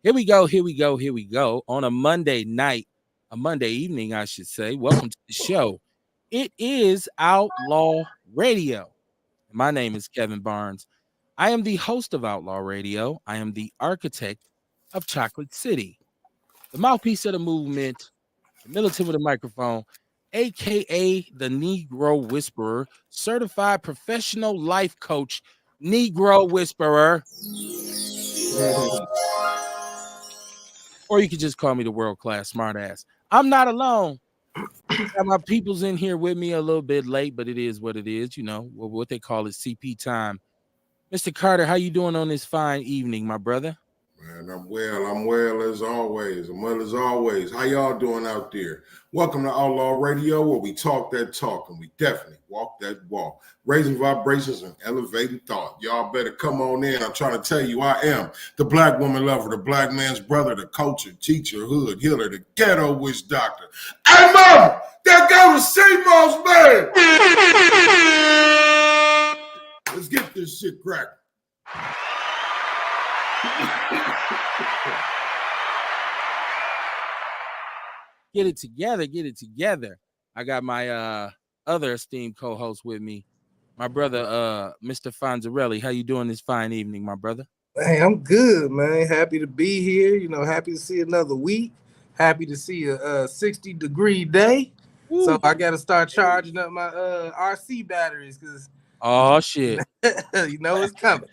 Here we go. Here we go. Here we go. On a Monday night, a Monday evening, I should say. Welcome to the show. It is Outlaw Radio. My name is Kevin Barnes. I am the host of Outlaw Radio. I am the architect of Chocolate City, the mouthpiece of the movement, the militant with a microphone, aka the Negro Whisperer, certified professional life coach, Negro Whisperer. Or you could just call me the world-class smartass. I'm not alone. Got my people's in here with me a little bit late, but it is what it is. You know, what they call it CP time. Mr. Carter, how you doing on this fine evening, my brother? Man, I'm well. I'm well as always. I'm well as always. How y'all doing out there? Welcome to Outlaw Radio, where we talk that talk and we definitely walk that walk. Raising vibrations and elevating thought. Y'all better come on in. I'm trying to tell you, I am the black woman lover, the black man's brother, the culture, teacher, hood, healer, the ghetto witch doctor. Hey, mama, that guy was CMOS, man. Let's get this shit cracking. Get it together, get it together. I got my other esteemed co-host with me, my brother Mr. Fonzarelli. How you doing this fine evening, my brother? Hey, I'm good, man. Happy to be here. You know, happy to see another week. Happy to see a 60-degree day. Ooh. So I got to start charging up my RC batteries because shit, you know it's coming.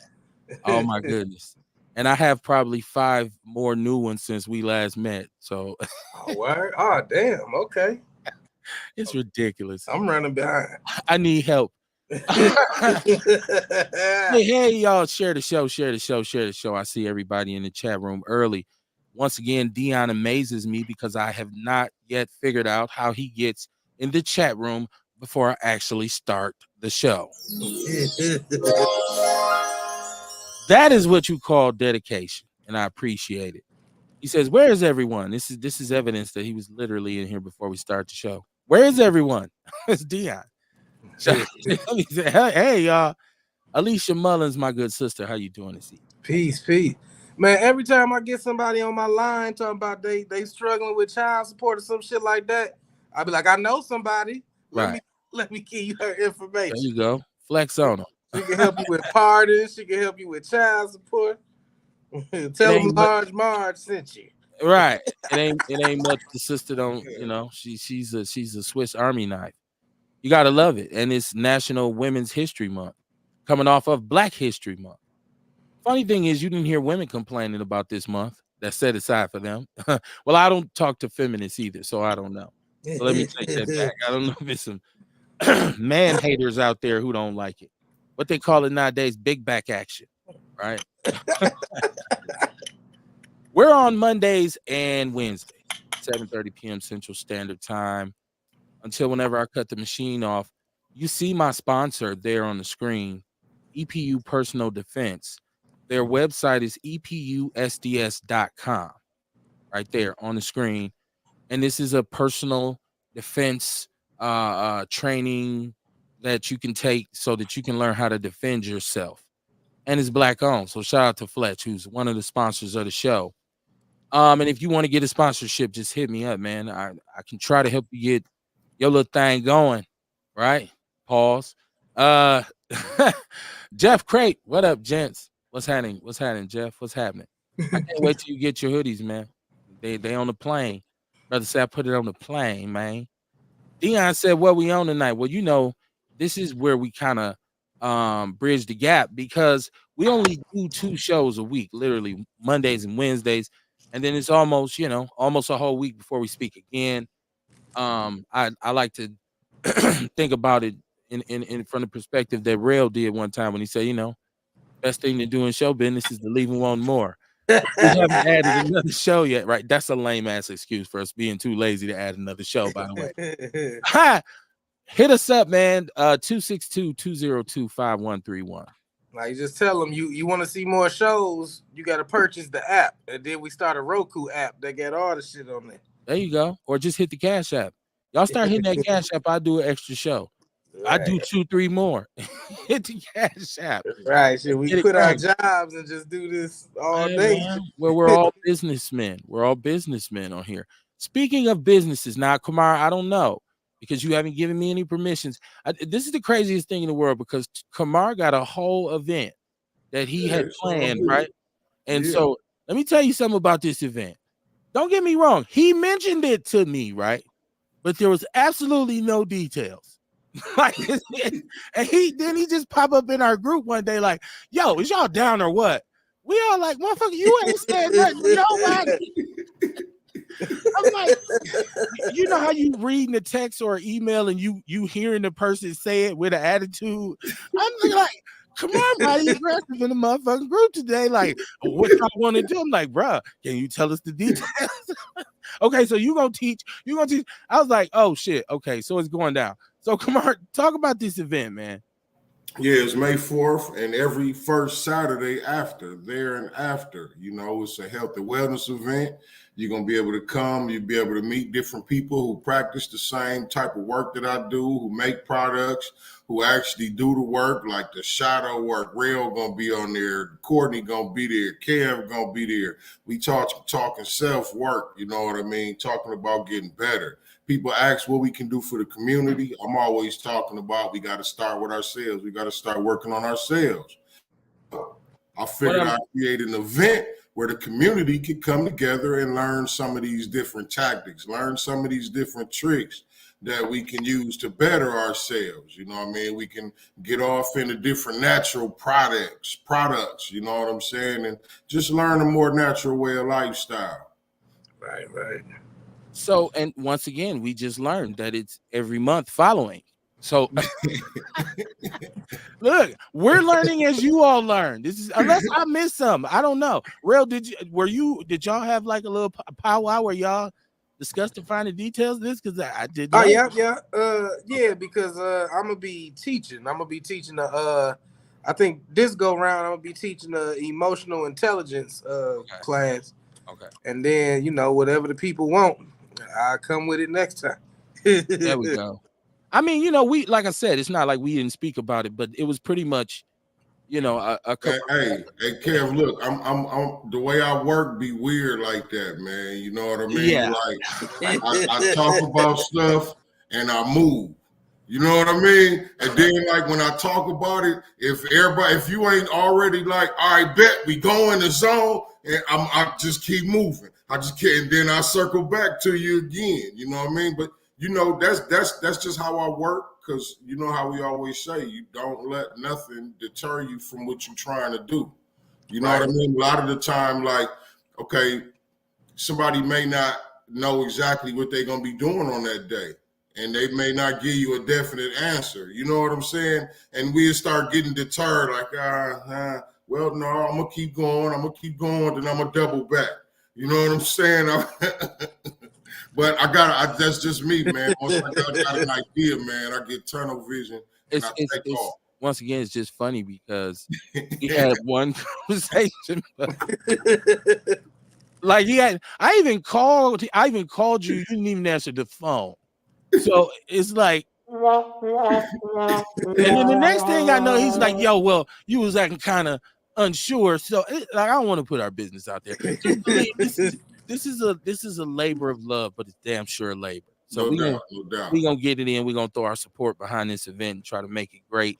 Oh my goodness. And I have probably 5 more new ones since we last met. So word? Oh, damn. Okay. It's ridiculous. I'm running behind. I need help. hey, y'all, share the show. I see everybody in the chat room early. Once again, Dion amazes me because I have not yet figured out how he gets in the chat room before I actually start the show. That is what you call dedication, and I appreciate it. He says, "Where is everyone?" This is evidence that he was literally in here before we start the show. Where is everyone? It's Dion. Hey, y'all. Alicia Mullins, my good sister. How you doing this evening? Peace. Man, every time I get somebody on my line talking about they struggling with child support or some shit like that, I be like, I know somebody. Let me give you her information. There you go. Flex on them. She can help you with pardons. She can help you with child support. Tell them Large Marge sent you. Right. It ain't much the sister don't, you know, she's a Swiss Army knife. You gotta love it. And it's National Women's History Month, coming off of Black History Month. Funny thing is, you didn't hear women complaining about this month that's set aside for them. Well, I don't talk to feminists either, so I don't know. So let me take that back. I don't know if it's some man haters out there who don't like it. What they call it nowadays, big back action, right? We're on Mondays and Wednesdays, 7:30 p.m. Central Standard Time, until whenever I cut the machine off. You see my sponsor there on the screen, EPU Personal Defense. Their website is epusds.com, right there on the screen. And this is a personal defense training that you can take so that you can learn how to defend yourself. And it's Black owned. So shout out to Fletch, who's one of the sponsors of the show. And if you want to get a sponsorship, just hit me up, man. I can try to help you get your little thing going, right? Pause. Jeff Crate, what up, gents? What's happening, Jeff? What's happening? I can't wait till you get your hoodies, man. They on the plane. Brother said I put it on the plane, man. Dion said, what we on tonight? Well, you know, this is where we kind of bridge the gap because we only do 2 shows a week, literally Mondays and Wednesdays. And then it's almost, you know, almost a whole week before we speak again. I like to think about it in from the perspective that Rail did one time when he said, you know, best thing to do in show business is to leave and want more. We haven't added another show yet, right? That's a lame ass excuse for us being too lazy to add another show, by the way. Hi, hit us up, man. 262-202-5131. Now you just tell them you want to see more shows, you got to purchase the app. And then we start a Roku app that got all the shit on there. There you go. Or just hit the Cash App. Y'all start hitting that Cash App, I'll do an extra show. I do 2-3 more. Hit the Cash App. Right. Shit, we Get it quit our cracking. jobs and just do this all Hey, day. man. Well, we're all businessmen. We're all businessmen on here. Speaking of businesses, now, Kamar, I don't know because you haven't given me any permissions. This is the craziest thing in the world because Kamar got a whole event that he had it's all planned, good. right? And Yeah. so let me tell you something about this event. Don't get me wrong. He mentioned it to me, right? But there was absolutely no details. Like, and he just pop up in our group one day, like, yo, is y'all down or what? We all like, motherfucker, you ain't said nothing to nobody. I'm like, you know how you reading the text or email and you hearing the person say it with an attitude. I'm like, come on, body aggressive in the motherfucking group today. Like, what y'all want to do? I'm like, bruh, can you tell us the details? Okay, so you gonna teach. I was like, oh shit. Okay, so it's going down. So come on, talk about this event, man. Yeah, it's May 4th, and every first Saturday after, it's a health and wellness event. You're going to be able to come. You'll be able to meet different people who practice the same type of work that I do, who make products, who actually do the work, like the shadow work. Rail going to be on there. Courtney going to be there. Kev going to be there. We talking self-work, you know what I mean? Talking about getting better. People ask what we can do for the community. I'm always talking about we got to start with ourselves. We got to start working on ourselves. I figured I'd create an event where the community could come together and learn some of these different tactics, learn some of these different tricks that we can use to better ourselves. You know what I mean? We can get off into different natural products, you know what I'm saying? And just learn a more natural way of lifestyle. Right. So, and once again, we just learned that it's every month following. So, look, we're learning as you all learn. This is unless I missed something. I don't know. Real, did y'all have like a little powwow where y'all discussed the finer details of this? Because I did not. Yeah, because I'm gonna be teaching. I think this go round I'm gonna be teaching the emotional intelligence class. Okay. And then, whatever the people want, I'll come with it next time. There we go. I mean, we, like I said, it's not like we didn't speak about it, but it was pretty much, Hey, Kev, look, I'm the way I work be weird like that, man. You know what I mean? Yeah. Like I talk about stuff and I move. You know what I mean? And then like when I talk about it, if you ain't already like, all right, bet we go in the zone, and I just keep moving. I just can't, and then I circle back to you again. You know what I mean? But that's just how I work. Because you know how we always say, you don't let nothing deter you from what you're trying to do. You know what I mean? A lot of the time, like, okay, somebody may not know exactly what they're going to be doing on that day. And they may not give you a definite answer. You know what I'm saying? And we start getting deterred, like, well, no, I'm going to keep going. Then I'm going to double back. You know what I'm saying? But that's just me, man. Once I got an idea, man, I get tunnel vision and I take off. Once again, it's just funny because we had one conversation. Like I even called you. You didn't even answer the phone. So it's like, and then the next thing I know, he's like, yo, well, you was acting kind of unsure. So I don't want to put our business out there. Just believe this is a labor of love, but it's damn sure labor. So no doubt. We're gonna get it in. We're gonna throw our support behind this event and try to make it great.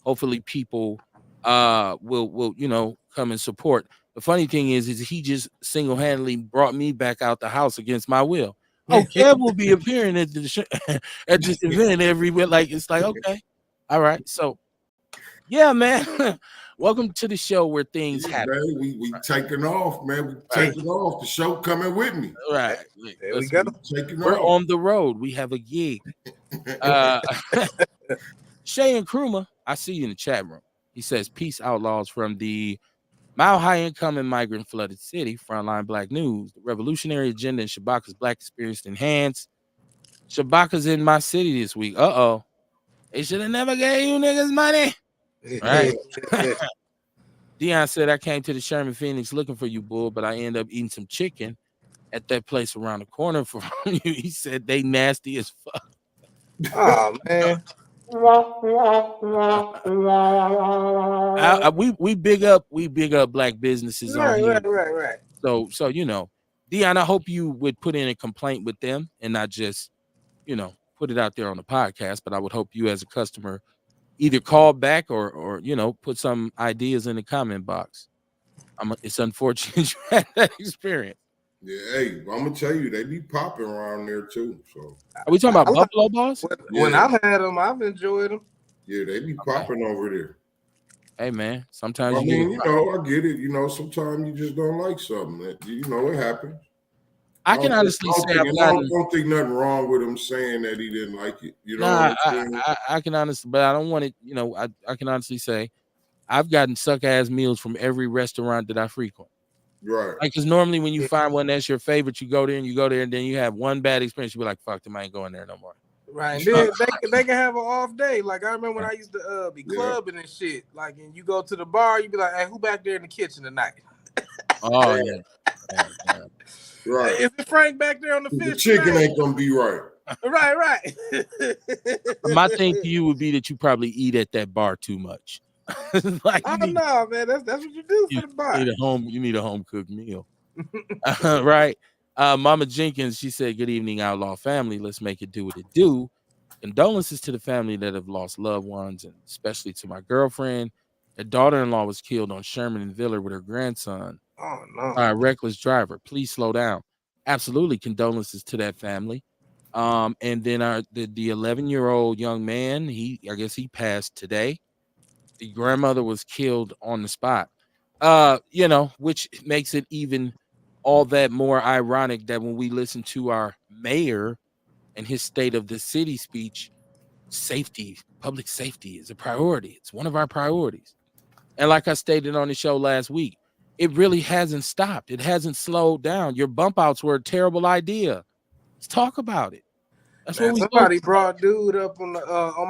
Hopefully people will come and support. The funny thing is he just single-handedly brought me back out the house against my will. Oh, Kev will be appearing at at this event everywhere. Like, it's like, okay, all right. So yeah, man. Welcome to the show where things happen. Man, we taking off, man. We taking off. The show coming with me. Right. There we go. We're on the road. We have a gig. Shay and Kruma, I see you in the chat room. He says, peace, outlaws from the Mile High Income and Migrant Flooded City, Frontline Black News. The revolutionary agenda in Shabaka's Black Experience Enhanced. Shabaka's in my city this week. Uh-oh. They should have never gave you niggas money. Right. Dion said, I came to the Sherman Phoenix looking for you, bull, but I ended up eating some chicken at that place around the corner from you. He said they nasty as fuck. Oh, man. We big up black businesses on Right, here. right, right, right. So Dion, I hope you would put in a complaint with them and not just put it out there on the podcast. But I would hope you as a customer either call back or put some ideas in the comment box. It's unfortunate you had that experience. Yeah, hey, I'm gonna tell you, they be popping around there too. So Are we talking about Buffalo Boss? When yeah, I've had them, I've enjoyed them. yeah, they be Okay. popping over there. Hey man, sometimes I you get mean, I get it. Sometimes you just don't like something. It happens. I can honestly say I've gotten. don't think nothing wrong with him saying that he didn't like it. You know Nah, what I'm saying? I can honestly, but I don't want it. I can honestly say I've gotten suck ass meals from every restaurant that I frequent. Right. Like, because normally when you find one that's your favorite, you go there, and then you have one bad experience. You be like, "Fuck them, I ain't going there no more." Right, and then they can have an off day. Like I remember when I used to be clubbing and shit. Like, and you go to the bar, you be like, "Hey, who back there in the kitchen tonight?" Oh yeah. Right. Is it Frank back there on the fish? The chicken tonight? ain't gonna be right. Right. My thing to you would be that you probably eat at that bar too much. Like, oh no, man, that's what you do for the bar. You need a home cooked meal, right? Mama Jenkins, she said, "Good evening, Outlaw family. Let's make it do what it do. Condolences to the family that have lost loved ones, and especially to my girlfriend. Her daughter-in-law was killed on Sherman and Viller with her grandson. Oh no, by a reckless driver. Please slow down." Absolutely, condolences to that family. And then the 11-year-old young man, I guess he passed today. The grandmother was killed on the spot. Which makes it even all that more ironic that when we listen to our mayor and his state of the city speech, public safety is a priority. It's one of our priorities. And like I stated on the show last week, it really hasn't stopped. It hasn't slowed down. Your bump outs were a terrible idea. Let's talk about it. That's what we somebody brought dude up on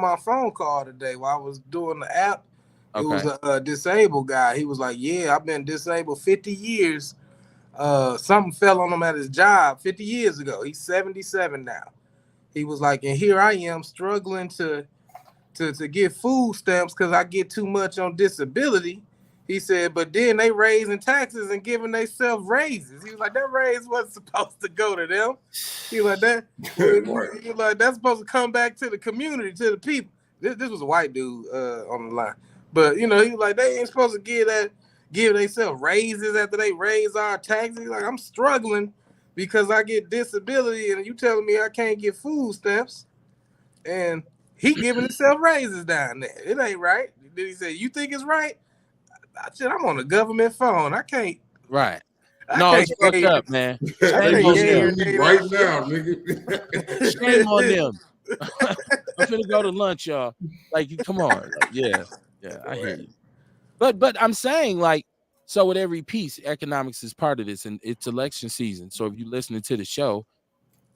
my phone call today while I was doing the app. It was a disabled guy. He was like, "Yeah, I've been disabled 50 years. Something fell on him at his job 50 years ago. He's 77 now." He was like, "And here I am struggling to get food stamps because I get too much on disability." He said, "But then they raising taxes and giving themselves raises." He was like, "That raise wasn't supposed to go to them." He was like, "That he was like, that's supposed to come back to the community, to the people." This was a white dude on the line. But he was like, "They ain't supposed to give themselves raises after they raise our taxes." Like, I'm struggling because I get disability and you telling me I can't get food stamps. And he giving himself raises down there. It ain't right. Then he said, "You think it's right?" I said, "I'm on a government phone. I can't." Right. No, it's fucked up, man. Shame on them. Right now, nigga. Shame on them. I'm finna go to lunch, y'all. Like, come on. Like, yeah, I hear you. But I'm saying, like, so with every piece, economics is part of this, and it's election season. So if you're listening to the show,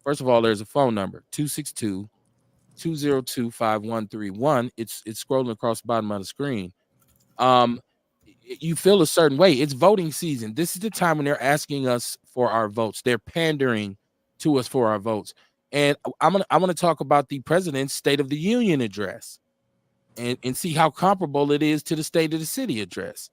first of all, there's a phone number, 262-202-5131. It's scrolling across the bottom of the screen. You feel a certain way. It's voting season. This is the time when they're asking us for our votes. They're pandering to us for our votes. And I'm gonna talk about the president's State of the Union address and see how comparable it is to the State of the City address.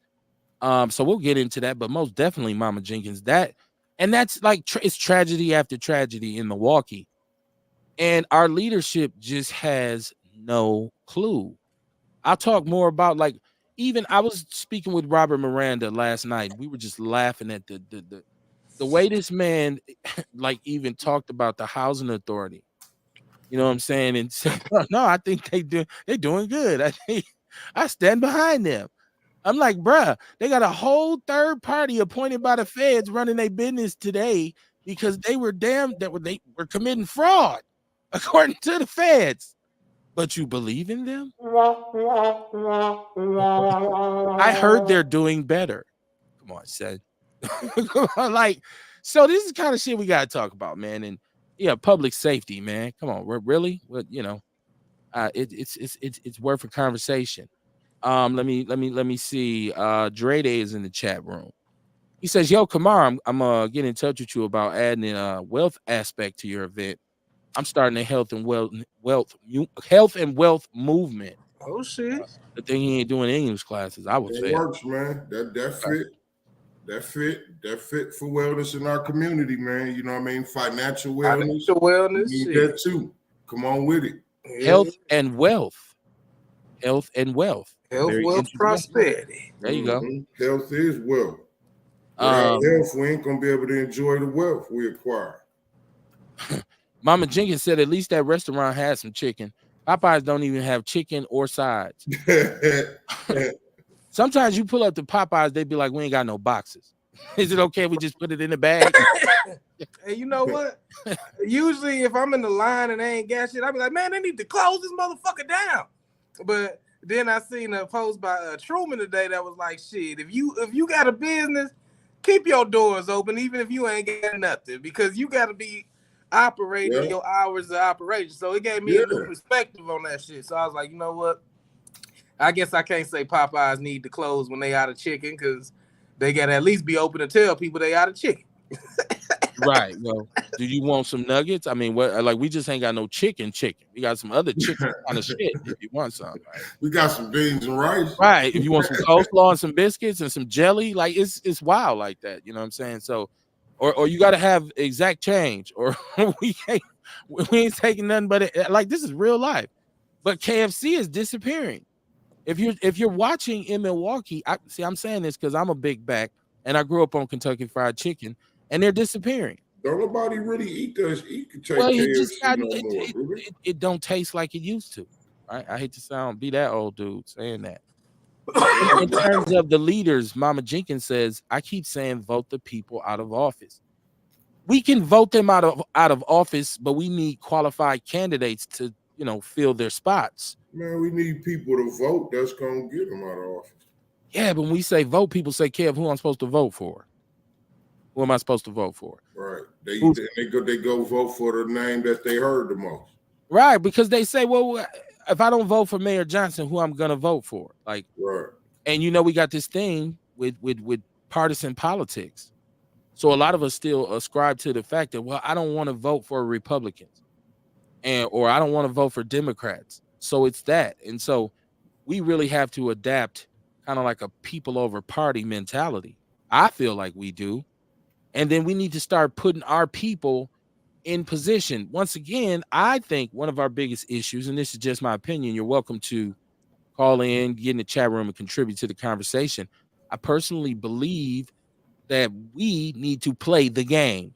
So we'll get into that, but most definitely, Mama Jenkins, that's like it's tragedy after tragedy in Milwaukee. And our leadership just has no clue. I'll talk more about, like, even I was speaking with Robert Miranda last night. We were just laughing at the way this man like even talked about the housing authority. You know what I'm saying? And said, "No, I think they're doing good. I stand behind them." I'm like, bruh, they got a whole third party appointed by the feds running their business today because they were committing fraud, according to the feds. But you believe in them? I heard they're doing better. Come on, son. Like, so this is kind of shit we gotta talk about, man. And yeah, public safety, man. Come on, really? What it's worth a conversation. Let me see. Dre Day is in the chat room. He says, "Yo, Kamar, I'm getting in touch with you about adding a wealth aspect to your event. I'm starting a health and wealth movement. Oh shit. The thing he ain't doing English classes, I would It say. works, man. That fit for wellness in our community, man. You know what I mean? Financial wellness. Financial wellness. We need Shit. that too. Come on with it. Yeah. Health and wealth. Health and wealth. Health, Very wealth, interesting. prosperity. There you go. Health is wealth. Without health, we ain't gonna be able to enjoy the wealth we acquire. Mama Jenkins said at least that restaurant had some chicken. Popeyes don't even have chicken or sides. Sometimes you pull up to Popeyes, they be like, we ain't got no boxes. Is it okay if we just put it in the bag? Hey, you know what? Usually if I'm in the line and they ain't got shit, I be like, man, they need to close this motherfucker down. But then I seen a post by Truman today that was like, shit, if you got a business, keep your doors open even if you ain't got nothing, because you got to be operating your hours of operation. So it gave me a new perspective on that shit. So I was like, you know what? I guess I can't say Popeyes need to close when they out of chicken, because they got to at least be open to tell people they out of chicken. Right. Well, do you want some nuggets? I mean, what? Like, we just ain't got no chicken. We got some other chicken kind of shit if you want some. Right? We got some beans and rice. Right. If you want some coleslaw and some biscuits and some jelly, like it's wild like that. You know what I'm saying? So, or you got to have exact change, or we ain't taking nothing but it. Like, this is real life. But KFC is disappearing. If you're watching in Milwaukee, I'm saying this because I'm a big back and I grew up on Kentucky Fried Chicken, and they're disappearing. Don't nobody really eat those. Well, it don't taste like it used to. Right? I hate to be that old dude saying that. In terms of the leaders, Mama Jenkins says, I keep saying vote the people out of office. We can vote them out of office, but we need qualified candidates to, fill their spots. Man, we need people to vote. That's gonna get them out of office. Yeah, but when we say vote, people say, Kev, who I'm supposed to vote for? Who am I supposed to vote for? Right. They go vote for the name that they heard the most. Right, because they say, well, if I don't vote for Mayor Johnson, who I'm gonna vote for? Like, right. And we got this thing with partisan politics. So a lot of us still ascribe to the fact that, well, I don't want to vote for Republicans, or I don't want to vote for Democrats. So it's that. And so we really have to adapt kind of like a people over party mentality. I feel like we do. And then we need to start putting our people in position. Once again, I think one of our biggest issues, and this is just my opinion, you're welcome to call in, get in the chat room, and contribute to the conversation. I personally believe that we need to play the game.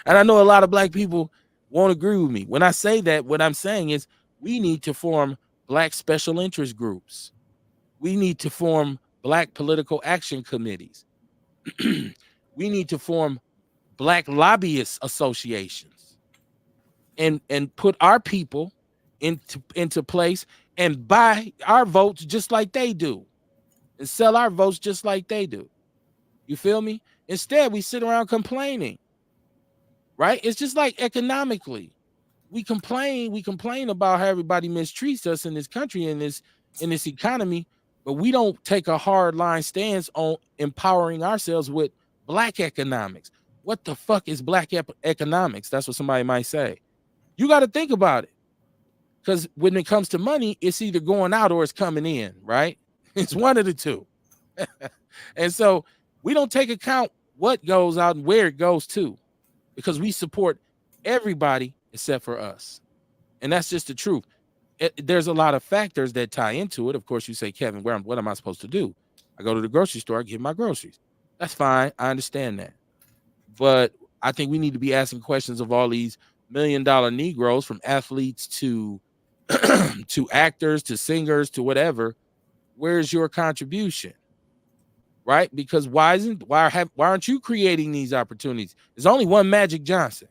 And I know a lot of Black people won't agree with me. When I say that, what I'm saying is we need to form Black special interest groups. We need to form Black political action committees. We need to form Black lobbyist associations and put our people into place and buy our votes just like they do and sell our votes just like they do. You feel me? Instead, we sit around complaining, right? It's just like economically. We complain about how everybody mistreats us in this country, in this economy, but we don't take a hard line stance on empowering ourselves with Black economics. What the fuck is Black economics? That's what somebody might say. You got to think about it, because when it comes to money, it's either going out or it's coming in, right? It's one of the two. And so we don't take account what goes out and where it goes to, because we support everybody except for us. And that's just the truth. There's a lot of factors that tie into it. Of course, you say, Kevin, what am I supposed to do? I go to the grocery store, I get my groceries. That's fine. I understand that. But I think we need to be asking questions of all these $1 million Negroes, from athletes to to actors, to singers, to whatever. Where's your contribution? Right? Because why aren't you creating these opportunities? There's only one Magic Johnson.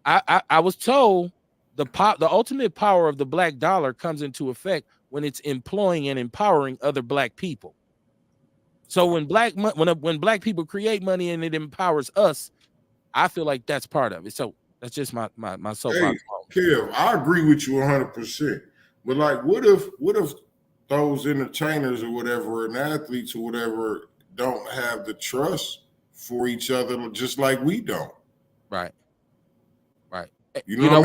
I was told the ultimate power of the Black dollar comes into effect when it's employing and empowering other Black people. So when Black people create money and it empowers us, I feel like that's part of it. So that's just my soapbox. Hey, Kev, I agree with you 100%. But like, what if those entertainers or whatever and athletes or whatever don't have the trust for each other, just like we don't? Right. You know You what know I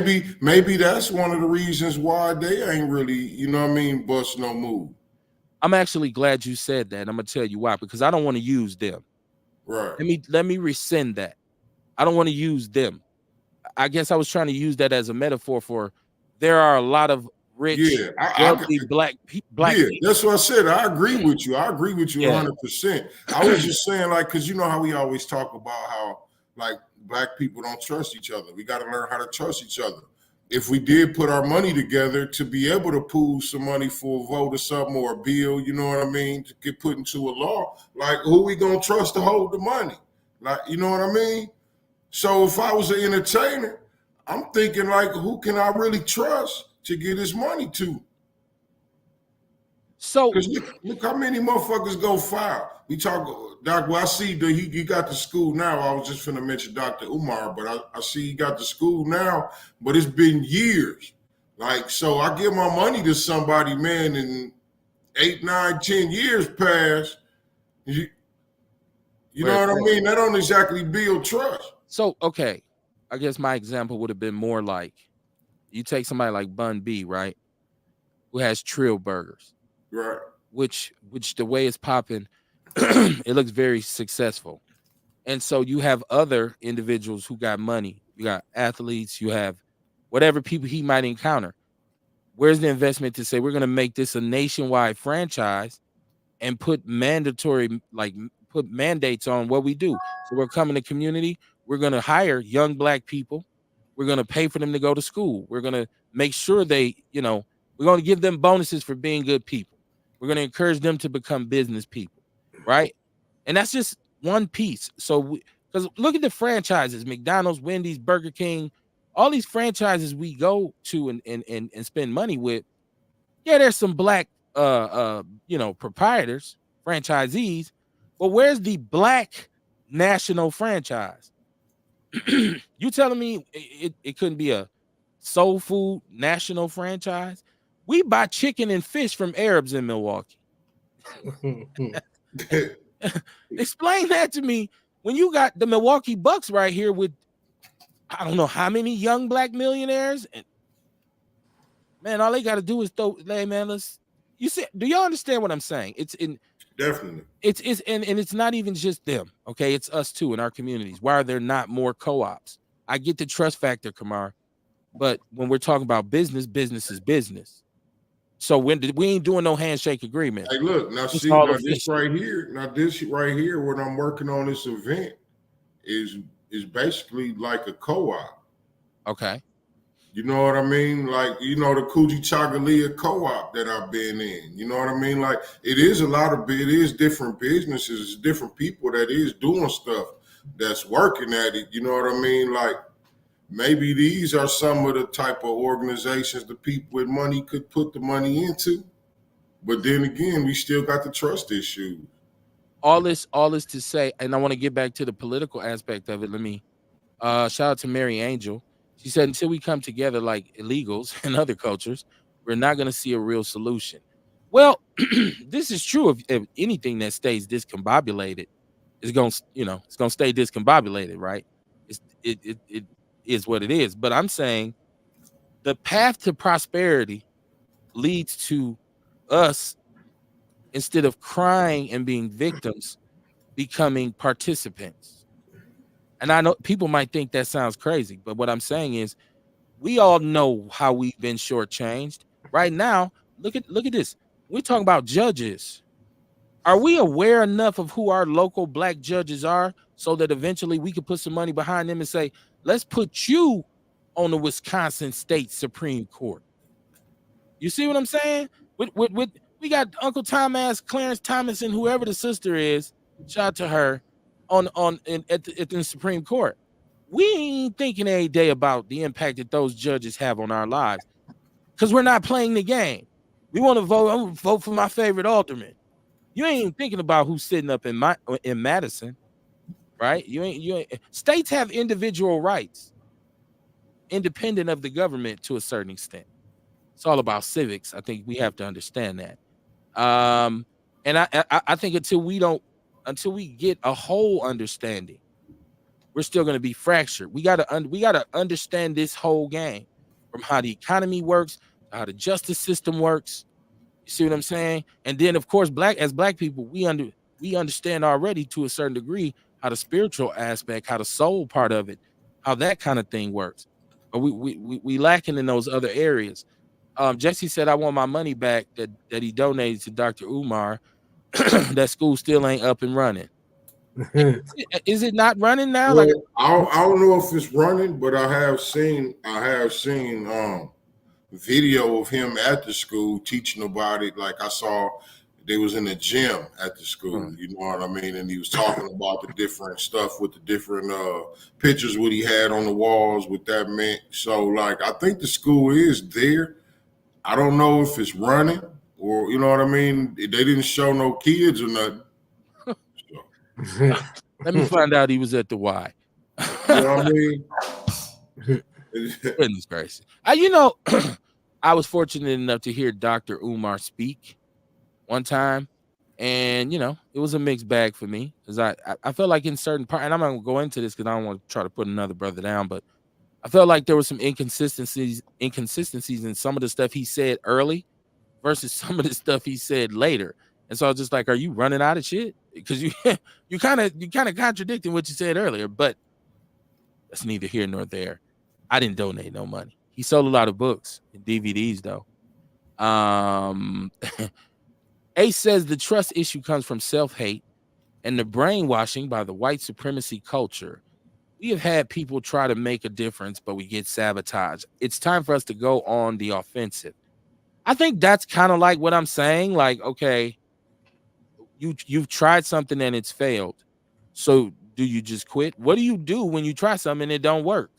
mean? what? Maybe that's one of the reasons why they ain't really, you know what I mean, bust no move. I'm actually glad you said that. I'm gonna tell you why, because I don't want to use them. Right. Let me rescind that. I don't want to use them. I guess I was trying to use that as a metaphor for there are a lot of rich, Yeah, wealthy black yeah, people. that's what I said. I agree with you. I agree with you Yeah. 100%. I was just saying, like, because you know how we always talk about how, like, black people don't trust each other. We got to learn how to trust each other. If we did put our money together to be able to pool some money for a vote or something or a bill, you know what I mean, to get put into a law, like, who we going to trust to hold the money? Like, you know what I mean? So if I was an entertainer, I'm thinking, like, who can I really trust to get his money to? So Because look how many motherfuckers go file. We talk, Doc, well, I see that he got to school now. I was just finna mention Dr. Umar, but I see he got to school now, but it's been years. Like, so I give my money to somebody, man, and 8, 9, 10 years pass. You know where's what I that? mean? That don't exactly build trust. So okay, I guess my example would have been more like you take somebody like Bun B, right, who has Trill Burgers, Right. which the way it's popping, it looks very successful. And so you have other individuals who got money. You got athletes, you have whatever people he might encounter. Where's the investment to say we're going to make this a nationwide franchise and put put mandates on what we do? So we're coming to community, we're going to hire young black people, we're going to pay for them to go to school, we're going to make sure we're going to give them bonuses for being good people, we're going to encourage them to become business people, right? And that's just one piece. So because look at the franchises, McDonald's, Wendy's, Burger King, all these franchises we go to and spend money with. Yeah, there's some black proprietors, franchisees, but where's the black national franchise? You telling me it couldn't be a soul food national franchise? We buy chicken and fish from Arabs in Milwaukee. Explain that to me. When you got the Milwaukee Bucks right here with I don't know how many young black millionaires, and man, all they got to do is throw. Hey, man, you see? Do y'all understand what I'm saying? Definitely. And it's not even just them. Okay, it's us too in our communities. Why are there not more co-ops? I get the trust factor, Kamar, but when we're talking about business, business is business. So we ain't doing no handshake agreements. Hey, look, It's all this official. right here, what I'm working on this event is basically like a co-op. Okay. You know what I mean? Like, you know, the Coogee Chagalia co-op that I've been in. You know what I mean? Like, it is different businesses, different people that is doing stuff that's working at it. You know what I mean? Like, maybe these are some of the type of organizations the people with money could put the money into. But then again, we still got the trust issue. All this to say, and I want to get back to the political aspect of it. Let me shout out to Mary Angel. She said, until we come together like illegals and other cultures, we're not going to see a real solution. Well, this is true of anything that stays discombobulated is going to, it's going to stay discombobulated, right? It is what it is. But I'm saying the path to prosperity leads to us, instead of crying and being victims, becoming participants. And I know people might think that sounds crazy, but what I'm saying is we all know how we've been shortchanged. Right now, look at this. We're talking about judges. Are we aware enough of who our local black judges are so that eventually we could put some money behind them and say, let's put you on the Wisconsin State Supreme Court? You see what I'm saying? With we got Uncle Thomas, Clarence Thomas, and whoever the sister is, shout out to her, at the Supreme Court. We ain't thinking every day about the impact that those judges have on our lives because we're not playing the game. We want to vote. I'm gonna vote for my favorite alderman. You ain't even thinking about who's sitting up in Madison, right? You ain't. States have individual rights, independent of the government to a certain extent. It's all about civics. I think we have to understand that. And I think until we get a whole understanding, we're still going to be fractured. We gotta understand this whole game, from how the economy works, how the justice system works. You see what I'm saying? And then, of course, as black people, we understand already to a certain degree how the spiritual aspect, how the soul part of it, how that kind of thing works. But we lacking in those other areas. Jesse said, I want my money back that he donated to Dr. Umar. That school still ain't up and running. Is it not running now? Well, Like, I don't know if it's running, but I have seen video of him at the school teaching about it. Like I saw they was in the gym at the school, you know what I mean? And he was talking about the different stuff with the different pictures what he had on the walls with that meant. So like I think the school is there. I don't know if it's running or you know what I mean. They didn't show no kids or nothing. So. Let me find out he was at the Y. You know what I mean? Goodness gracious. I was fortunate enough to hear Dr. Umar speak one time, and it was a mixed bag for me because I felt like in certain parts, and I'm not gonna go into this because I don't want to try to put another brother down, but I felt like there were some inconsistencies in some of the stuff he said early versus some of the stuff he said later. And so I was just like, are you running out of shit? Because you kind of contradicting what you said earlier, but that's neither here nor there. I didn't donate no money. He sold a lot of books and DVDs though. Ace says the trust issue comes from self-hate and the brainwashing by the white supremacy culture. We have had people try to make a difference, but we get sabotaged. It's time for us to go on the offensive. I think that's kind of like what I'm saying. Like, okay, you've tried something and it's failed. So do you just quit? What do you do when you try something and it don't work?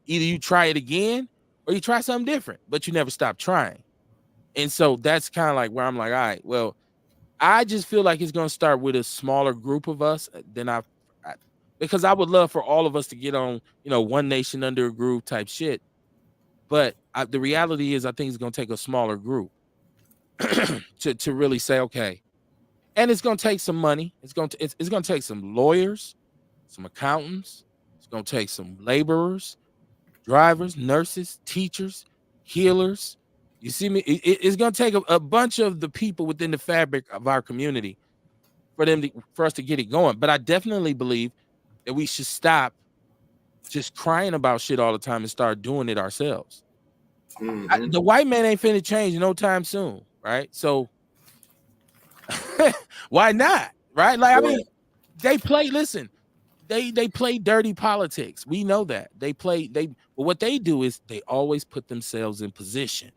Either you try it again or you try something different, but you never stop trying. And so that's kind of like where I'm like, all right, well, I just feel like it's going to start with a smaller group of us than because I would love for all of us to get on, one nation under a groove type shit. But the reality is I think it's going to take a smaller group to really say, okay. And it's going to take some money. It's going to take some lawyers, some accountants. It's going to take some laborers, drivers, nurses, teachers, healers. You see me? It's going to take a bunch of the people within the fabric of our community for us to get it going. But I definitely believe that we should stop just crying about shit all the time and start doing it ourselves. Mm-hmm. The white man ain't finna change no time soon, right? So why not? Right? Like, I mean, they play dirty politics. We know that. But what they do is they always put themselves in position.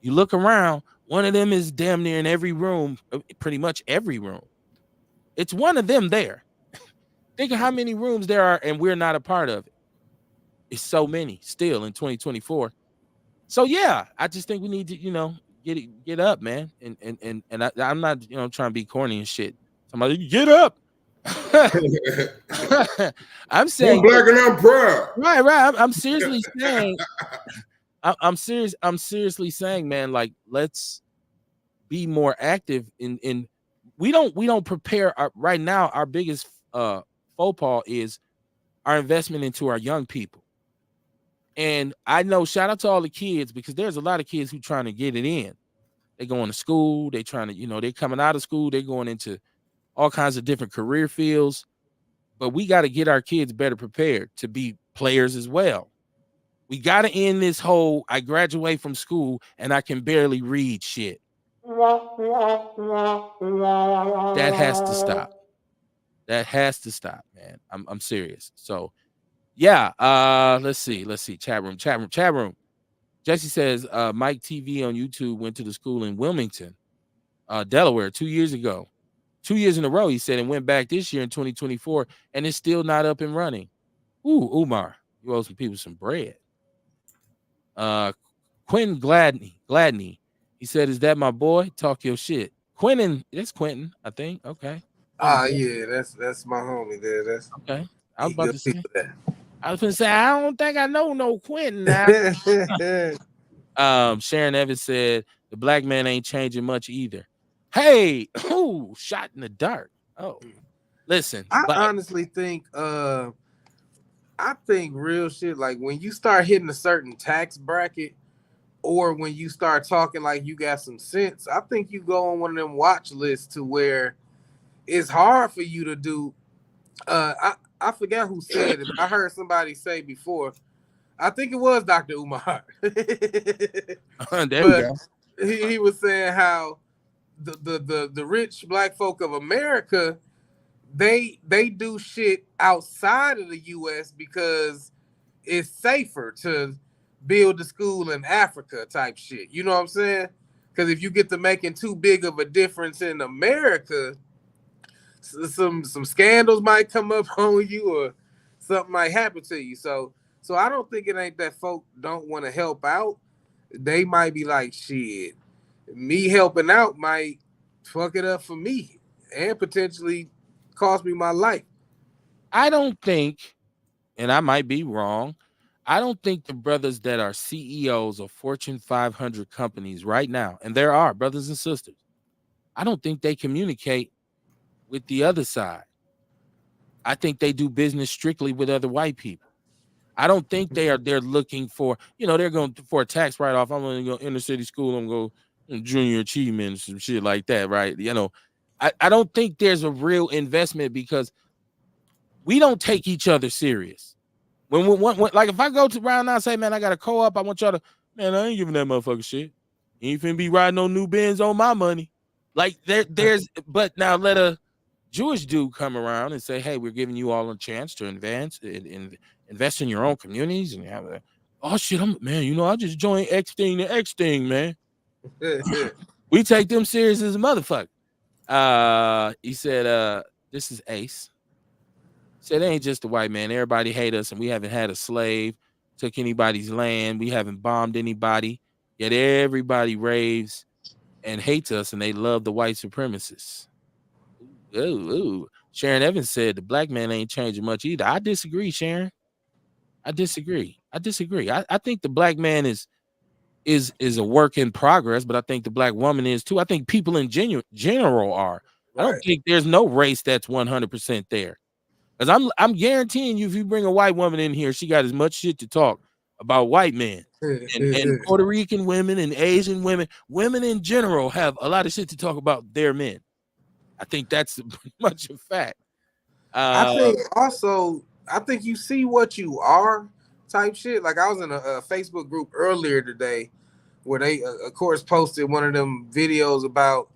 You look around, one of them is damn near in every room, pretty much every room. It's one of them there. Think of how many rooms there are and we're not a part of it. It's so many still in 2024. So yeah, I just think we need to, get up, man. And I'm not, trying to be corny and shit. Somebody get up. I'm saying I'm black and I'm proud. Right. I'm seriously saying I'm seriously saying, man, like, let's be more active in we don't prepare right now. Our biggest faux pas is our investment into our young people. And I know, shout out to all the kids, because there's a lot of kids who trying to get it in. They going to school, they trying to, they coming out of school, they going into all kinds of different career fields. But we got to get our kids better prepared to be players as well. We got to end this whole I graduate from school and I can barely read shit. That has to stop. That has to stop, man. I'm serious. So yeah, let's see. Chat room. Jesse says Mike TV on YouTube went to the school in Wilmington, Delaware 2 years ago. 2 years in a row, he said, and went back this year in 2024, and it's still not up and running. Ooh, Umar, you owe some people some bread. Quentin Gladney. He said, is that my boy? Talk your shit. That's Quentin, I think. Okay. Yeah, that's my homie there. That's okay. I was about to say, I don't think I know no Quentin now. Sharon Evans said, the black man ain't changing much either. Hey, shot in the dark. Oh, Listen, I but honestly think I think real shit, like when you start hitting a certain tax bracket or when you start talking like you got some sense, I think you go on one of them watch lists to where it's hard for you to do. I forgot who said it, but I heard somebody say before. I think it was Dr. Umar. there we But go. he was saying how the rich black folk of America, they do shit outside of the US because it's safer to build a school in Africa type shit. You know what I'm saying? Because if you get to making too big of a difference in America, some scandals might come up on you or something might happen to you. So I don't think it ain't that folk don't want to help out. They might be like, shit, me helping out might fuck it up for me and potentially cost me my life. I don't think, and I might be wrong, I don't think the brothers that are CEOs of Fortune 500 companies right now, and there are brothers and sisters, I don't think they communicate with the other side. I think they do business strictly with other white people. I don't think they're looking for, they're going for a tax write-off. I'm going to go inner city school, I'm going to go junior achievement, some shit like that, right? I don't think there's a real investment because we don't take each other serious. When like if I go to around now and say, man, I got a co-op, I want y'all to, man, I ain't giving that motherfucker shit. You ain't finna be riding no new Benz on my money. Like but now let a Jewish dude come around and say, hey, we're giving you all a chance to invest in your own communities and have a, oh shit, man, I just joined X thing to X thing, man. We take them serious as a motherfucker. He said, this is Ace. Said it ain't just the white man. Everybody hate us, and we haven't had a slave, took anybody's land. We haven't bombed anybody. Yet everybody raves and hates us, and they love the white supremacists. Ooh. Sharon Evans said the black man ain't changing much either. I disagree, Sharon. I disagree. I think the black man is a work in progress, but I think the black woman is too. I think people in general are. Right. I don't think there's no race that's 100% there. Because I'm guaranteeing you, if you bring a white woman in here, she got as much shit to talk about white men and Puerto Rican women and Asian women in general have a lot of shit to talk about their men. I think that's pretty much a fact. I think you see what you are type shit. Like I was in a Facebook group earlier today where they, of course, posted one of them videos about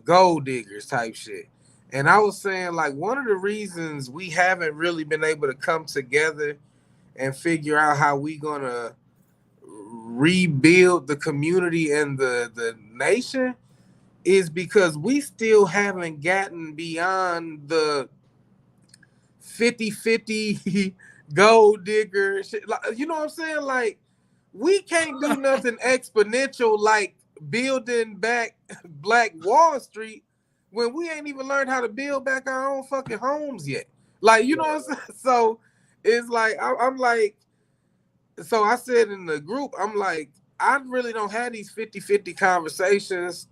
gold diggers type shit. And I was saying, like, one of the reasons we haven't really been able to come together and figure out how we gonna rebuild the community and the nation is because we still haven't gotten beyond the 50-50 gold digger shit. Like, you know what I'm saying? Like, we can't do nothing exponential like building back Black Wall Street when we ain't even learned how to build back our own fucking homes yet. Like, you know what I'm saying? So it's like, I'm like, so I said in the group, I'm like, I really don't have these 50-50 conversations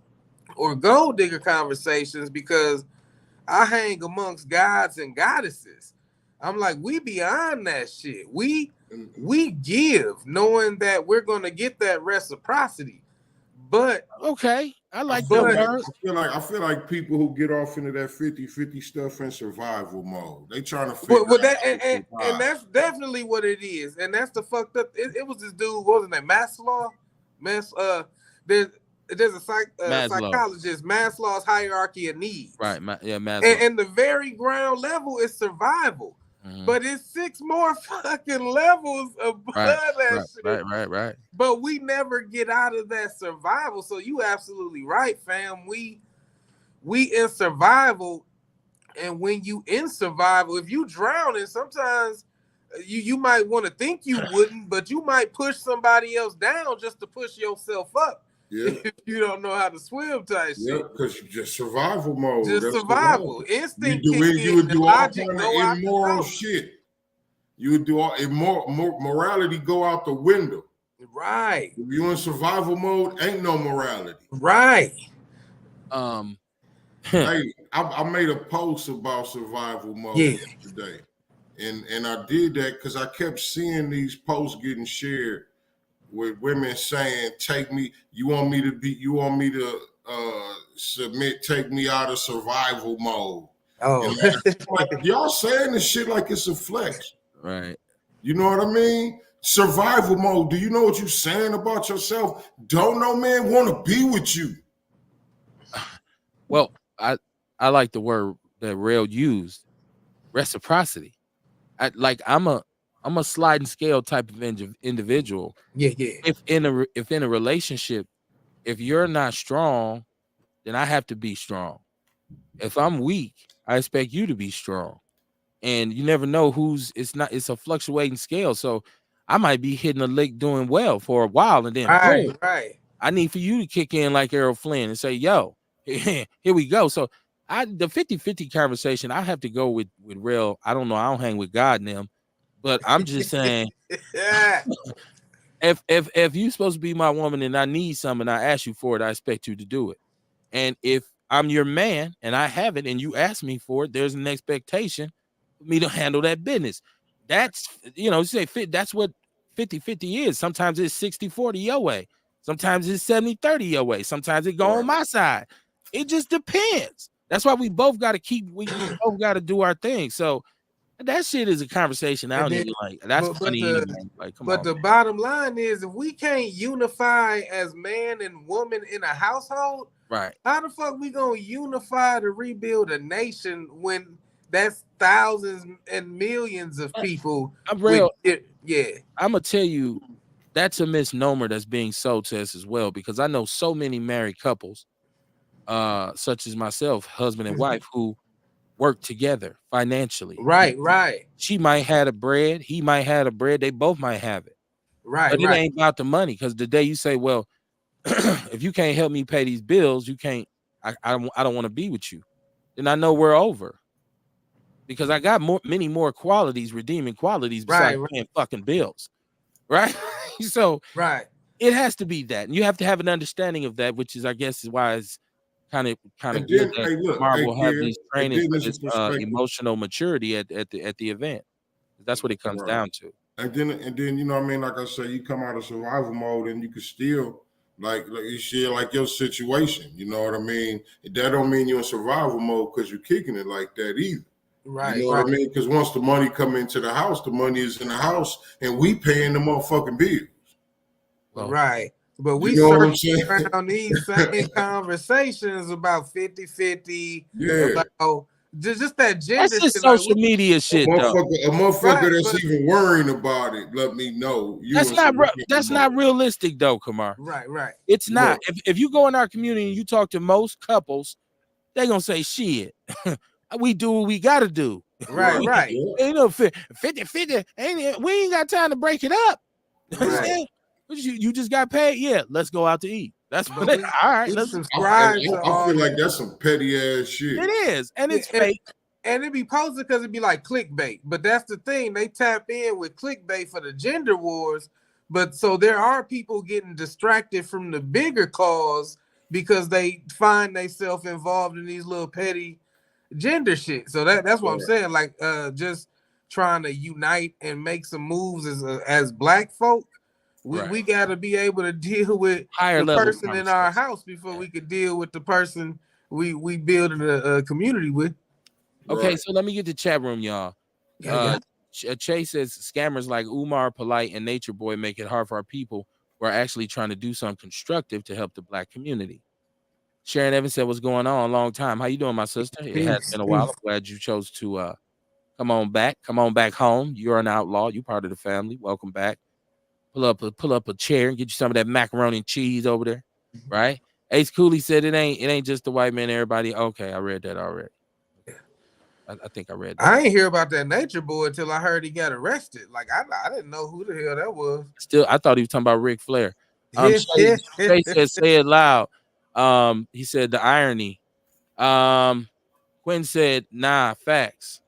or gold digger conversations because I hang amongst gods and goddesses. I'm like, we beyond that shit. We give knowing that we're going to get that reciprocity. But okay, I like that. I feel like people who get off into that 50-50 stuff in survival mode. They trying to figure out that, and that's definitely what it is. And that's the fucked up. It was this dude, what was his name? Maslow. There's a psychologist, Maslow's hierarchy of needs. Right. Maslow. And the very ground level is survival. Mm-hmm. But it's 6 more fucking levels above that shit. Right. But we never get out of that survival. So you absolutely right, fam. We in survival, and when you in survival, if you drowning, sometimes you might want to think you wouldn't, but you might push somebody else down just to push yourself up. Yeah. If you don't know how to swim type shit. Yeah, because you just survival mode. Just survival. Instinct. You would do all kind of immoral shit. You would do all morality go out the window. Right. If you in survival mode, ain't no morality. Right. Hey, I made a post about survival mode yesterday, and I did that because I kept seeing these posts getting shared with women saying, "Take me. You want me to be? You want me to submit? Take me out of survival mode." Oh, And like y'all saying this shit like it's a flex. Right. You know what I mean? Survival mode. Do you know what you're saying about yourself? Don't no man want to be with you. Well, I like the word that Rail used, reciprocity. I'm a sliding scale type of individual. yeah. If in a relationship, if you're not strong, then I have to be strong. If I'm weak, I expect you to be strong. And you never know it's a fluctuating scale. So I might be hitting a lick doing well for a while, and then boom, Right. I need for you to kick in like Errol Flynn and say, yo, here we go. So the 50-50 conversation, I have to go with Real. I don't know, I don't hang with God and them, but I'm just saying, Yeah. if you're supposed to be my woman and I need something, I ask you for it, I expect you to do it. And if I'm your man and I have it and you ask me for it, there's an expectation for me to handle that business. That's, that's what 50-50 is. Sometimes it's 60-40 your way. Sometimes it's 70-30 your way. Sometimes it go on my side. It just depends. That's why we both got to we both got to do our thing. So that shit is a conversation I don't even like. That's funny anyway. Like, come on. The bottom line is, if we can't unify as man and woman in a household, right? How the fuck we gonna unify to rebuild a nation when that's thousands and millions of people? I'm real. Yeah. I'm gonna tell you, that's a misnomer that's being sold to us as well, because I know so many married couples, such as myself, husband and wife, who work together financially. Right. She might have a bread, he might have a bread, they both might have it. Right. But it ain't about the money, because the day you say, well, if you can't help me pay these bills, you can't, I don't want to be with you. Then I know we're over. Because I got many more qualities, redeeming qualities besides paying fucking bills. Right? So it has to be that. And you have to have an understanding of that, which is, I guess, is why it's kind of good that Marvel have these trainings for this emotional maturity at the event. That's what it comes down to. And then you know what I mean, like I say, you come out of survival mode and you can still like you share like your situation. You know what I mean? That don't mean you're in survival mode because you're kicking it like that either. Right. You know what I mean? Because once the money come into the house, the money is in the house, and we paying the motherfucking bills. Right. But we circle around these same conversations about 50-50. Yeah. About just that gender. That's just social media shit, though. A motherfucker that's even worrying about it, let me know. That's not realistic, though, Kamar. Right. It's not. If you go in our community and you talk to most couples, they're gonna say, shit. We do what we gotta do. Right. You know, 50-50. We ain't got time to break it up. Right. You just got paid. Yeah, let's go out to eat. That's what all right. Let's subscribe. I feel like that's some petty ass shit. It is, and it's fake. And it be posted because it be like clickbait. But that's the thing. They tap in with clickbait for the gender wars. But so there are people getting distracted from the bigger cause because they find themselves involved in these little petty gender shit. So that's what I'm saying. Like just trying to unite and make some moves as black folk. We got to be able to deal with higher the person in our house before we could deal with the person we building a community with. Okay, so let me get the chat room, y'all. Chase says scammers like Umar, Polite, and Nature Boy make it hard for our people who are actually trying to do something constructive to help the black community. Sharon Evans said, "What's going on? A long time. How you doing, my sister? It has been a while. I'm glad you chose to come on back. Come on back home. You're an outlaw. You're part of the family. Welcome back. Pull up a chair and get you some of that macaroni and cheese over there, right?" Ace Cooley said, "It ain't just the white man. Everybody." Okay, I read that already. I think I read that. I ain't hear about that Nature Boy until I heard he got arrested. Like I didn't know who the hell that was. Still, I thought he was talking about Ric Flair. Shay said, "Say it loud." He said the irony. Quinn said, "Nah, facts."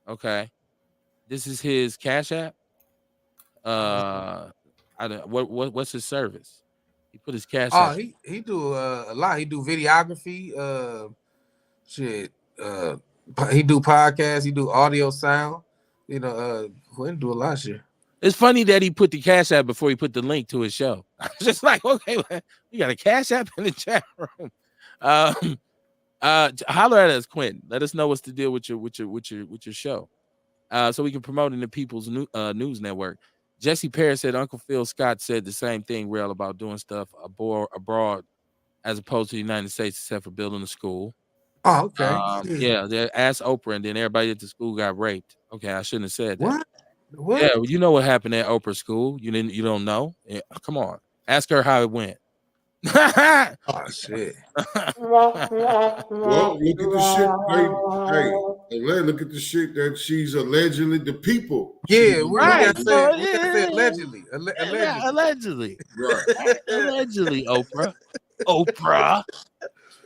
Okay, this is his Cash App. I don't. What's his service? He put his Cash App. He do a lot. He do videography. shit. He do podcasts. He do audio sound. We didn't do a lot of shit. It's funny that he put the Cash App before he put the link to his show. I was just like, okay, we got a Cash App in the chat room. Holler at us, Quentin. Let us know what's the deal with your show, so we can promote in the People's News Network. Jesse Perry said Uncle Phil Scott said the same thing, real, about doing stuff abroad as opposed to the United States, except for building a school. Oh, okay. Yeah, they asked Oprah, and then everybody at the school got raped. Okay, I shouldn't have said that. What? Yeah, well, you know what happened at Oprah school. You don't know? Yeah, come on, ask her how it went. Oh shit. Well, look at the shit. Hey, look at the shit that she's allegedly the people. Yeah, we right. gotta say allegedly. Allegedly. Yeah, allegedly. Right. Allegedly, Oprah.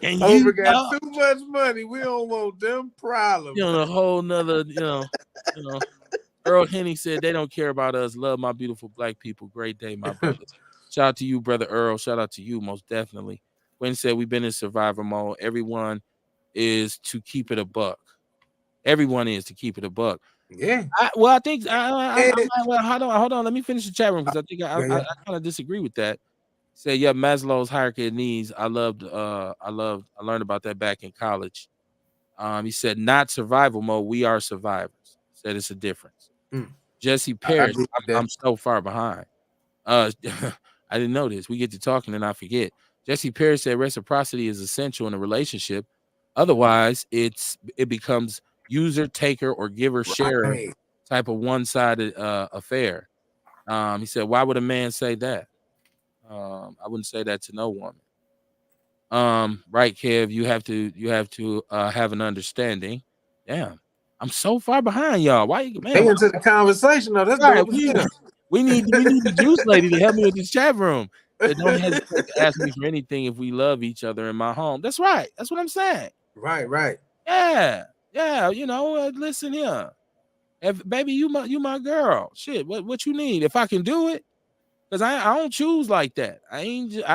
And Oprah got too much money. We don't want them problems. A whole nother, Earl Henny said they don't care about us. Love my beautiful black people. Great day, my brother. Shout out to you, brother Earl. Shout out to you, most definitely. When said we've been in survivor mode. Everyone is to keep it a buck. Everyone is to keep it a buck. Yeah. I think. Hold on. Let me finish the chat room because I think I kind of disagree with that. Say, yeah, Maslow's hierarchy of needs. I learned about that back in college. He said, not survival mode. We are survivors. Said it's a difference. Jesse Perry, I'm so far behind. I didn't know this. We get to talking and I forget. Jesse Perry said reciprocity is essential in a relationship. Otherwise, it becomes user, taker, or giver, sharer type of one-sided affair. He said, why would a man say that? I wouldn't say that to no woman. Right, Kev, you have to have an understanding. Damn, I'm so far behind y'all. Why you, man? Hey, into the conversation though. That's right. We need the juice lady to help me with this chat room. Don't hesitate to ask me for anything if we love each other in my home. That's right. That's what I'm saying. Right. Yeah. Listen here. Baby, you my girl. Shit, what you need? If I can do it, because I don't choose like that. I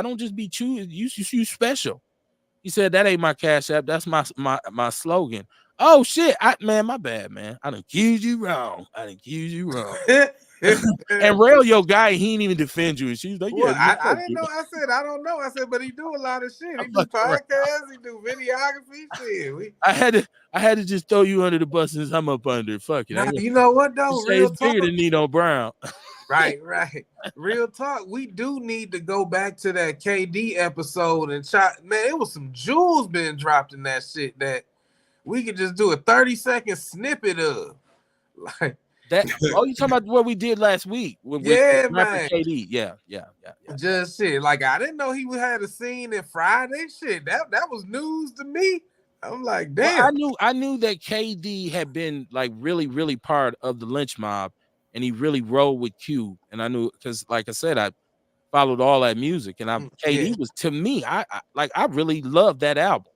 don't just be choosing. You special. He said that ain't my Cash App. That's my slogan. Oh shit, my bad, man. I done accused you wrong. And Rail, your guy, he ain't even defend you. And she's like, yeah, I didn't know. I said, I don't know. I said, but he do a lot of shit. He do podcasts. He do videography. Shit. I had to just throw you under the bus since I'm up under. Fuck it. Nah, you know what though? Real talk. Bigger than Nino Brown. Right. Real talk. We do need to go back to that KD episode and try. Man, it was some jewels being dropped in that shit that we could just do a 30-second snippet of. Like that. Oh, you talking about what we did last week? With man. KD. Yeah. Just shit. Like I didn't know he had a scene in Friday. Shit, that was news to me. I'm like, damn. Well, I knew that KD had been like really, really part of the lynch mob. And he really rolled with Q, and I knew because, like I said, I followed all that music, and KD was to me. I really loved that album.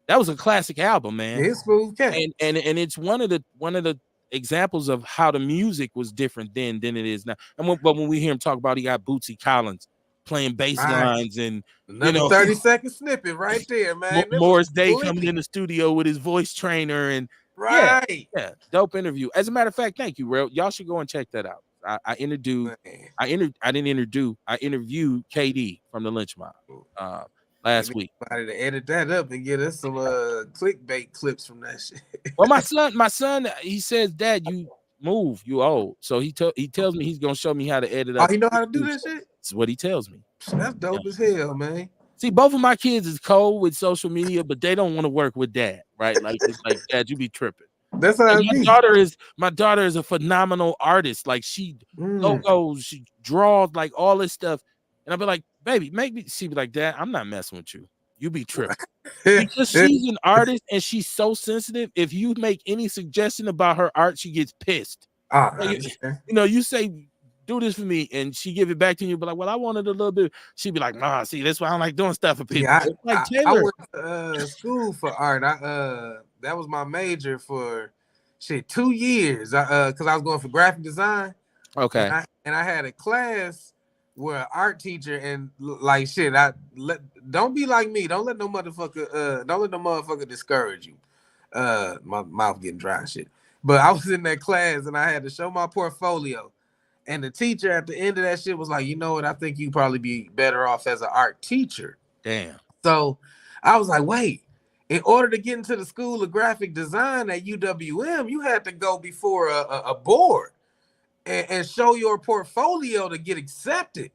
That was a classic album, man. It's smooth cat. And it's one of the examples of how the music was different then than it is now. And when we hear him talk about, he got Bootsy Collins playing bass lines and another 30-second snippet right there, man. Morris Day coming in the studio with his voice trainer and. Right. Yeah, dope interview. As a matter of fact, thank you, Rail. Y'all should go and check that out. I interviewed KD from the Lynch Mob last week. Somebody to edit that up and get us some clickbait clips from that shit. Well, my son, he says, Dad, you move, you old. So he tells me he's gonna show me how to edit up. Oh, he know how to do that shit? That's what he tells me. That's dope as hell, man. See, both of my kids is cold with social media, but they don't want to work with Dad, right? Like it's like, Dad, you be tripping. That's how my daughter is a phenomenal artist. Like she logos, she draws like all this stuff. And I'll be like, baby, make me. She be like, Dad, I'm not messing with you. You be tripping. Because she's an artist and she's so sensitive. If you make any suggestion about her art, she gets pissed. You say, do this for me, and she give it back to you, but like, well, I wanted a little bit. She'd be like, nah, see, that's why I don't like doing stuff for people. Yeah, I went to school for art. That was my major for 2 years. Because I was going for graphic design. Okay. And I had a class where an art teacher and like shit, don't be like me. Don't let no motherfucker discourage you. My mouth getting dry and shit. But I was in that class and I had to show my portfolio. And the teacher at the end of that shit was like, you know what? I think you probably be better off as an art teacher. Damn. So I was like, wait, in order to get into the School of Graphic Design at UWM, you had to go before a board and show your portfolio to get accepted.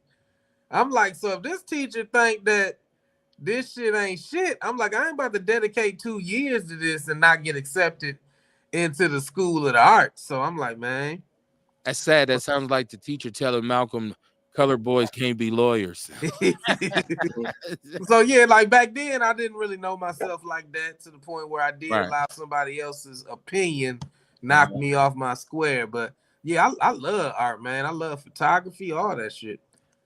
I'm like, so if this teacher think that this shit ain't shit, I'm like, I ain't about to dedicate 2 years to this and not get accepted into the School of the Arts. So I'm like, man. That's sad. That sounds like the teacher telling Malcolm colored boys can't be lawyers. So yeah, like back then I didn't really know myself like that to the point where I did allow somebody else's opinion knock me off my square. But yeah, I love art, man. I love photography, all that shit.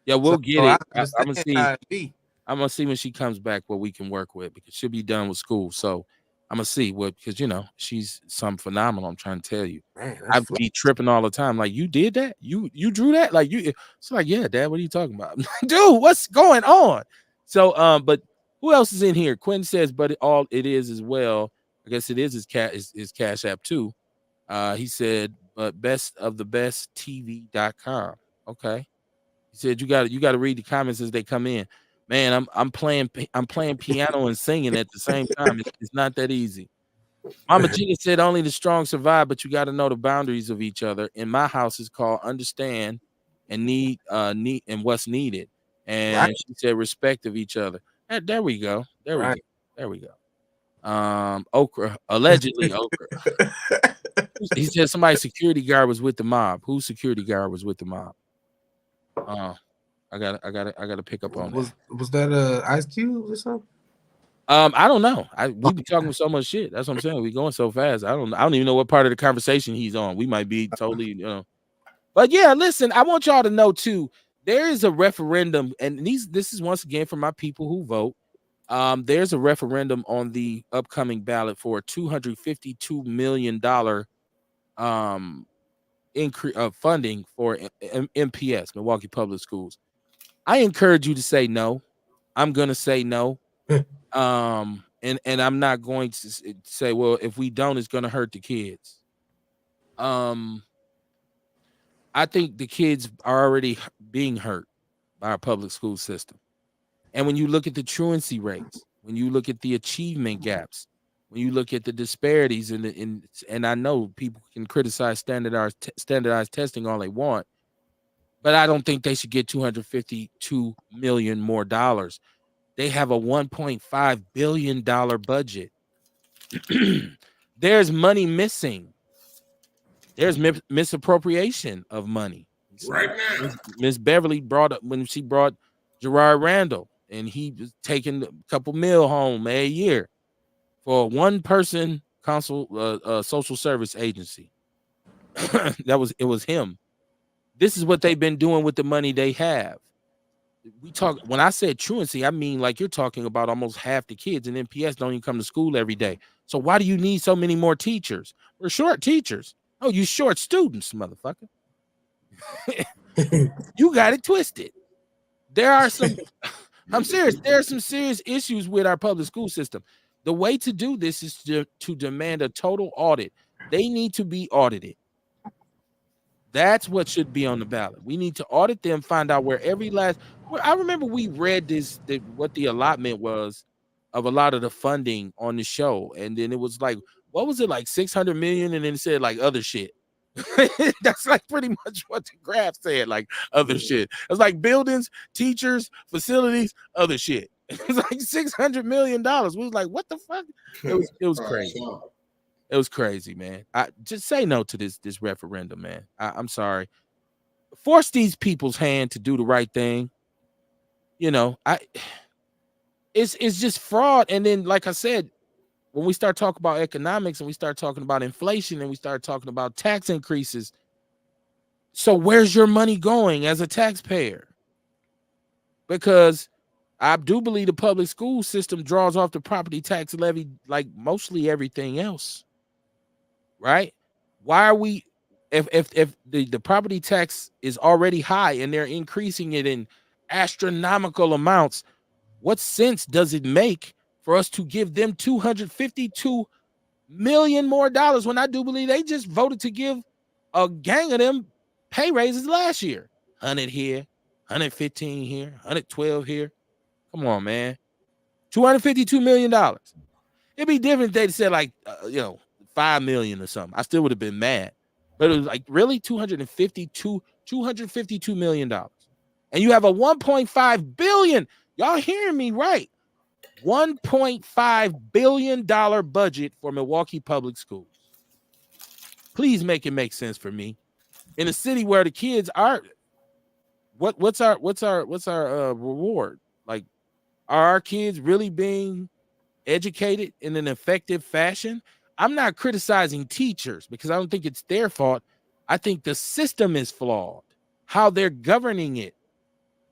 Yeah, we'll get it. I'm gonna see. How it be. I'm gonna see when she comes back what we can work with, because she'll be done with school. So I'm gonna see what, because you know she's some phenomenal. I'm trying to tell you. Man, I'd be tripping all the time. Like, you did that? You drew that? Like, you? It's like, yeah, Dad. What are you talking about, dude? What's going on? So but who else is in here? Quinn says, but it is as well. I guess it is his Cash App too. He said, but best of the best TV.com. Okay. He said you got to read the comments as they come in. Man, I'm playing piano and singing at the same time. It's not that easy. Mama Gina said only the strong survive, but you got to know the boundaries of each other. In my house, it's called understand and need and what's needed. And she said respect of each other. There we go. There we go. Okra, allegedly Okra. He said somebody's security guard was with the mob. Whose security guard was with the mob? I gotta pick up on that. Was that Ice Cube or something? I don't know. We be talking so much shit. That's what I'm saying. We going so fast. I don't even know what part of the conversation he's on. We might be totally, But yeah, listen, I want y'all to know too. There is a referendum, and this is once again for my people who vote. There's a referendum on the upcoming ballot for a $252 million increase of funding for MPS, Milwaukee Public Schools. I encourage you to say no. I'm gonna say no. And I'm not going to say, well, if we don't, it's gonna hurt the kids. I think the kids are already being hurt by our public school system. And when you look at the truancy rates, when you look at the achievement gaps, when you look at the disparities and I know people can criticize standardized testing all they want, but I don't think they should get $252 million more dollars. They have a $1.5 billion budget. There's money missing. There's misappropriation of money. Right now, Miss Beverly brought up when she brought Gerard Randall, and he was taking a couple mil home a year for a one-person social service agency. It was him. This is what they've been doing with the money they have. When I said truancy, I mean like you're talking about almost half the kids in MPS don't even come to school every day. So why do you need so many more teachers? We're short teachers. Oh, you short students, motherfucker. You got it twisted. There are some, I'm serious. There are some serious issues with our public school system. The way to do this is to demand a total audit. They need to be audited. That's what should be on the ballot. We need to audit them, find out where I remember we read what the allotment was of a lot of the funding on the show. And then it was like, what was it, like 600 million? And then it said like other shit. That's like pretty much what the graph said, like other shit. It's like buildings, teachers, facilities, other shit. It was like $600 million. We was like, what the fuck? It was crazy. It was crazy, man. I just say no to this referendum, man. I'm sorry. Force these people's hand to do the right thing. It's just fraud. And then, like I said, when we start talking about economics and we start talking about inflation and we start talking about tax increases, so where's your money going as a taxpayer? Because I do believe the public school system draws off the property tax levy like mostly everything else. Right? Why are we, if the property tax is already high and they're increasing it in astronomical amounts, what sense does it make for us to give them $252 million more dollars when I do believe they just voted to give a gang of them pay raises last year? 100 here, 115 here, 112 here. Come on, man. $252 million. It'd be different if they said like, 5 million or something. I still would have been mad. But it was like, really? $252 million. And you have a 1.5 billion. Y'all hearing me right? $1.5 billion budget for Milwaukee Public Schools. Please make it make sense for me. In a city where the kids are, what's our reward? Like, are our kids really being educated in an effective fashion? I'm not criticizing teachers because I don't think it's their fault. I think the system is flawed. How they're governing it,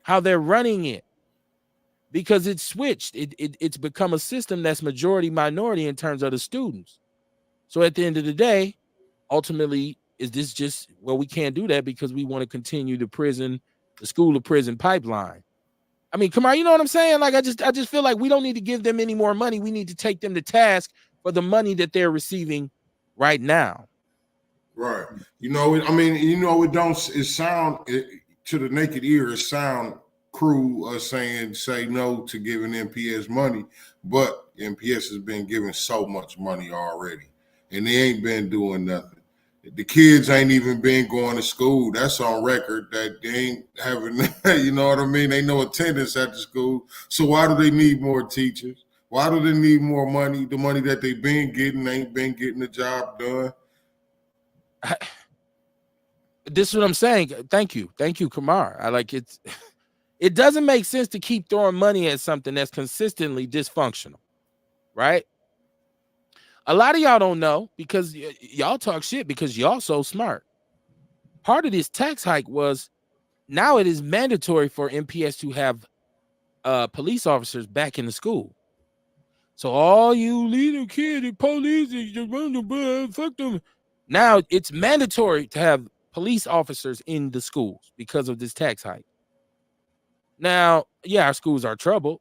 how they're running it, because it's switched. It's become a system that's majority minority in terms of the students. So at the end of the day, ultimately, is this just, well, we can't do that because we want to continue the school to prison pipeline. I mean, come on, you know what I'm saying? Like, I just feel like we don't need to give them any more money. We need to take them to task for the money that they're receiving right now. Right. To the naked ear, it sound cruel say no to giving MPS money, but MPS has been given so much money already, and they ain't been doing nothing. The kids ain't even been going to school. That's on record that they ain't having, you know what I mean? They no attendance at the school. So why do they need more teachers? Why do they need more money? The money that they've been getting ain't been getting the job done. This is what I'm saying. Thank you, Kamar. I like it. It doesn't make sense to keep throwing money at something that's consistently dysfunctional, right? A lot of y'all don't know because y'all talk shit because y'all so smart. Part of this tax hike was now it is mandatory for MPS to have police officers back in the school. So all you little kids and police, fuck them. Now it's mandatory to have police officers in the schools because of this tax hike. Now, yeah, our schools are troubled,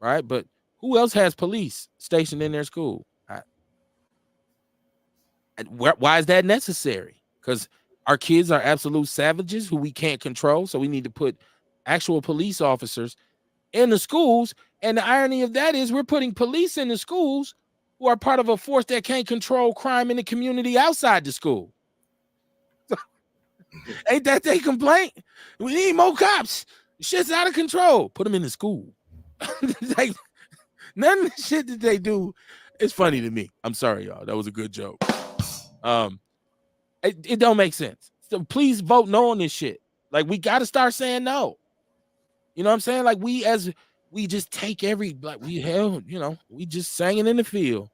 right? But who else has police stationed in their school? Why is that necessary? Because our kids are absolute savages who we can't control. So we need to put actual police officers in the schools. And the irony of that is we're putting police in the schools who are part of a force that can't control crime in the community outside the school. Ain't that they complaint? We need more cops. Shit's out of control. Put them in the school. Like, none of the shit that they do is funny to me. I'm sorry, y'all. That was a good joke. It don't make sense. So please vote no on this shit. Like, we got to start saying no. You know what I'm saying? Like, we just take we just singing in the field.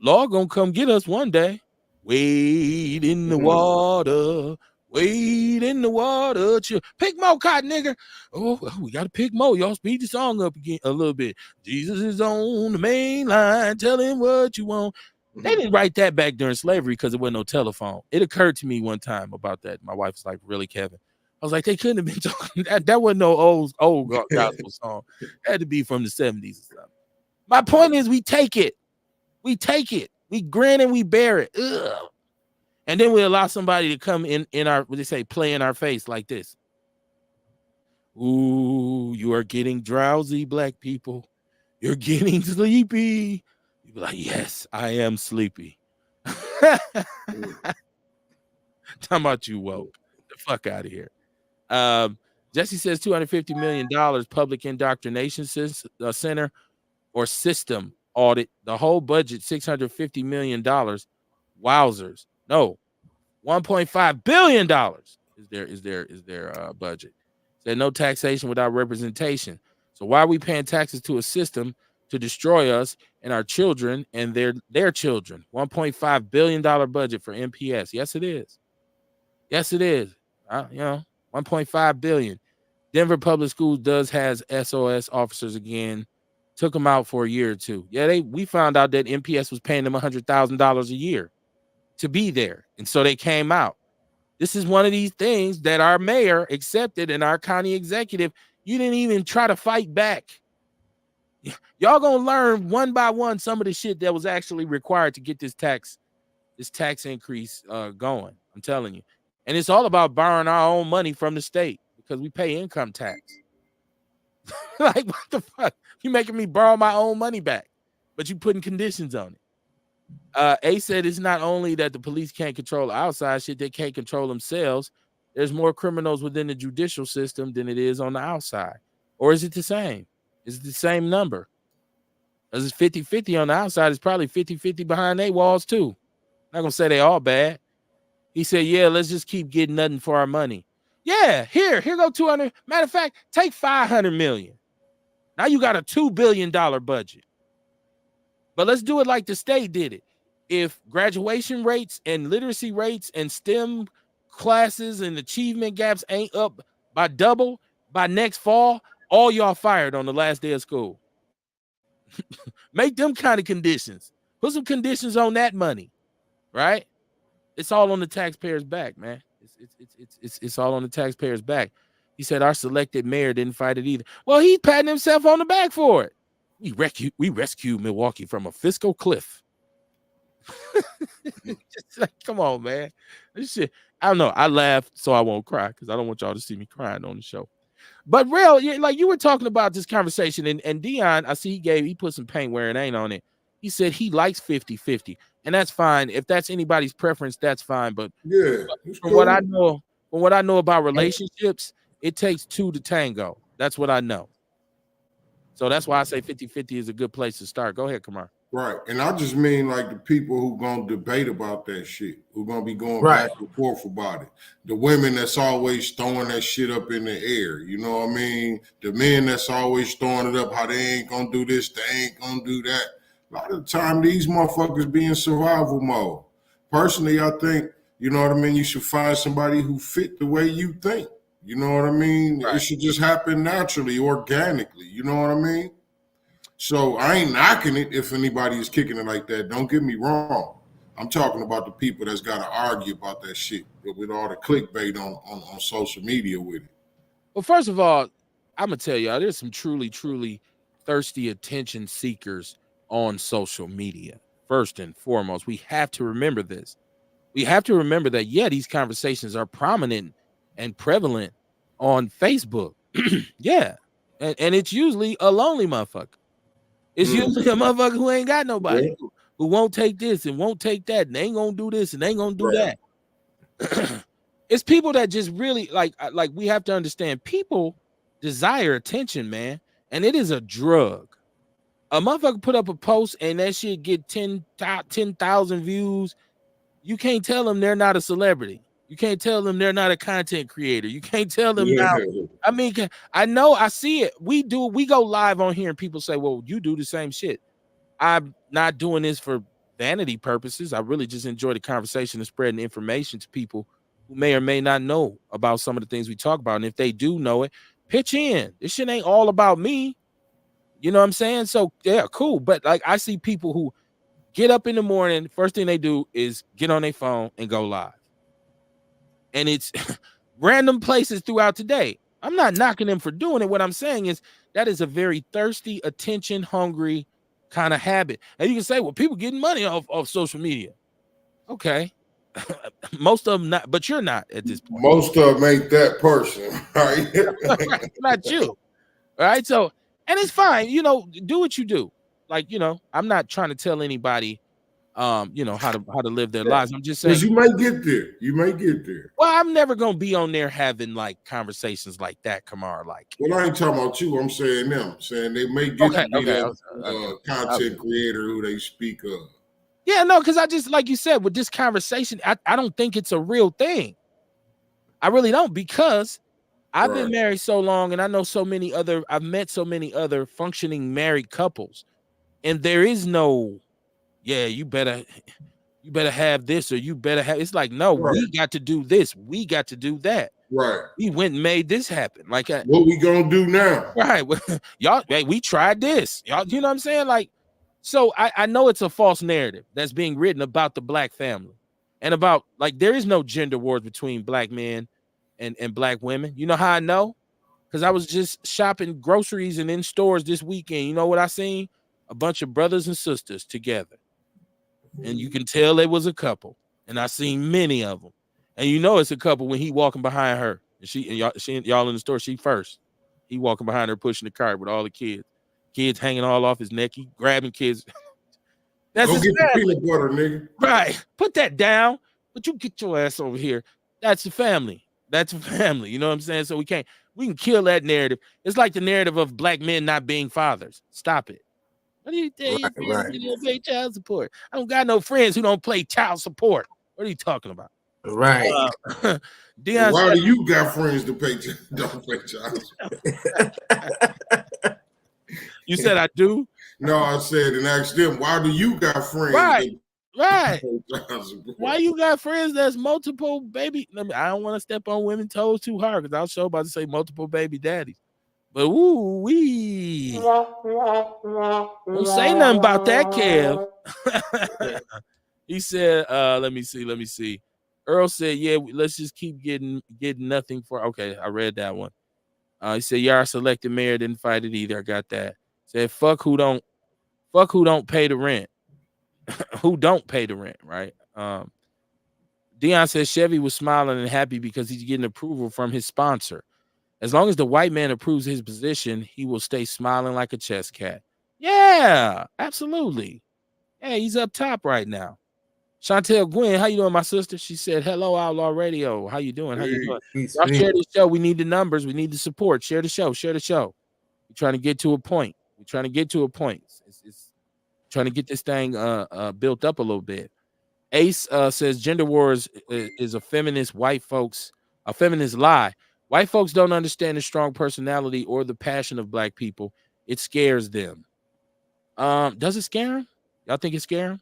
Law gonna come get us one day. Wade in the water. Wade in the water. Pick more cotton, nigga. Oh, we got to pick more. Y'all speed the song up again a little bit. Jesus is on the main line. Tell him what you want. They didn't write that back during slavery because there wasn't no telephone. It occurred to me one time about that. My wife was like, really, Kevin? I was like, they couldn't have been talking. That wasn't no old gospel song. It had to be from the 70s or something. My point is we take it. We take it. We grin and we bear it. Ugh. And then we allow somebody to come in our, what they say, play in our face like this. Ooh, you are getting drowsy, black people. You're getting sleepy. You be like, yes, I am sleepy. Talking about you woke. The fuck out of here. Jesse says $250 million public indoctrination center or system audit. The whole budget, $650 million. Wowzers. No, $1.5 billion is their budget. Said no taxation without representation. So why are we paying taxes to a system to destroy us and our children and their children? $1.5 billion budget for MPS. Yes, it is. Yes, it is. $1.5 billion. Denver Public Schools has SOS officers again. Took them out for a year or two. Yeah, we found out that MPS was paying them $100,000 a year to be there, and so they came out. This is one of these things that our mayor accepted and our county executive, you didn't even try to fight back. Y'all gonna learn one by one some of the shit that was actually required to get this tax increase going. I'm telling you. And it's all about borrowing our own money from the state because we pay income tax. Like, what the fuck? You making me borrow my own money back, but you putting conditions on it. A said it's not only that the police can't control the outside shit, they can't control themselves. There's more criminals within the judicial system than it is on the outside. Or is it the same? Is it the same number? Because it's 50-50 on the outside. It's probably 50-50 behind their walls too. Not gonna say they all bad. He said, yeah, let's just keep getting nothing for our money. Yeah, here go 200. Matter of fact, take 500 million. Now you got a $2 billion budget. But let's do it like the state did it. If graduation rates and literacy rates and STEM classes and achievement gaps ain't up by double by next fall, all y'all fired on the last day of school. Make them kind of conditions. Put some conditions on that money, right? It's all on the taxpayers' back, man. It's all on the taxpayers' back. He said our selected mayor didn't fight it either. Well, he's patting himself on the back for it. We rescued Milwaukee from a fiscal cliff. Just like, come on, man. This shit. I don't know. I laughed so I won't cry because I don't want y'all to see me crying on the show. But real, like you were talking about this conversation, and Dion, I see he put some paint where it ain't on it. He said he likes 50-50, and that's fine. If that's anybody's preference, that's fine. But yeah, from what I know about relationships, it takes two to tango. That's what I know. So that's why I say 50-50 is a good place to start. Go ahead, Kamar. Right. And I just mean like the people who going to debate about that shit, who going to be going back and forth about it. The women that's always throwing that shit up in the air. You know what I mean? The men that's always throwing it up, how they ain't going to do this, they ain't going to do that. A lot of the time, these motherfuckers be in survival mode. Personally, I think, you know what I mean, you should find somebody who fit the way you think. You know what I mean? Right. It should just happen naturally, organically. You know what I mean? So I ain't knocking it if anybody is kicking it like that. Don't get me wrong. I'm talking about the people that's got to argue about that shit with all the clickbait on social media with it. Well, first of all, I'm going to tell y'all, there's some truly, truly thirsty attention seekers on social media. First and foremost, we have to remember this. We have to remember that, yeah, these conversations are prominent and prevalent on Facebook. Yeah. And it's usually a lonely motherfucker. It's usually a motherfucker who ain't got nobody, who won't take this and won't take that, and they ain't gonna do this and they ain't gonna do that. It's people that just really like we have to understand people desire attention, man, and it is a drug. A motherfucker put up a post and that shit get 10,000 views. You can't tell them they're not a celebrity. You can't tell them they're not a content creator. You can't tell them now. I mean, I know, I see it. We go live on here and people say, well, you do the same shit. I'm not doing this for vanity purposes. I really just enjoy the conversation and spreading information to people who may or may not know about some of the things we talk about. And if they do know it, pitch in. This shit ain't all about me. You know what I'm saying? So yeah, cool. But like I see people who get up in the morning, first thing they do is get on their phone and go live. And it's random places throughout the day. I'm not knocking them for doing it. What I'm saying is that is a very thirsty, attention hungry kind of habit. And you can say, well, people getting money off social media. Okay. Most of them not, but you're not at this point. Most of them ain't that person, right? Not you. All right. So, and it's fine, you know, do what you do. Like, you know, I'm not trying to tell anybody you know, how to live their lives. I'm just saying you might get there. You might get there. Well, I'm never gonna be on there having like conversations like that, Kamar. Like, well, I ain't talking about you. I'm saying them. Saying they may get to be that content creator who they speak of. Yeah, no, because I just, like you said, with this conversation, I don't think it's a real thing. I really don't, because I've been married so long, and I know I've met so many other functioning married couples, and there is no, yeah, you better have this, or you better have. It's like, no, we got to do this, we got to do that. Right. We went and made this happen. Like, what we gonna do now? Right. Y'all, hey, we tried this. Y'all, you know what I'm saying? Like, so I know it's a false narrative that's being written about the black family. And about like there is no gender wars between black men and black women. You know how I know? Because I was just shopping groceries and in stores this weekend. You know what I seen? A bunch of brothers and sisters together. And you can tell it was a couple. And I seen many of them. And you know it's a couple when he walking behind her. And y'all in the store, she first. He walking behind her pushing the cart with all the kids. Kids hanging all off his neck. He grabbing kids. That's Go his get family. the peanut butter, nigga. Right. Put that down. But you get your ass over here. That's a family. That's a family. You know what I'm saying? So we can kill that narrative. It's like the narrative of black men not being fathers. Stop it. What do you think? Right. You don't pay child support. I don't got no friends who don't play child support. What are you talking about? Right. Deion Why said, do you got friends to pay don't pay child support? You said I do? No, I said and asked them, why do you got friends? Right. Right. Child support? Why you got friends that's multiple baby? I don't want to step on women's toes too hard because I was sure about to say multiple baby daddies. But ooh wee. Don't say nothing about that, Kev. He said, let me see. Earl said, yeah, let's just keep getting nothing for. Okay, I read that one. He said, yeah, our selected mayor didn't fight it either. I got that. Said, fuck who don't pay the rent. Who don't pay the rent, right? Deion says Chevy was smiling and happy because he's getting approval from his sponsor. As long as the white man approves his position, he will stay smiling like a chess cat. Yeah, absolutely. Yeah, he's up top right now. Chantel Gwen, how you doing, my sister? She said, hello, Outlaw Radio. How you doing? How you doing? Y'all share the show. We need the numbers. We need the support. Share the show. Share the show. We're trying to get to a point. It's trying to get this thing built up a little bit. Ace says gender wars is a feminist lie. White folks don't understand the strong personality or the passion of black people. It scares them. Does it scare them? Y'all think it scares them?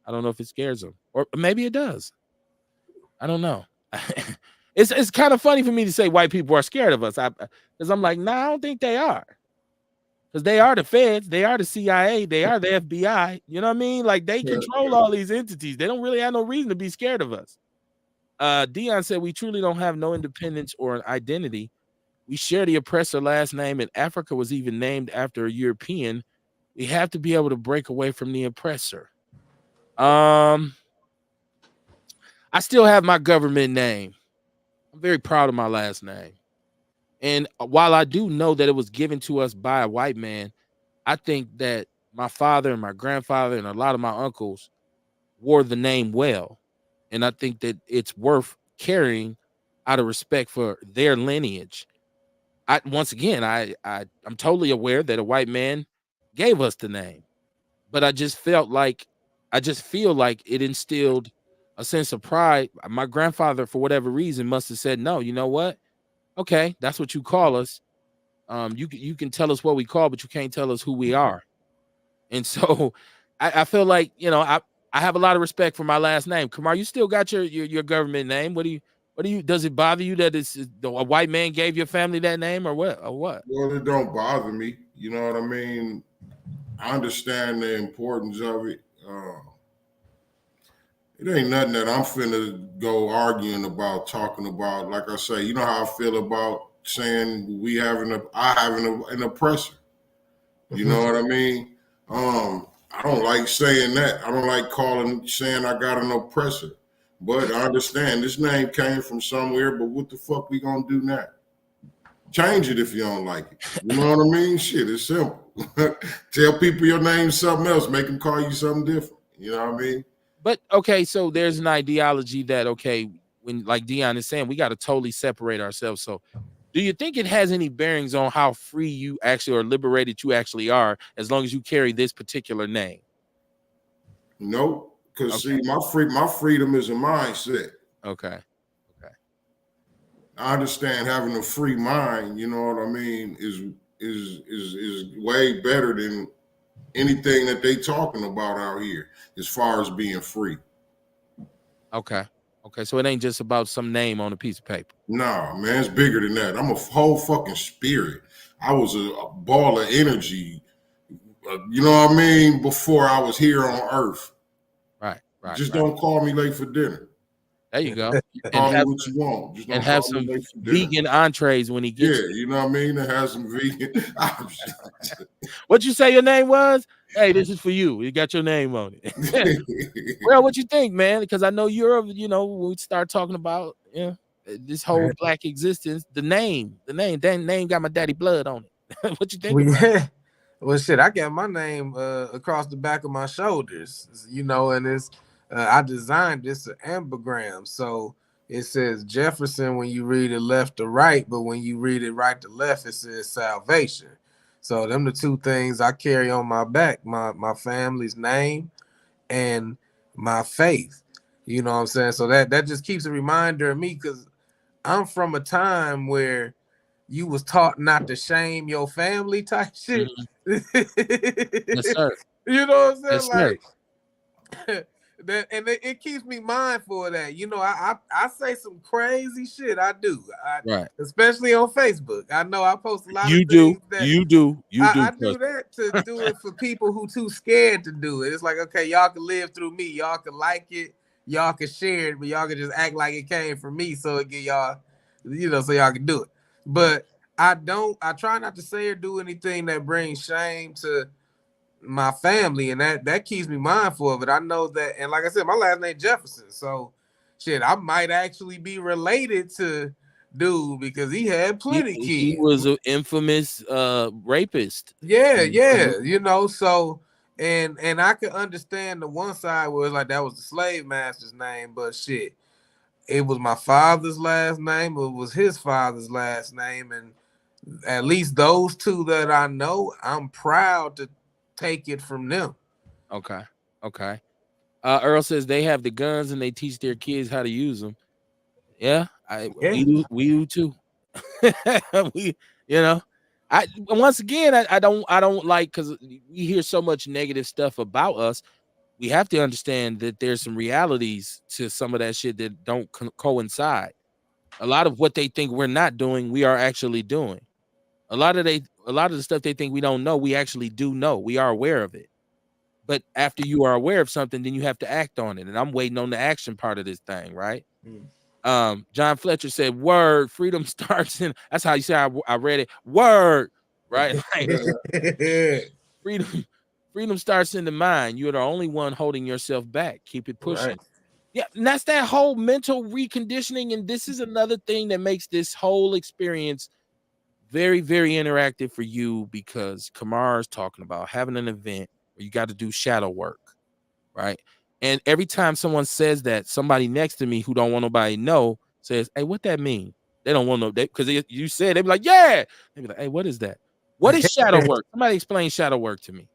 I don't know if it scares them, or maybe it does. I don't know. It's kind of funny for me to say white people are scared of us, because I'm like, nah, I don't think they are, because they are the feds, they are the CIA, they are the FBI. You know what I mean? Like they control all these entities. They don't really have no reason to be scared of us. Deion said we truly don't have no independence or an identity. We share the oppressor last name, and Africa was even named after a European. We have to be able to break away from the oppressor. I still have my government name. I'm very proud of my last name. And while I do know that it was given to us by a white man, I think that my father and my grandfather and a lot of my uncles wore the name well. And I think that it's worth carrying out of respect for their lineage. I'm totally aware that a white man gave us the name, but I just feel like it instilled a sense of pride. My grandfather, for whatever reason, must have said, no, you know what? Okay, that's what you call us. You can tell us what we call, but you can't tell us who we are. And so I feel like, I have a lot of respect for my last name. Kamar, you still got your government name. What do you does it bother you that a white man gave your family that name or what? Well, it don't bother me. You know what I mean? I understand the importance of it. It ain't nothing that I'm finna go arguing about, talking about. Like I say, you know how I feel about saying I having an oppressor. You know what I mean? I don't like saying that. I don't like saying I got an oppressor. But I understand this name came from somewhere, but what the fuck we gonna do now? Change it if you don't like it. You know what I mean? Shit, it's simple. Tell people your name's something else. Make them call you something different. You know what I mean? But, okay, so there's an ideology that, when, like Deion is saying, we got to totally separate ourselves. So do you think it has any bearings on how free you actually or liberated you actually are as long as you carry this particular name? Nope. Because see, my freedom is a mindset. Okay. I understand having a free mind, you know what I mean, is way better than anything that they talking about out here as far as being free. Okay, so it ain't just about some name on a piece of paper. Nah, man, it's bigger than that. I'm a whole fucking spirit. I was a ball of energy, you know what I mean, before I was here on earth. Right. Just don't call me late for dinner. There you go. And Call me have what you want. Just and don't have call me some late for dinner. vegan entrees when he Yeah, gets there. you know what I mean? And have some vegan. What you say your name was? Hey, this is for you. You got your name on it. Well, what you think, man? Because I know you're, when we start talking about this whole black existence, the name, that name got my daddy blood on it. What you think Well, about it? yeah. Well, shit, I got my name across the back of my shoulders, and it's I designed this an ambigram, so it says Jefferson when you read it left to right, but when you read it right to left, it says salvation. So them the two things I carry on my back: my family's name and my faith. You know what I'm saying? So that just keeps a reminder of me because I'm from a time where you was taught not to shame your family type shit. Mhm. Yes, sir. You know what I'm saying? Yes, sir. Like that, and it keeps me mindful of that. I say some crazy shit. I do. Right. Especially on Facebook. I know I post a lot of You do. things that You do. You do. I do that to do it for people who too scared to do it. It's like, okay, y'all can live through me. Y'all can like it. Y'all can share it, but y'all can just act like it came from me so it get y'all, so y'all can do it. But I try not to say or do anything that brings shame to my family, and that keeps me mindful of it. I know that, and like I said, my last name Jefferson, so shit, I might actually be related to dude because he had plenty He kids. was an infamous rapist. Yeah, so and I could understand the one side where it's like that was the slave master's name, but shit, it was my father's last name, it was his father's last name, and at least those two that I know, I'm proud to take it from them. Okay. Okay. Earl says they have the guns and they teach their kids how to use them. Yeah, we do too. we, I once again I don't like because we hear so much negative stuff about us. We have to understand that there's some realities to some of that shit that don't coincide. A lot of what they think we're not doing, we are actually doing. A lot of the stuff they think we don't know, we actually do know. We are aware of it. But after you are aware of something, then you have to act on it. And I'm waiting on the action part of this thing, right? John Fletcher said, "Word, freedom starts in." That's how you say I read it. Word, right? Like, freedom, freedom starts in the mind. You're the only one holding yourself back. Keep it pushing. Right. Yeah, and that's that whole mental reconditioning. And this is another thing that makes this whole experience very, very interactive for you because Kamar is talking about having an event where you got to do shadow work, right? And every time someone says that, somebody next to me who don't want nobody to know says, "Hey, what that mean?" They don't want no because you said they be like, "Yeah." They be like, "Hey, what is that? What is shadow work?" Somebody explain shadow work to me.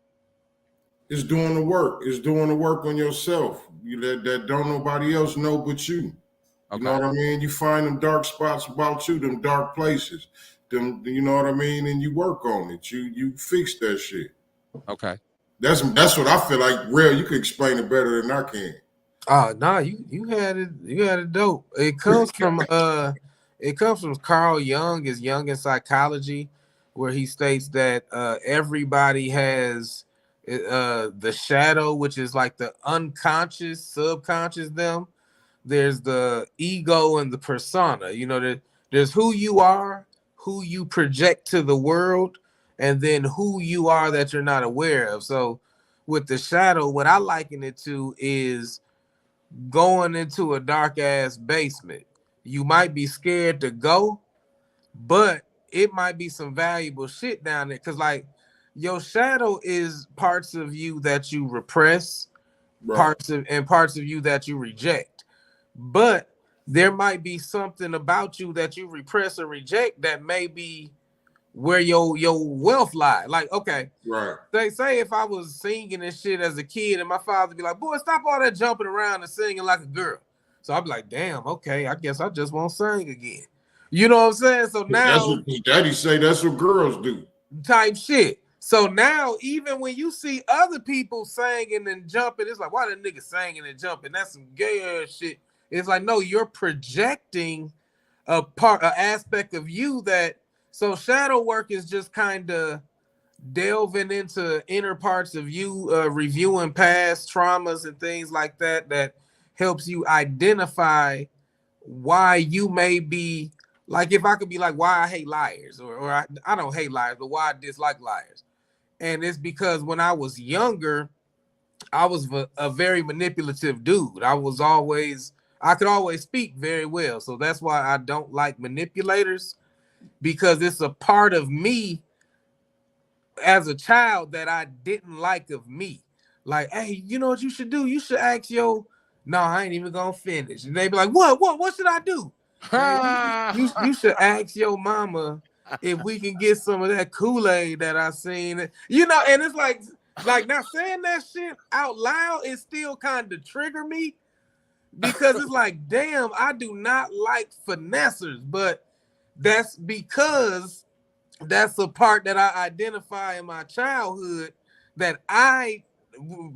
It's doing the work. It's doing the work on yourself. That don't nobody else know but you. You know Okay. what I mean? You find them dark spots about you, them dark places. Them, you know what I mean? And you work on it. You fix that shit. Okay. That's what I feel like. Real, you can explain it better than I can. Oh no, you had it dope. It comes from Carl Jung, his Jung in Psychology, where he states that everybody has the shadow, which is like the unconscious, subconscious them. There's the ego and the persona. There's who you are, who you project to the world, and then who you are that you're not aware of. So with the shadow, what I liken it to is going into a dark ass basement. You might be scared to go, but it might be some valuable shit down there. Cause like your shadow is parts of you that you repress, Right. parts of you that you reject. But there might be something about you that you repress or reject that may be where your wealth lie. Like, okay, Right. say if I was singing this shit as a kid and my father be like, "Boy, stop all that jumping around and singing like a girl." So I'd be like, "Damn, okay, I guess I just won't sing again." You know what I'm saying? So That's now, what daddy say. That's what girls do. type shit. So now, even when you see other people singing and jumping, it's like, why that nigga singing and jumping? That's some gay ass shit. It's like, no, you're projecting an aspect of you that. So shadow work is just kind of delving into inner parts of you, reviewing past traumas and things like that helps you identify why you may be like, if I could be like, why I hate liars, or I don't hate liars, but why I dislike liars. And it's because when I was younger, I was a very manipulative dude. I could always speak very well. So that's why I don't like manipulators, because it's a part of me as a child that I didn't like of me. Like, hey, you know what you should do? You should ask no, I ain't even gonna finish. And they be like, what should I do? Man, you should ask your mama if we can get some of that Kool-Aid that I seen. And it's like now saying that shit out loud, it still kind of trigger me, because it's like, damn, I do not like finessers, but that's because that's a part that I identify in my childhood that I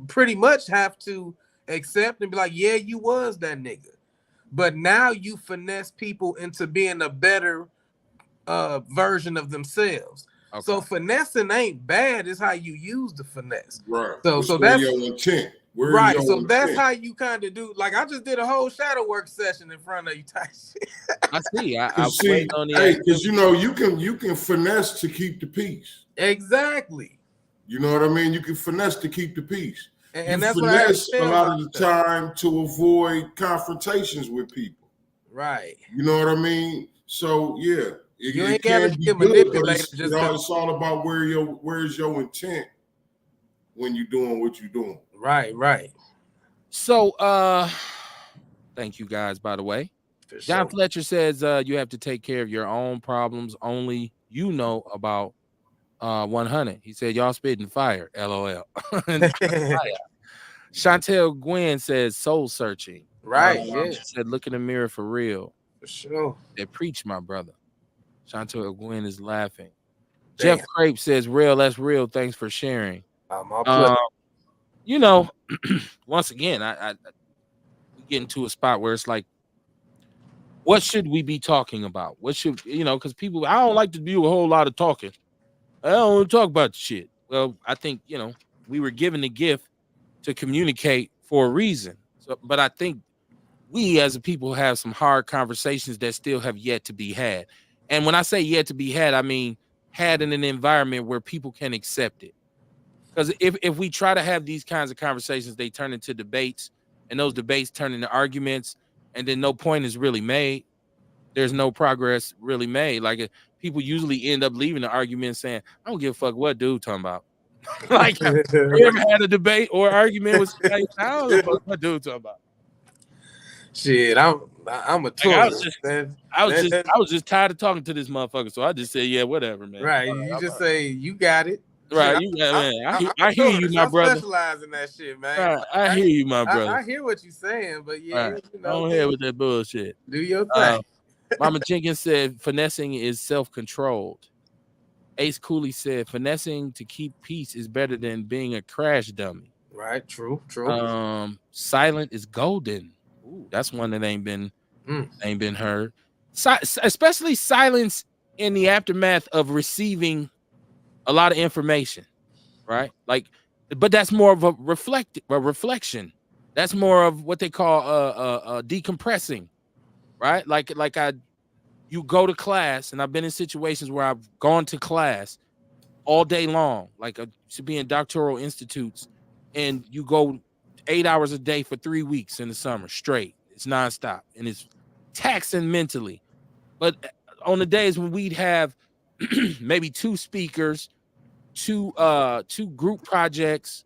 pretty much have to accept and be like, yeah, you was that nigga. But now you finesse people into being a better version of themselves. Okay. So finessing ain't bad. It's how you use the finesse. Right. So that's your intent. Right. So that's how you kind of do. Like, I just did a whole shadow work session in front of you type shit. I see. I on the because you can finesse to keep the peace. Exactly. You know what I mean? You can finesse to keep the peace. And that's finesse what I a lot of the time to avoid confrontations with people. Right. You know what I mean? So yeah, you ain't gotta be a manipulator. It's all about where's your intent when you're doing what you're doing. Right. So thank you guys, by the way. John Fletcher says you have to take care of your own problems. Only you know about 100. He said y'all spitting fire. LOL. Chantel Gwen says soul searching. Right. She said look in the mirror for real. For sure. They preach, my brother. Chantel Gwen is laughing. Damn. Jeff Crape says real. That's real. Thanks for sharing. My pleasure. Once again, I we get into a spot where it's like, what should we be talking about? What should because people, I don't like to do a whole lot of talking. I don't want to talk about shit. Well, I think we were given the gift to communicate for a reason. So, but I think we as a people have some hard conversations that still have yet to be had. And when I say yet to be had, I mean had in an environment where people can accept it. Because if we try to have these kinds of conversations, they turn into debates, and those debates turn into arguments, and then no point is really made. There's no progress really made. Like, people usually end up leaving the argument saying, I don't give a fuck what dude talking about. Like, you ever had a debate or argument with somebody? I don't give a fuck what dude talking about. Shit, I'm a tourist. I was just tired of talking to this motherfucker, so I just said, yeah, whatever, man. Right, you just say, you got it. Right, I hear you, my brother. I specialize in that shit, man. Right, I hear you, my brother. I hear what you're saying, but yeah, right. Don't hear with that bullshit. Do your thing. Mama Jenkins said finessing is self-controlled. Ace Cooley said finessing to keep peace is better than being a crash dummy. Right, true. Silent is golden. Ooh, that's one that ain't been heard. Especially silence in the aftermath of receiving a lot of information, right? Like, but that's more of a reflection. That's more of what they call decompressing, right? Like you go to class, and I've been in situations where I've gone to class all day long, like to be in doctoral institutes, and you go 8 hours a day for 3 weeks in the summer straight. It's nonstop, and it's taxing mentally. But on the days when we'd have maybe 2 speakers, two group projects,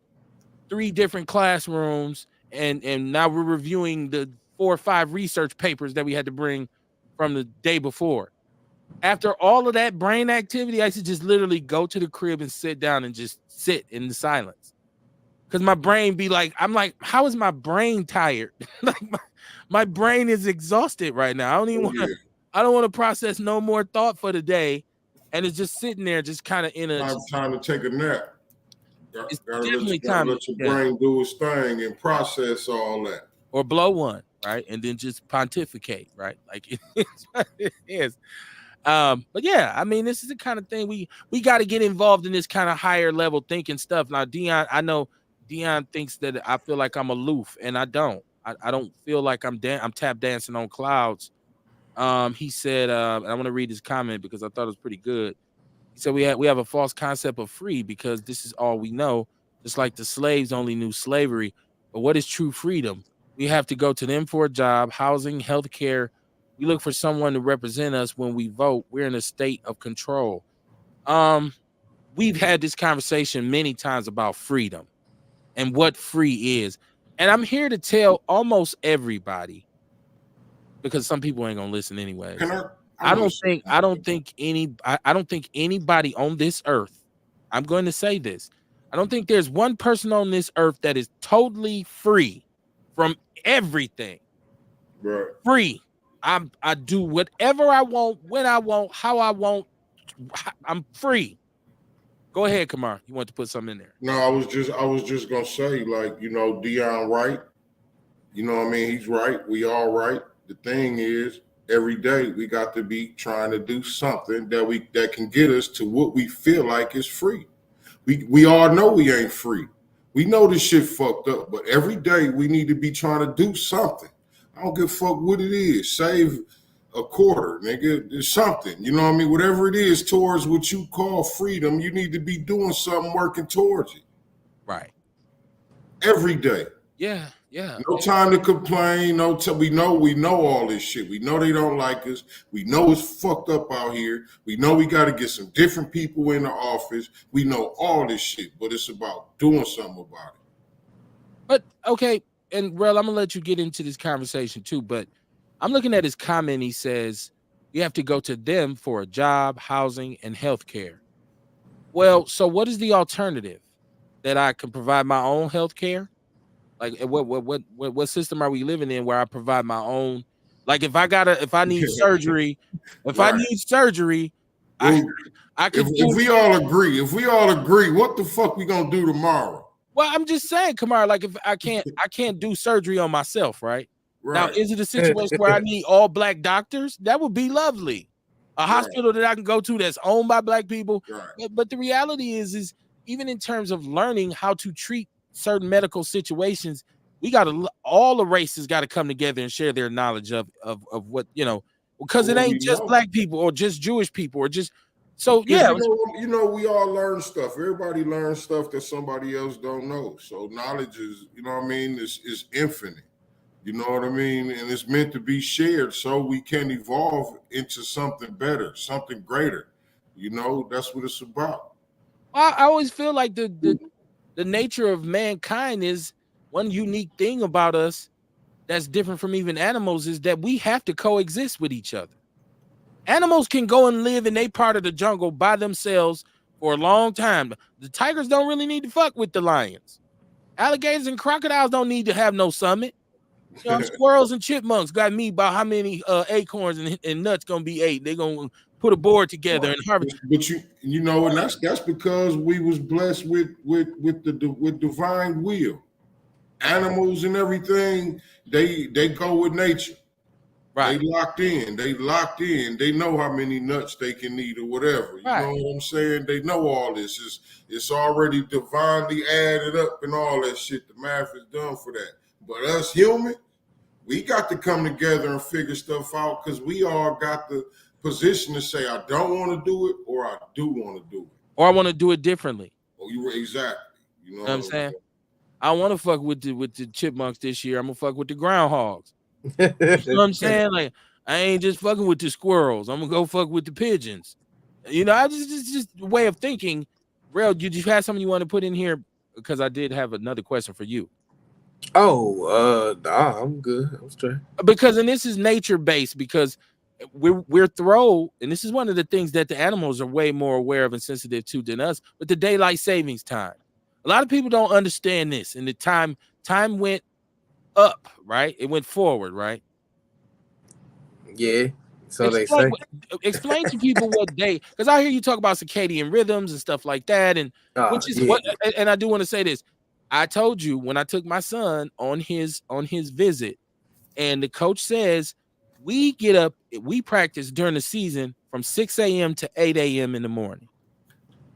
3 different classrooms, and now we're reviewing the 4 or 5 research papers that we had to bring from the day before. After all of that brain activity, I should just literally go to the crib and sit down and just sit in the silence. Because my brain be like, I'm like, how is my brain tired? Like my brain is exhausted right now. I don't want to process no more thought for the day. And it's just sitting there, just kind of in a time to take a nap. It's definitely time to let your brain do its thing and process all that. Or blow one, right? And then just pontificate, right? Like it's what it is. But yeah, I mean, this is the kind of thing we got to get involved in, this kind of higher level thinking stuff. Now, Dion, I know Dion thinks that I feel like I'm aloof, and I don't. I don't feel like I'm tap dancing on clouds. He said, and I want to read his comment because I thought it was pretty good. He said we have a false concept of free because this is all we know, just like the slaves only knew slavery. But what is true freedom? We have to go to them for a job, housing, health care. We look for someone to represent us when we vote. We're in a state of control. We've had this conversation many times about freedom and what free is. And I'm here to tell almost everybody, because some people ain't gonna listen anyways. I don't think anybody on this earth, I'm going to say this, I don't think there's one person on this earth that is totally free from everything. Right. Free. I do whatever I want, when I want, how I want. I'm free. Go ahead, Kamar. You want to put something in there? No, I was just gonna say, like, Dion right. You know what I mean? He's right. We all right. The thing is, every day we got to be trying to do something that can get us to what we feel like is free. We all know we ain't free. We know this shit fucked up, but every day we need to be trying to do something. I don't give a fuck what it is. Save a quarter, nigga. There's something. You know what I mean? Whatever it is towards what you call freedom, you need to be doing something, working towards it. Right. Every day. Yeah. No time to complain. We know all this shit. We know they don't like us. We know it's fucked up out here. We know we got to get some different people in the office. We know all this shit, but it's about doing something about it. But okay, and Rel, I'm gonna let you get into this conversation too. But I'm looking at his comment. He says you have to go to them for a job, housing, and health care. Well, so what is the alternative? That I can provide my own health care? Like what system are we living in where I provide my own? Like if I need surgery, I need surgery, I can. If we all agree, what the fuck we gonna do tomorrow? Well, I'm just saying, Kamar, like if I can't do surgery on myself, right? Now, is it a situation where I need all black doctors? That would be lovely. A hospital that I can go to that's owned by black people. Right. But the reality is even in terms of learning how to treat certain medical situations, all the races got to come together and share their knowledge of what, because it ain't just black people or just Jewish people or just. So yeah, we all learn stuff. Everybody learns stuff that somebody else don't know. So knowledge is, is infinite. You know what I mean? And it's meant to be shared so we can evolve into something better, something greater. That's what it's about. I always feel like the nature of mankind is one unique thing about us that's different from even animals is that we have to coexist with each other. Animals can go and live in a part of the jungle by themselves for a long time. The tigers don't really need to fuck with the lions. Alligators and crocodiles don't need to have no summit. Squirrels and chipmunks got me about how many acorns and nuts gonna be ate. They're gonna put a board together and harvest. But and that's because we was blessed with divine will. Animals and everything, they go with nature. Right. They locked in. They know how many nuts they can eat or whatever. You know what I'm saying? They know all this. It's already divinely added up and all that shit. The math is done for that. But us human, we got to come together and figure stuff out because we all got the position to say, I don't want to do it or I do want to do it. Or I want to do it differently. Oh, you were exactly. You know what I'm saying? I want to fuck with the chipmunks this year. I'm going to fuck with the groundhogs. You know what I'm saying? Like, I ain't just fucking with the squirrels. I'm going to go fuck with the pigeons. I just a way of thinking. Rel, did you have something you want to put in here? Because I did have another question for you. Oh, nah, I'm good. I'm straight. Because, and this is nature-based, because we're thrown, and this is one of the things that the animals are way more aware of and sensitive to than us, but the daylight savings time. A lot of people don't understand this, and the time went up, right? It went forward, right? Yeah. So they say. Explain to people what day, because I hear you talk about circadian rhythms and stuff like that, and which is what. And I do want to say this. I told you when I took my son on his visit, and the coach says we get up, we practice during the season from 6 a.m. to 8 a.m. in the morning.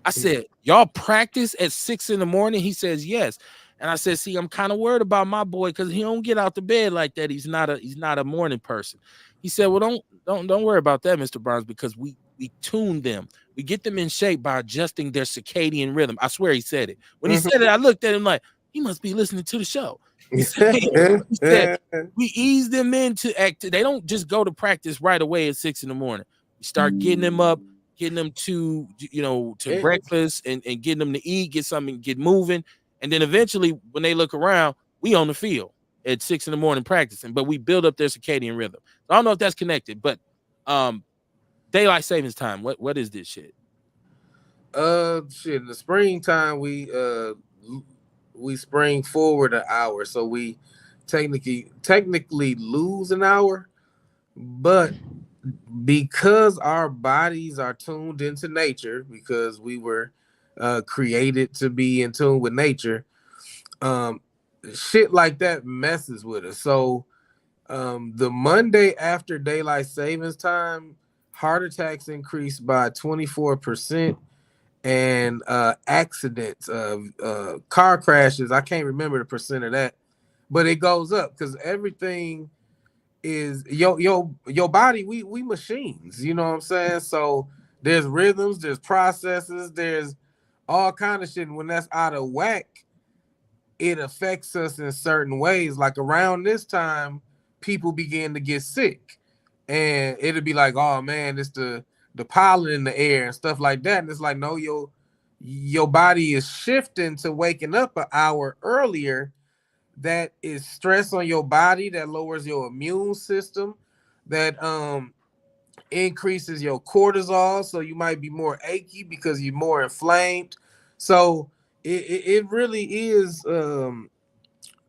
I said, y'all practice at 6 in the morning? He says, yes. And I said, see, I'm kind of worried about my boy because he don't get out the bed like that. He's not a morning person. He said, well, don't worry about that, Mr. Barnes, because we tune them. We get them in shape by adjusting their circadian rhythm. I swear he said it. When he said it, I looked at him like, he must be listening to the show. He said we ease them into act. They don't just go to practice right away at 6 in the morning. We start getting them up, getting them to breakfast and getting them to eat, get something, get moving. And then eventually when they look around, we on the field at 6 in the morning practicing, but we build up their circadian rhythm. So I don't know if that's connected, but daylight savings time. What is this shit? Shit. In the springtime, we spring forward an hour, so we technically lose an hour, but because our bodies are tuned into nature, because we were created to be in tune with nature, shit like that messes with us. So the Monday after daylight savings time, heart attacks increased by 24%, and accidents, car crashes, I can't remember the percent of that, but it goes up because everything is your body. We machines, you know what I'm saying? So there's rhythms, there's processes, there's all kind of shit. And when that's out of whack, it affects us in certain ways. Like around this time, people begin to get sick, and it'll be like, oh man, it's the pollen in the air and stuff like that. And it's like, no, your body is shifting to waking up an hour earlier. That is stress on your body, that lowers your immune system, that increases your cortisol, so you might be more achy because you're more inflamed. So it really is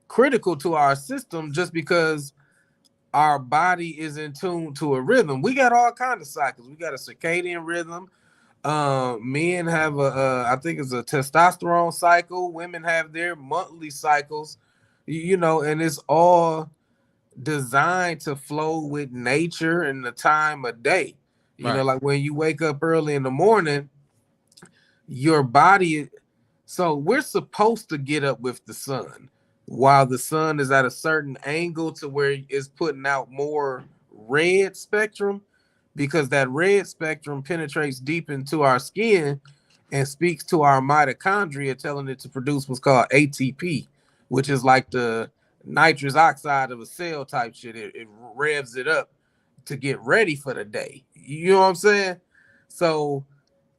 critical to our system, just because our body is in tune to a rhythm. We got all kinds of cycles. We got a circadian rhythm. Men have I think it's a testosterone cycle. Women have their monthly cycles, and it's all designed to flow with nature and the time of day. Like when you wake up early in the morning, your body. So we're supposed to get up with the sun, while the sun is at a certain angle to where it's putting out more red spectrum, because that red spectrum penetrates deep into our skin and speaks to our mitochondria, telling it to produce what's called ATP, which is like the nitrous oxide of a cell type shit. It revs it up to get ready for the day. You know what I'm saying? So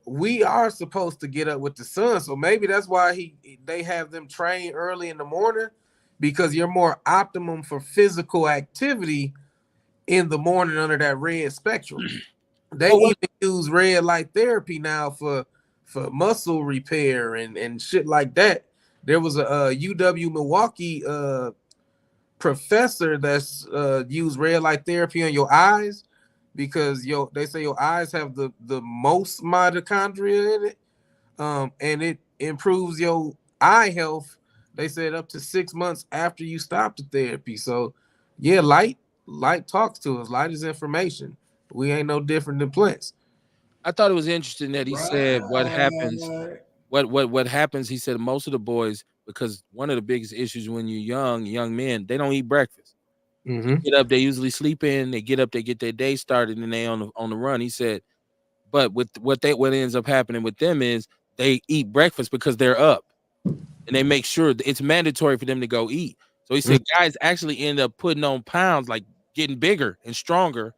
we are supposed to get up with the sun. So maybe that's why they have them train early in the morning, because you're more optimum for physical activity in the morning under that red spectrum. They even use red light therapy now for muscle repair and shit like that. There was a UW Milwaukee professor that's used red light therapy on your eyes, because they say your eyes have the most mitochondria in it, and it improves your eye health. They said up to 6 months after you stop the therapy. So yeah, light talks to us. Light is information. We ain't no different than plants. I thought it was interesting that he said what happens. What happens? He said most of the boys, because one of the biggest issues when you're young men, they don't eat breakfast. They get up, they usually sleep in. They get up, they get their day started, and they on the run. He said, but with what ends up happening with them is they eat breakfast because they're up, and they make sure it's mandatory for them to go eat. So he said guys actually end up putting on pounds, like getting bigger and stronger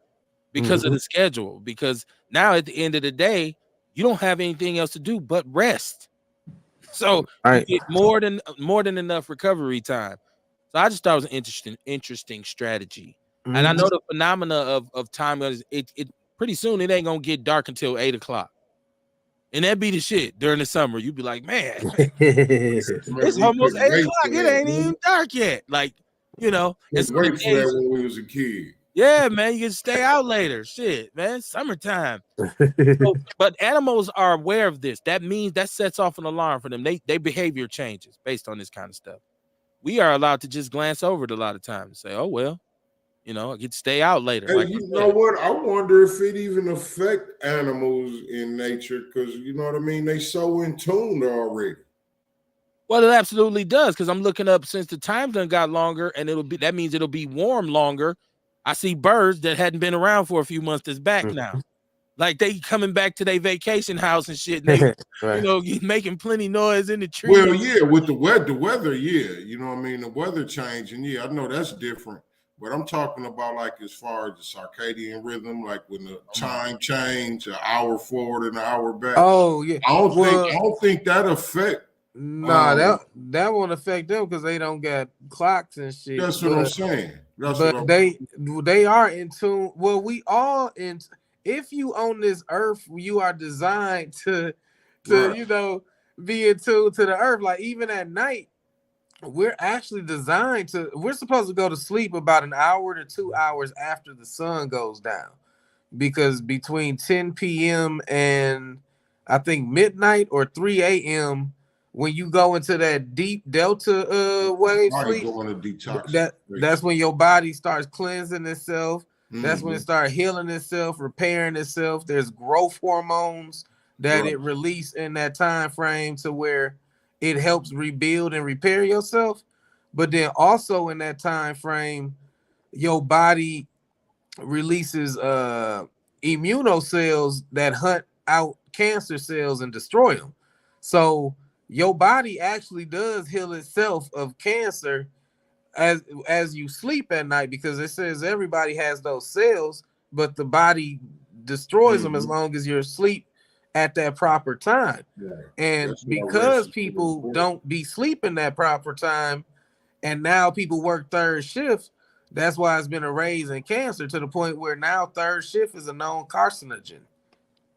because of the schedule. Because now at the end of the day, you don't have anything else to do but rest. So you get more than enough recovery time. So I just thought it was an interesting strategy. And I know the phenomena of time is it pretty soon it ain't gonna get dark until 8 o'clock. And that be the shit during the summer. You'd be like, man, it's almost 8 o'clock. It ain't even dark yet. Like, it's great for that when we was a kid. Yeah, man, you can stay out later. Shit, man, summertime. But animals are aware of this. That means that sets off an alarm for them. They behavior changes based on this kind of stuff. We are allowed to just glance over it a lot of times and say, oh, well, I get to stay out later. Hey, you know what? I wonder if it even affect animals in nature, because you know what I mean? They so in tune already. Well, it absolutely does, because I'm looking up since the time done got longer, and that means it'll be warm longer. I see birds that hadn't been around for a few months that's back now. Like they coming back to their vacation house and shit, and they, right. Making plenty noise in the trees. Well, yeah, with the weather, yeah, you know what I mean. The weather changing, yeah, I know that's different. But I'm talking about like as far as the circadian rhythm, like when the chime change an hour forward and an hour back. Oh yeah, I don't think that affect. Nah, that won't affect them because they don't got clocks and shit. That's what I'm saying. They are in tune. Well, we all in. If you own this earth, you are designed to right. Be in tune to the earth. Like even at night, we're actually designed to. We're supposed to go to sleep about an hour to 2 hours after the sun goes down, because between 10 p.m. and I think midnight or 3 a.m. when you go into that deep delta wave sleep, that's when your body starts cleansing itself. That's when it starts healing itself, repairing itself. There's growth hormones that it releases in that time frame to where it helps rebuild and repair yourself. But then also in that time frame, your body releases immunocells that hunt out cancer cells and destroy them. So your body actually does heal itself of cancer as you sleep at night, because it says everybody has those cells, but the body destroys them as long as you're asleep at that proper time. And because people don't be sleeping that proper time, and now people work third shift, that's why it's been a raise in cancer to the point where now third shift is a known carcinogen.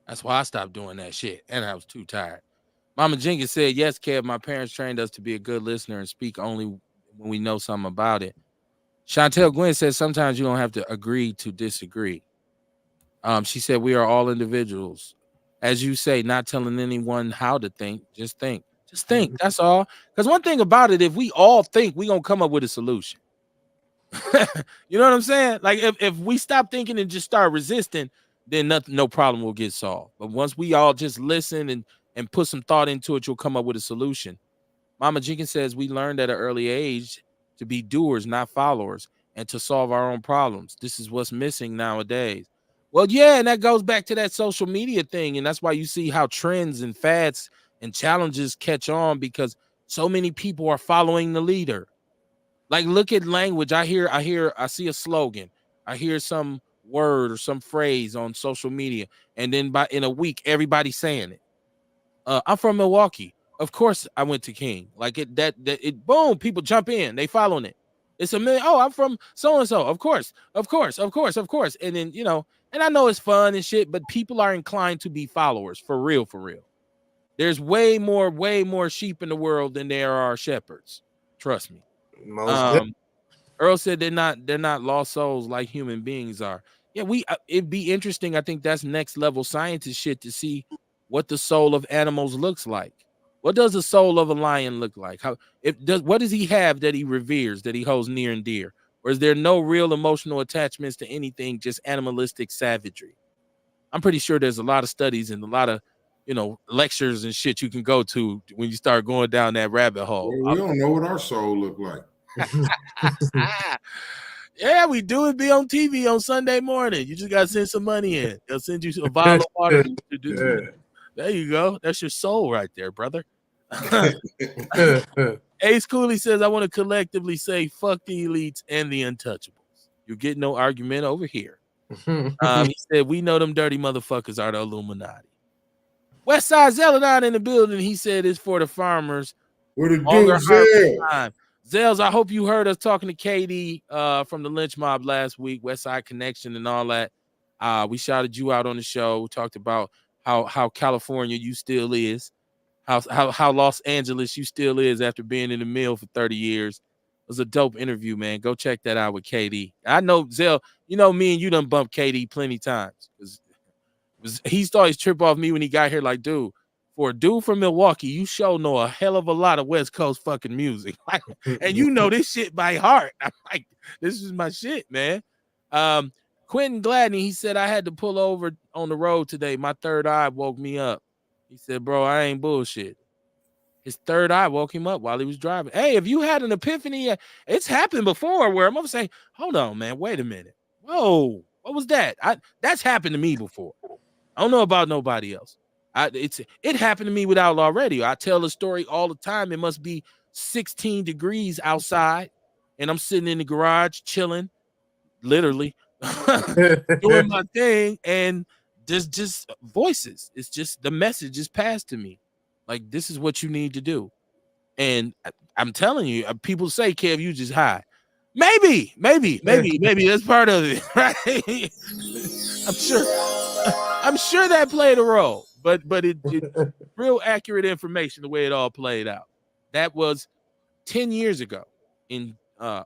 That's why I stopped doing that shit, and I was too tired. Mama Jenkins said, yes, Kev, my parents trained us to be a good listener and speak only when we know something about it. Chantel Gwen says, sometimes you don't have to agree to disagree. She said, we are all individuals. As you say, not telling anyone how to think, just think. Just think, that's all. Because one thing about it, if we all think, we're going to come up with a solution. You know what I'm saying? Like if we stop thinking and just start resisting, then no problem will get solved. But once we all just listen and put some thought into it, you'll come up with a solution. Mama Jenkins says we learned at an early age to be doers, not followers, and to solve our own problems. This is what's missing nowadays. Well, yeah, and that goes back to that social media thing, and that's why you see how trends and fads and challenges catch on, because so many people are following the leader. Like, look at language. I see a slogan. I hear some word or some phrase on social media, and then in a week, everybody's saying it. I'm from Milwaukee. Of course, I went to King. Like boom, people jump in. They following it. It's a million. Oh, I'm from so and so. Of course. And then and I know it's fun and shit, but people are inclined to be followers for real. There's way more sheep in the world than there are shepherds. Trust me. Earl said they're not lost souls like human beings are. Yeah, it'd be interesting. I think that's next level scientist shit to see what the soul of animals looks like. What does the soul of a lion look like? What does he have that he reveres, that he holds near and dear? Or is there no real emotional attachments to anything, just animalistic savagery? I'm pretty sure there's a lot of studies and a lot of lectures and shit you can go to when you start going down that rabbit hole. Well, we don't know what our soul look like. Yeah, we do. It be on TV on Sunday morning. You just gotta send some money in. They'll send you a bottle of water to do. There you go. That's your soul right there, brother. Ace Cooley says, I want to collectively say fuck the elites and the untouchables. You get no argument over here. He said, we know them dirty motherfuckers are the Illuminati. Westside Zeladon in the building. He said it's for the farmers. What it do, time. Zales, I hope you heard us talking to Katie from the Lynch Mob last week, Westside Connection and all that. We shouted you out on the show. We talked about how California you still is, how Los Angeles you still is after being in the mill for 30 years. It was a dope interview, man. Go check that out with KD. I know, Zell, me and you done bumped KD plenty times. He started his trip off me when he got here like, dude, for a dude from Milwaukee, you sure know a hell of a lot of West Coast fucking music. And you know this shit by heart. I'm like, this is my shit, man. Quentin Gladney, he said, I had to pull over on the road today. My third eye woke me up. He said, bro, I ain't bullshit. His third eye woke him up while he was driving. Hey, if you had an epiphany, it's happened before where I'm gonna say, hold on, man, wait a minute. Whoa, what was that? That's happened to me before. I don't know about nobody else. It happened to me with Outlaw Radio. I tell the story all the time. It must be 16 degrees outside, and I'm sitting in the garage chilling, literally doing my thing, and there's just voices. It's just the message is passed to me, like this is what you need to do. And I'm telling you, people say, Kev, you just high. Maybe that's part of it, right? I'm sure that played a role, but it real accurate information the way it all played out. That was 10 years ago. In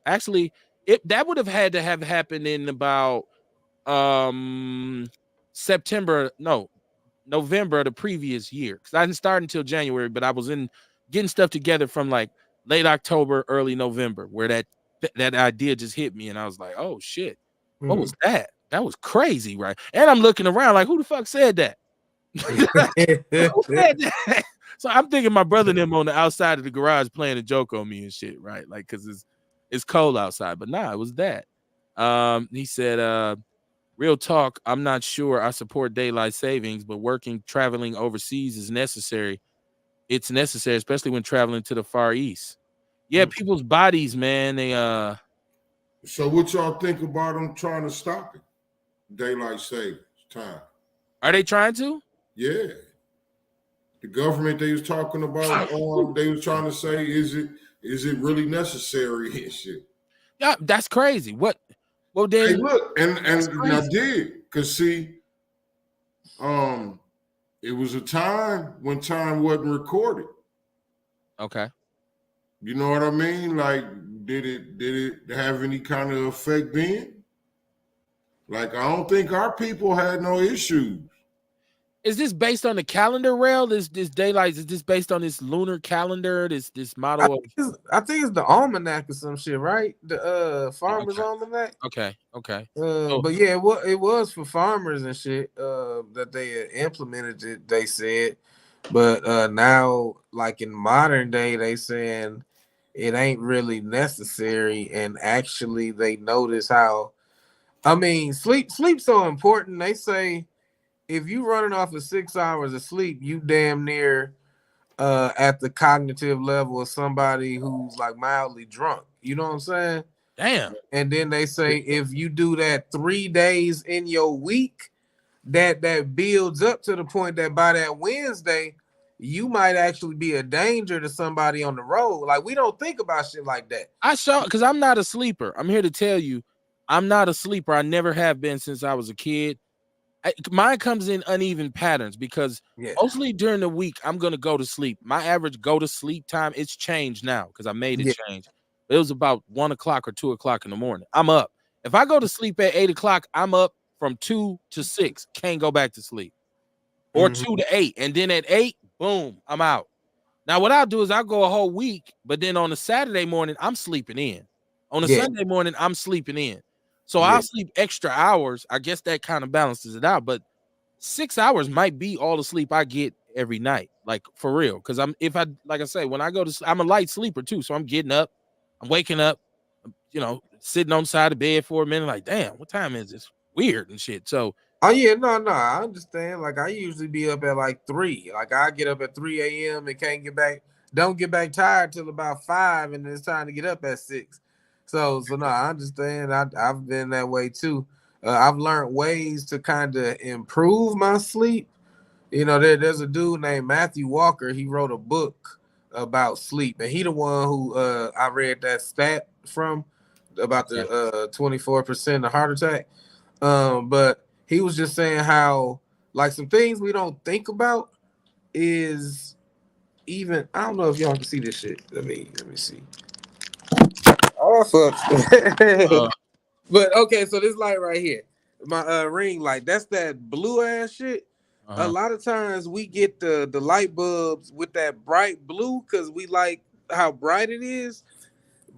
actually, that would have had to have happened in about November of the previous year, because I didn't start until January, but I was getting stuff together from like late October, early November, where that idea just hit me, and I was like, oh shit, what was that? That was crazy, right? And I'm looking around like, who the fuck said that? Who said that? So I'm thinking my brother and them on the outside of the garage playing a joke on me and shit, right? Like, cause it's cold outside, but nah, it was that. He said, real talk, I'm not sure I support daylight savings, but traveling overseas is necessary. It's necessary, especially when traveling to the Far East. Yeah, people's bodies, man, they So what y'all think about them trying to stop it? Daylight savings time. Are they trying to? Yeah. The government they was talking about, they was trying to say, is it really necessary and shit? Yeah, that's crazy. What? Well, then hey, look, and I did, because see, it was a time when time wasn't recorded. Okay. You know what I mean? Like, did it have any kind of effect then? Like, I don't think our people had no issues. Is this based on the calendar rail? This daylight, is this based on this lunar calendar? This model I think it's the almanac or some shit, right? The farmers almanac. Okay. But yeah, it was for farmers and shit that they implemented it, they said. But now, like in modern day, they saying it ain't really necessary, and actually they notice how, I mean, sleep's so important. They say if you running off of 6 hours of sleep, you damn near at the cognitive level of somebody who's like mildly drunk. You know what I'm saying? Damn. And then they say if you do that 3 days in your week, that builds up to the point that by that Wednesday, you might actually be a danger to somebody on the road. Like, we don't think about shit like that. Because I'm not a sleeper. I'm here to tell you, I'm not a sleeper. I never have been since I was a kid. Mine comes in uneven patterns because mostly during the week, I'm going to go to sleep. My average go to sleep time, it's changed now because I made it change. It was about 1 o'clock or 2 o'clock in the morning. I'm up. If I go to sleep at 8 o'clock, I'm up from 2 to 6. Can't go back to sleep. Or 2 to 8. And then at 8, boom, I'm out. Now, what I'll do is I'll go a whole week, but then on a Saturday morning, I'm sleeping in. On a Sunday morning, I'm sleeping in. So I'll sleep extra hours. I guess that kind of balances it out. But 6 hours might be all the sleep I get every night, like for real. Because like I say, when I go to sleep, I'm a light sleeper too. So I'm getting up, I'm waking up, sitting on the side of the bed for a minute, like, damn, what time is this? Weird and shit. So no, I understand. Like, I usually be up at like 3. Like, I get up at 3 a.m. and don't get back tired till about 5, and then it's time to get up at 6. So no, I understand. I've been that way too. I've learned ways to kind of improve my sleep. There's a dude named Matthew Walker. He wrote a book about sleep, and he the one who I read that stat from about the 24% of heart attack. But he was just saying how, like, some things we don't think about is even, I don't know if y'all can see this shit. Let me see. Oh fuck. But okay, so this light right here, my ring light, that's that blue ass shit. A lot of times we get the light bulbs with that bright blue because we like how bright it is.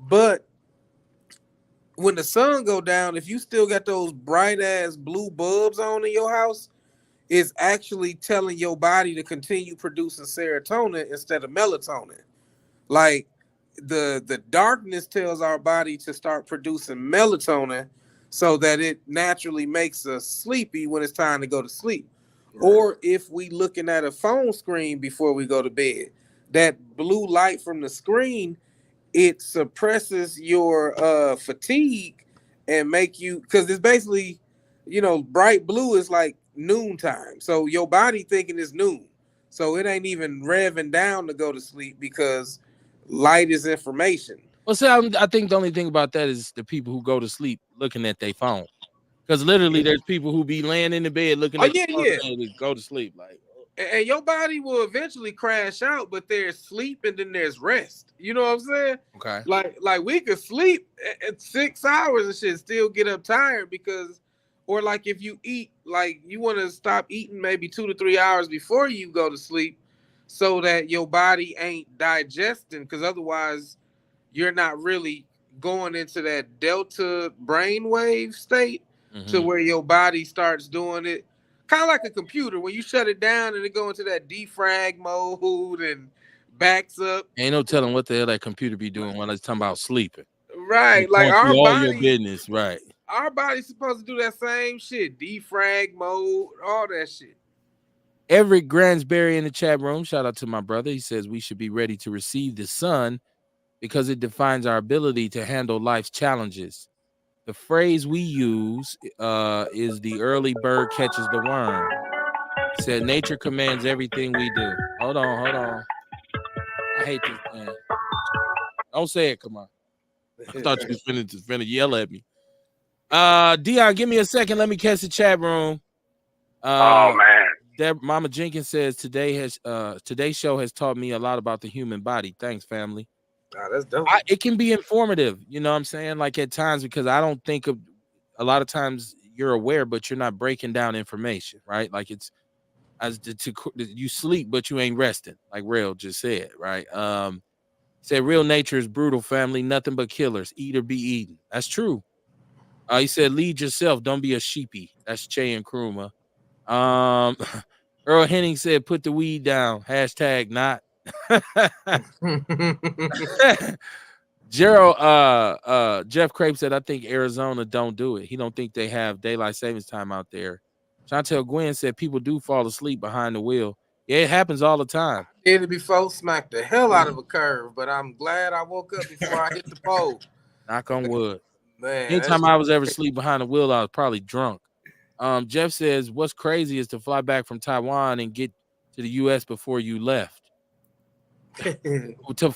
But when the sun go down, if you still got those bright ass blue bulbs on in your house, is actually telling your body to continue producing serotonin instead of melatonin. Like the darkness tells our body to start producing melatonin so that it naturally makes us sleepy when it's time to go to sleep. Right. Or if we looking at a phone screen before we go to bed, that blue light from the screen, it suppresses your fatigue and make you, because it's basically, bright blue is like noontime. So your body thinking it's noon. So it ain't even revving down to go to sleep because light is information. Well, see, I think the only thing about that is the people who go to sleep looking at their phone. Because literally, there's people who be laying in the bed looking at the phone and they go to sleep. Like, and your body will eventually crash out, but there's sleep and then there's rest. You know what I'm saying? Okay. Like we could sleep at 6 hours and shit, still get up tired because, or like if you eat, like you want to stop eating maybe 2 to 3 hours before you go to sleep, so that your body ain't digesting, because otherwise you're not really going into that delta brainwave state to where your body starts doing it. Kind of like a computer. When you shut it down and it go into that defrag mode and backs up. Ain't no telling what the hell that computer be doing when it's talking about sleeping. Right. Like our all body, your business, right. Our body's supposed to do that same shit. Defrag mode, all that shit. Everett Gransberry in the chat room. Shout out to my brother. He says we should be ready to receive the sun because it defines our ability to handle life's challenges. The phrase we use is the early bird catches the worm. He said nature commands everything we do. Hold on. I hate this thing. Don't say it, come on. I thought you was finna yell at me. Dion, give me a second. Let me catch the chat room. Oh man. Mama Jenkins says today's show has taught me a lot about the human body. Thanks, family. Oh, that's dope. It can be informative, you know what I'm saying? Like at times, because I don't think of a lot of times you're aware, but you're not breaking down information, right? Like it's you sleep, but you ain't resting, like Rail just said, right? Said real nature is brutal, family, nothing but killers, eat or be eaten. That's true. He said lead yourself, don't be a sheepy. That's Che and Kruma. Earl Henning said put the weed down, hashtag not. Gerald Jeff Crape said I think Arizona don't do it. He don't think they have daylight savings time out there. Chantel Gwen said people do fall asleep behind the wheel. Yeah, it happens all the time. I did it before, smacked the hell out of a curve, but I'm glad I woke up before I hit the pole. Knock on wood. Man, anytime I was ever asleep behind the wheel, I was probably drunk. Jeff says what's crazy is to fly back from Taiwan and get to the US before you left. to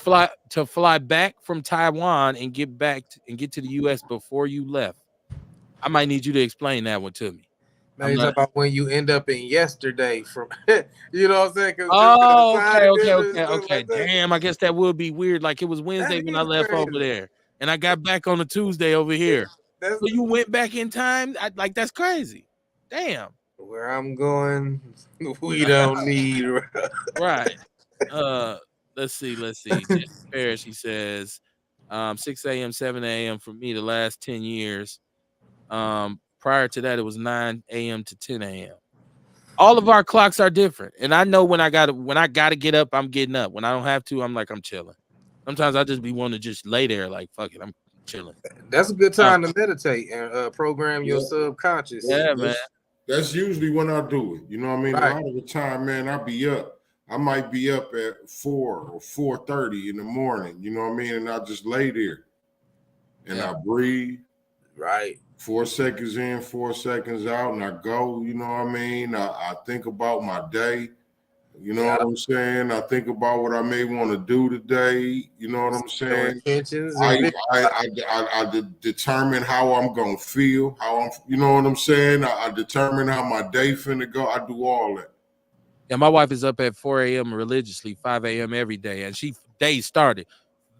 fly back from Taiwan and get to the US before you left. I might need you to explain that one to me. Now you're talking about when you end up in yesterday from you know what I'm saying? Okay. Like damn, I guess that would be weird. Like it was Wednesday when I left over there, and I got back on a Tuesday over here. So you went back in time? Like that's crazy. Damn. Where I'm going, we don't need right. Let's see. Jesse Parrish, he says 6 a.m., 7 a.m. for me the last 10 years. Prior to that, it was 9 a.m. to 10 a.m. All of our clocks are different. And I know when I gotta get up, I'm getting up. When I don't have to, I'm like, I'm chilling. Sometimes I just be wanting to just lay there like, fuck it, I'm chilling. That's a good time to meditate and program your subconscious. Yeah, man. That's usually when I do it. You know what I mean? Right. A lot of the time, man, I be up. I might be up at 4 or 4:30 in the morning. You know what I mean? And I just lay there and I breathe. Right. 4 seconds in, 4 seconds out, and I go. You know what I mean? I think about my day. You know what I'm saying? I think about what I may want to do today. You know what I'm saying? I determine how I'm gonna feel. You know what I'm saying? I determine how my day finna go. I do all that. Yeah, my wife is up at 4 a.m. religiously, 5 a.m. every day, and day started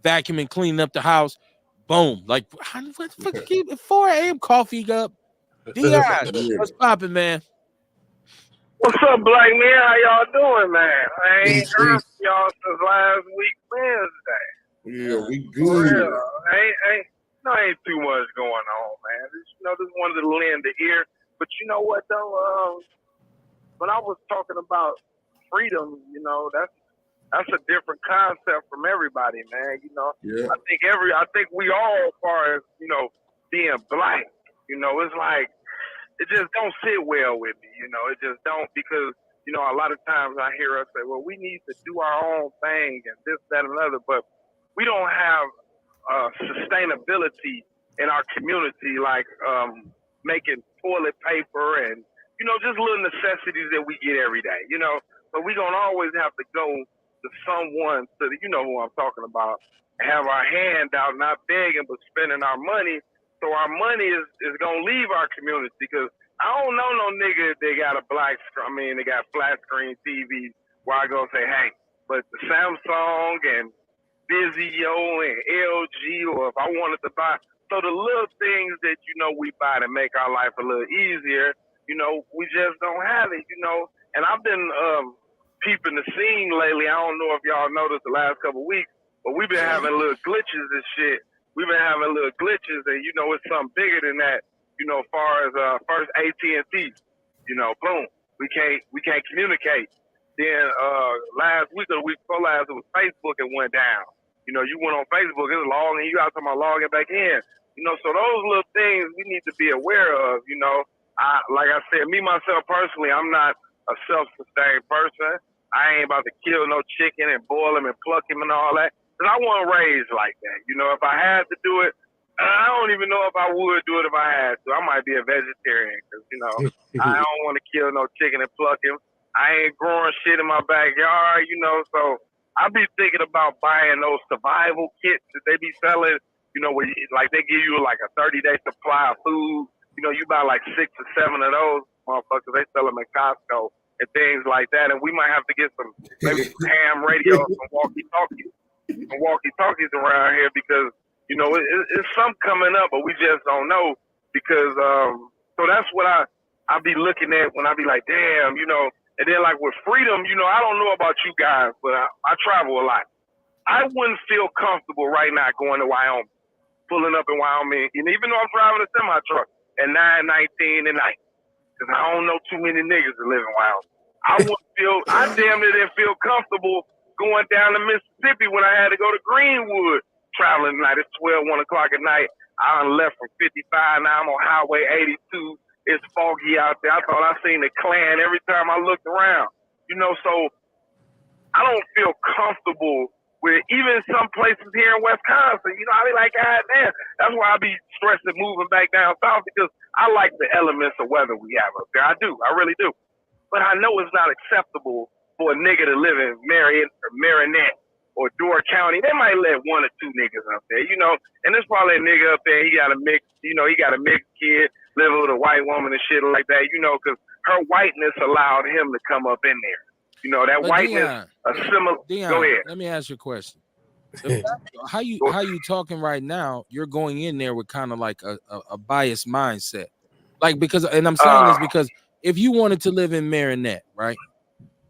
vacuuming, cleaning up the house. Boom! Like what the fuck? Keep 4 a.m. coffee up. Dion, what's popping, man? What's up, black man? How y'all doing, man? I ain't heard from y'all since last week Wednesday. Yeah, we good. Ain't too much going on, man. This is one to lend the ear. But you know what though? when I was talking about freedom, you know, that's a different concept from everybody, man. You know, Yeah. I think we all, as far as, you know, being black, you know, it's like it just don't sit well with me, you know. It just don't, because, you know, a lot of times I hear us say, well, we need to do our own thing and this, that, and another, but we don't have sustainability in our community, like making toilet paper and, you know, just little necessities that we get every day, you know. But we gonna always have to go to someone, you know who I'm talking about, and have our hand out, not begging, but spending our money. So our money is gonna leave our community, because I don't know no nigga they got they got flat screen TV where I go say, hey, but the Samsung and Vizio and LG, or if I wanted to buy, so the little things that, you know, we buy to make our life a little easier, you know, we just don't have it, you know. And I've been peeping the scene lately. I don't know if y'all noticed the last couple of weeks, but we've been having little glitches and shit. We've been having little glitches, and, you know, it's something bigger than that, you know, as far as first AT&T, you know, boom, we can't communicate. Then last week or the week before last, it was Facebook, it went down. You know, you went on Facebook, it was logging, you got to logging back in. You know, so those little things we need to be aware of, you know. Like I said, me, myself, personally, I'm not a self-sustained person. I ain't about to kill no chicken and boil him and pluck him and all that. Because I wasn't raised like that. You know, if I had to do it, I don't even know if I would do it if I had to. I might be a vegetarian because, you know, I don't want to kill no chicken and pluck him. I ain't growing shit in my backyard, you know, so I be thinking about buying those survival kits that they be selling, you know, where like they give you like a 30-day supply of food. You know, you buy like 6 or 7 of those motherfuckers. They sell them at Costco and things like that. And we might have to get maybe some ham radios, some walkie-talkies around here, because, you know, it's something coming up, but we just don't know. Because so that's what I be looking at when I be like, damn, you know. And then, like, with freedom, you know, I don't know about you guys, but I travel a lot. I wouldn't feel comfortable right now going to Wyoming, pulling up in Wyoming, and even though I'm driving a semi-truck at 9:19 at night, because I don't know too many niggas that live in Wyoming. I damn near didn't feel comfortable going down to Mississippi when I had to go to Greenwood traveling tonight. It's 1 o'clock at night. I left from 55, now I'm on Highway 82. It's foggy out there. I thought I seen the Klan every time I looked around. You know, so I don't feel comfortable with even some places here in Wisconsin. You know, I be like, God damn. That's why I be stressing moving back down south, because I like the elements of weather we have up there. I do. I really do. But I know it's not acceptable for a nigga to live in Marinette or Door County. They might let 1 or 2 niggas up there, you know. And there's probably a nigga up there, he got a mixed kid, living with a white woman and shit like that, you know, because her whiteness allowed him to come up in there. You know, that whiteness, Dion, go ahead. Let me ask you a question. How you talking right now, you're going in there with kind of like a biased mindset. Like, because, and I'm saying this because if you wanted to live in Marinette, right?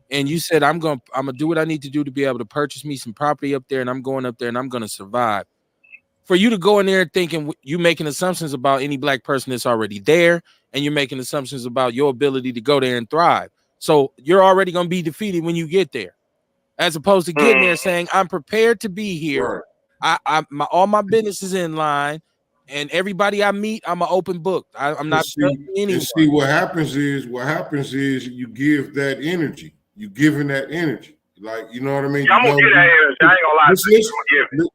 And you said, I'm gonna do what I need to do to be able to purchase me some property up there, and I'm going up there and I'm gonna survive. For you to go in there thinking you making assumptions about any black person that's already there, and you're making assumptions about your ability to go there and thrive. So you're already gonna be defeated when you get there, as opposed to getting there saying, I'm prepared to be here. Right. All my business is in line, and everybody I meet, I'm an open book. I'm not anyone. See, what happens is you give that energy. You giving that energy, like, you know what I mean. Yeah, I'm gonna give that energy. I ain't gonna lie to you.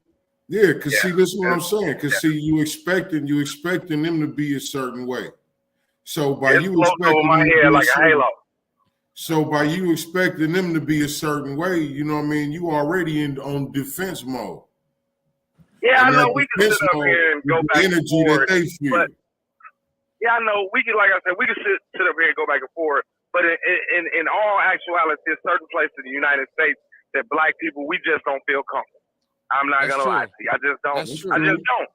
Yeah, because see, listen what I'm saying. Because see, you expecting them to be a certain way. So by you expecting them to be like a halo. So by you expecting them to be a certain way, you know what I mean, you already on defense mode. Yeah, and I know we can sit up here and go back and forth. But yeah, I know we can, like I said, we can sit up here and go back and forth. But in all actuality, there's certain places in the United States that black people, we just don't feel comfortable. I'm not gonna lie to you. I just don't. I just don't.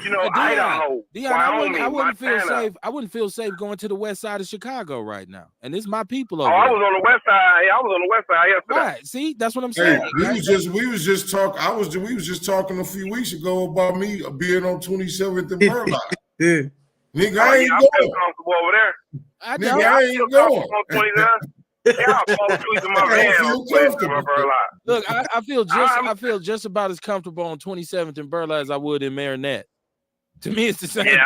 You know, Idaho, Wyoming, I wouldn't feel safe. I wouldn't feel safe going to the west side of Chicago right now. And it's my people over there. I was on the west side. I was on the west side yesterday. Right. See, that's what I'm saying. Hey, we was just talking a few weeks ago about me being on 27th and Burlock. Nigga, I ain't going. I feel comfortable over there. I ain't going. I'll fall asleep in my I van feel on 27th comfortable. and Burleigh. Look, I feel just about as comfortable on 27th and Burleigh as I would in Marinette. To me, it's the same thing.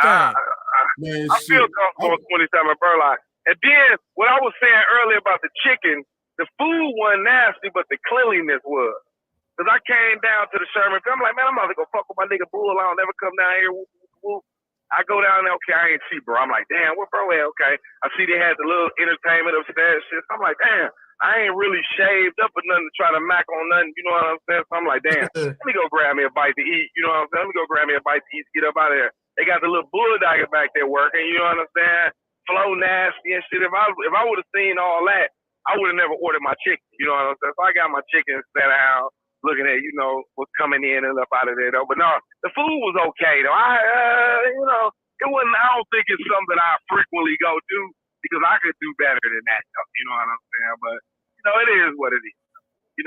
Man, I feel comfortable on 27th and Burleigh. And then what I was saying earlier about the chicken, the food wasn't nasty, but the cleanliness was. Because I came down to the Sherman. I'm like, man, I'm about to go fuck with my nigga Bull. I don't never come down here. Whoop, whoop, whoop. I go down there. Okay, I ain't see, bro. I'm like, damn, where bro at? Okay. I see they had the little entertainment upstairs. Shit. I'm like, damn, I ain't really shaved up or nothing to try to mac on nothing. You know what I'm saying? So I'm like, damn, let me go grab me a bite to eat. You know what I'm saying? Let me go grab me a bite to eat. Get up out of there. They got the little bulldog back there working. You know what I'm saying? Flow nasty and shit. If I would have seen all that, I would have never ordered my chicken. You know what I'm saying? So I got my chicken sat down, looking at, what's coming in and up out of there though. But no, the food was okay though. It wasn't, I don't think it's something I frequently go do because I could do better than that though. You know what I'm saying? But, it is what it is.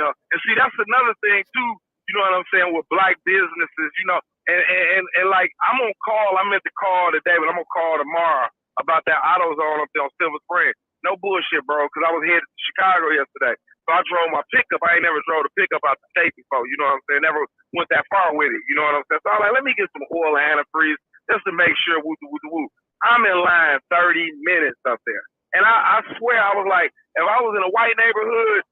And see, that's another thing too, you know what I'm saying, with black businesses, and like I'm gonna call, I meant to call today, but I'm gonna call tomorrow about that AutoZone up there on Silver Spring. No bullshit, bro, because I was headed to Chicago yesterday. So I drove my pickup. I ain't never drove the pickup out the state before. You know what I'm saying? Never went that far with it. You know what I'm saying? So I'm like, let me get some oil and antifreeze just to make sure. Woo. I'm in line 30 minutes up there. And I swear I was like, if I was in a white neighborhood,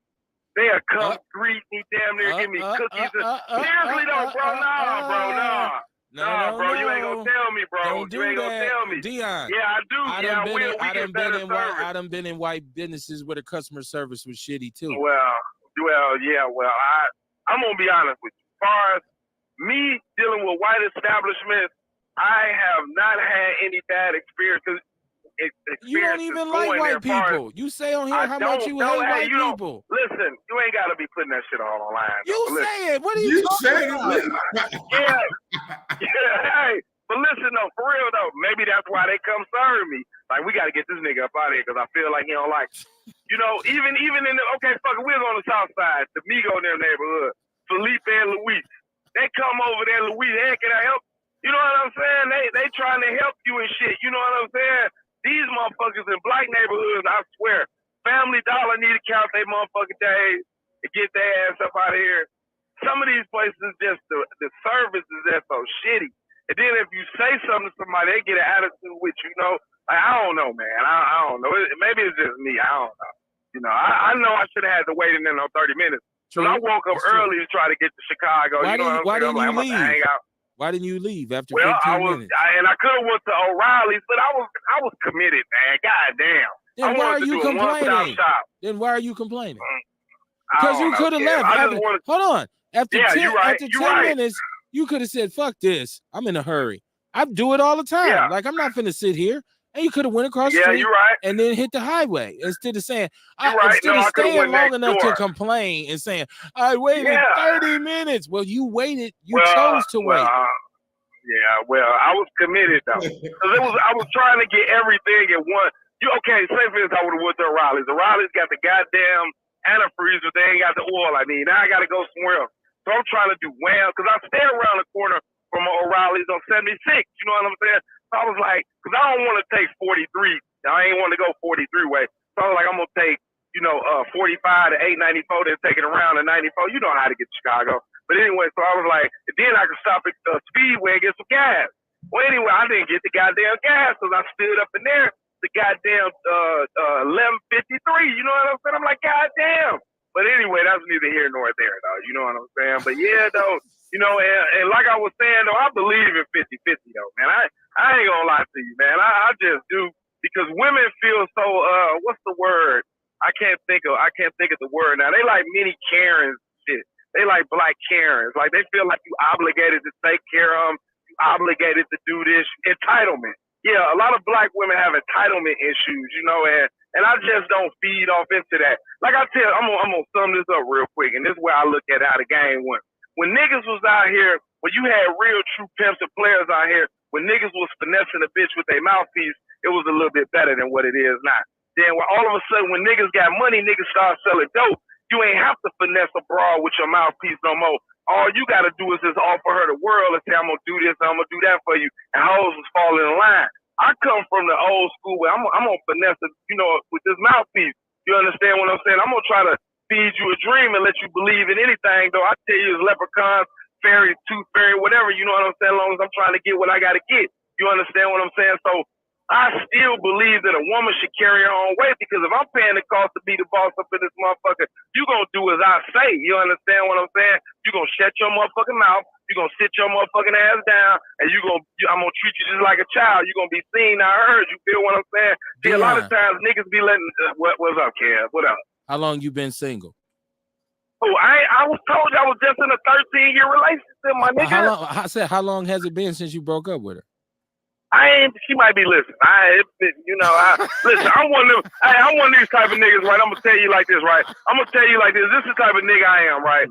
they'll come greet me, damn near give me cookies. Seriously though, bro, nah. No, bro, you ain't gonna tell me, bro. Don't do you ain't that. gonna tell me. Dion. Yeah, I do. I done been in white businesses where the customer service was shitty too. I'm gonna be honest with you. As far as me dealing with white establishments, I have not had any bad experiences. You don't even like white people. You say on here how much you hate white people. Listen, you ain't got to be putting that shit all online. You say it. What are you talking about? Yeah. Hey, but listen though, for real though, maybe that's why they come serve me. Like, we got to get this nigga up out of here because I feel like he don't like, even in the, okay, fuck it, we're on the south side, the Migo in their neighborhood, Felipe and Luis. They come over there, Luis, hey, can I help? You know what I'm saying? They trying to help you and shit. You know what I'm saying? These motherfuckers in black neighborhoods, I swear, Family Dollar need to count their motherfucking days to get their ass up out of here. Some of these places, just the service is just so shitty. And then if you say something to somebody, they get an attitude with you, Like, I don't know, man. I don't know. Maybe it's just me. I don't know. I know I should have had to wait in there 30 minutes. So I woke up early to try to get to Chicago. Why didn't you leave? Hang out. Why didn't you leave after 15 minutes? I could have went to O'Reilly's, but I was committed, man. God damn. Then why are you complaining? Then why are you complaining? Because you could have left. Hold on. After 10 minutes, you could have said, "Fuck this. I'm in a hurry." I do it all the time. Yeah. Like, I'm not finna sit here. And you could have went across the street and then hit the highway instead of saying, instead of staying long enough to complain and saying, I waited 30 minutes. Well, you waited. You chose to wait. I was committed though. Because I was trying to get everything at once. Say for instance, I would have went to O'Reilly's. O'Reilly's got the goddamn antifreeze, but they ain't got the oil I need. Now I got to go somewhere else. So I'm trying to do well because I stay around the corner from O'Reilly's on 76. You know what I'm saying? So I was like, because I don't want to take 43. I ain't want to go 43 way. So I was like, I'm going to take, 45 to 894, then take it around to 94. You know how to get to Chicago. But anyway, so I was like, then I could stop at Speedway and get some gas. Well, anyway, I didn't get the goddamn gas because I stood up in there, the goddamn 1153. You know what I'm saying? I'm like, goddamn. But anyway, that's neither here nor there, though. You know what I'm saying? But yeah, though, and like I was saying, though, I believe in 50-50, though, man. I ain't gonna lie to you, man. I just do, because women feel so, what's the word? I can't think of the word now. They like mini Karens shit. They like black Karens. Like, they feel like you obligated to take care of them. You obligated to do this. Entitlement. Yeah, a lot of black women have entitlement issues, and I just don't feed off into that. Like I tell, I'm gonna sum this up real quick, and this is where I look at how the game went. When niggas was out here, when you had real true pimps and players out here, when niggas was finessing a bitch with their mouthpiece, it was a little bit better than what it is now. Then all of a sudden, when niggas got money, niggas start selling dope. You ain't have to finesse a broad with your mouthpiece no more. All you got to do is just offer her the world and say, I'm going to do this, I'm going to do that for you. And hoes was falling in line. I come from the old school where I'm going to finesse it, with this mouthpiece. You understand what I'm saying? I'm gonna try to feed you a dream and let you believe in anything, though. I tell you, it's leprechauns, fairy, tooth fairy, whatever. You know what I'm saying? As long as I'm trying to get what I gotta get. You understand what I'm saying? So I still believe that a woman should carry her own weight, because if I'm paying the cost to be the boss up in this motherfucker, you gonna do as I say. You understand what I'm saying? You gonna shut your motherfucking mouth. You gonna sit your motherfucking ass down, and I'm gonna treat you just like a child. You gonna be seen, not heard. You feel what I'm saying? See, a lot of times niggas be letting what's up, Kev? What up? How long you been single? Oh, I was told I was just in a 13-year relationship, my nigga. How long has it been since you broke up with her? She might be listening. Listen, I'm one of them. I'm one of these type of niggas, right? I'm gonna tell you like this, right? I'm gonna tell you like this. This is the type of nigga I am, right?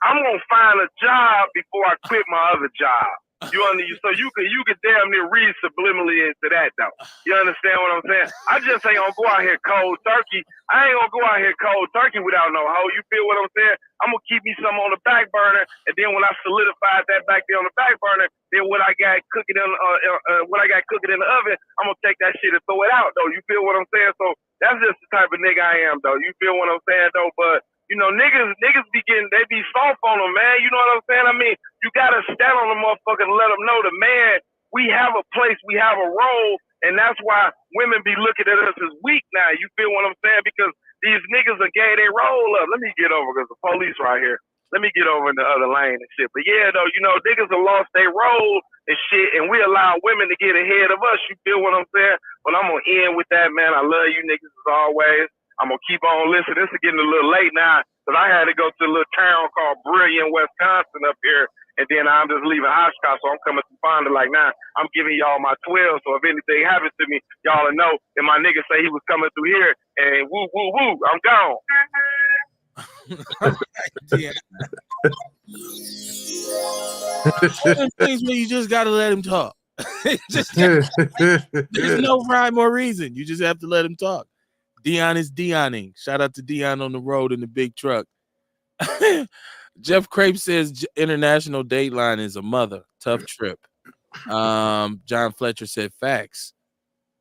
I'm gonna find a job before I quit my other job. You understand? So you could damn near read subliminally into that, though. You understand what I'm saying? I just ain't gonna go out here cold turkey. I ain't gonna go out here cold turkey without no hoe. You feel what I'm saying? I'm gonna keep me some on the back burner, and then when I solidify that back there on the back burner, then what I got cooking in the oven, I'm gonna take that shit and throw it out, though. You feel what I'm saying? So that's just the type of nigga I am, though. You feel what I'm saying, though? But you know, niggas they be soft on them, man. You know what I'm saying? I mean, you gotta stand on the motherfucker and let them know the man, we have a place, we have a role, and that's why women be looking at us as weak now. You feel what I'm saying? Because these niggas are gay, they roll up. Let me get over, because the police right here. Let me get over in the other lane and shit. But yeah, though, you know, niggas have lost their role and shit, and we allow women to get ahead of us. You feel what I'm saying? But I'm gonna end with that, man. I love you niggas as always. I'm going to keep on listening. This is getting a little late now, because I had to go to a little town called Brilliant, Wisconsin up here, and then I'm just leaving Oshkosh, so I'm coming to Fonda like now. I'm giving y'all my 12, so if anything happens to me, y'all will know. And my nigga say he was coming through here, and woo, woo, woo, I'm gone. Things where you just got to let him talk. There's no rhyme or reason. You just have to let him talk. Dion is Dioning. Shout out to Dion on the road in the big truck. Jeff Crape says international dateline is a mother. Tough trip. John Fletcher said facts.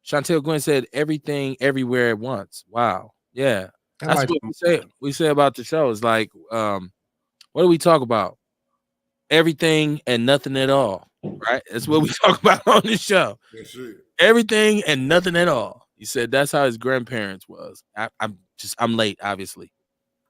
Chantel Gwen said everything everywhere at once. Wow. Yeah. That's what we say about the show. It's like, what do we talk about? Everything and nothing at all. Right? That's what we talk about on the show. Everything and nothing at all. He said that's how his grandparents was. I'm late, obviously.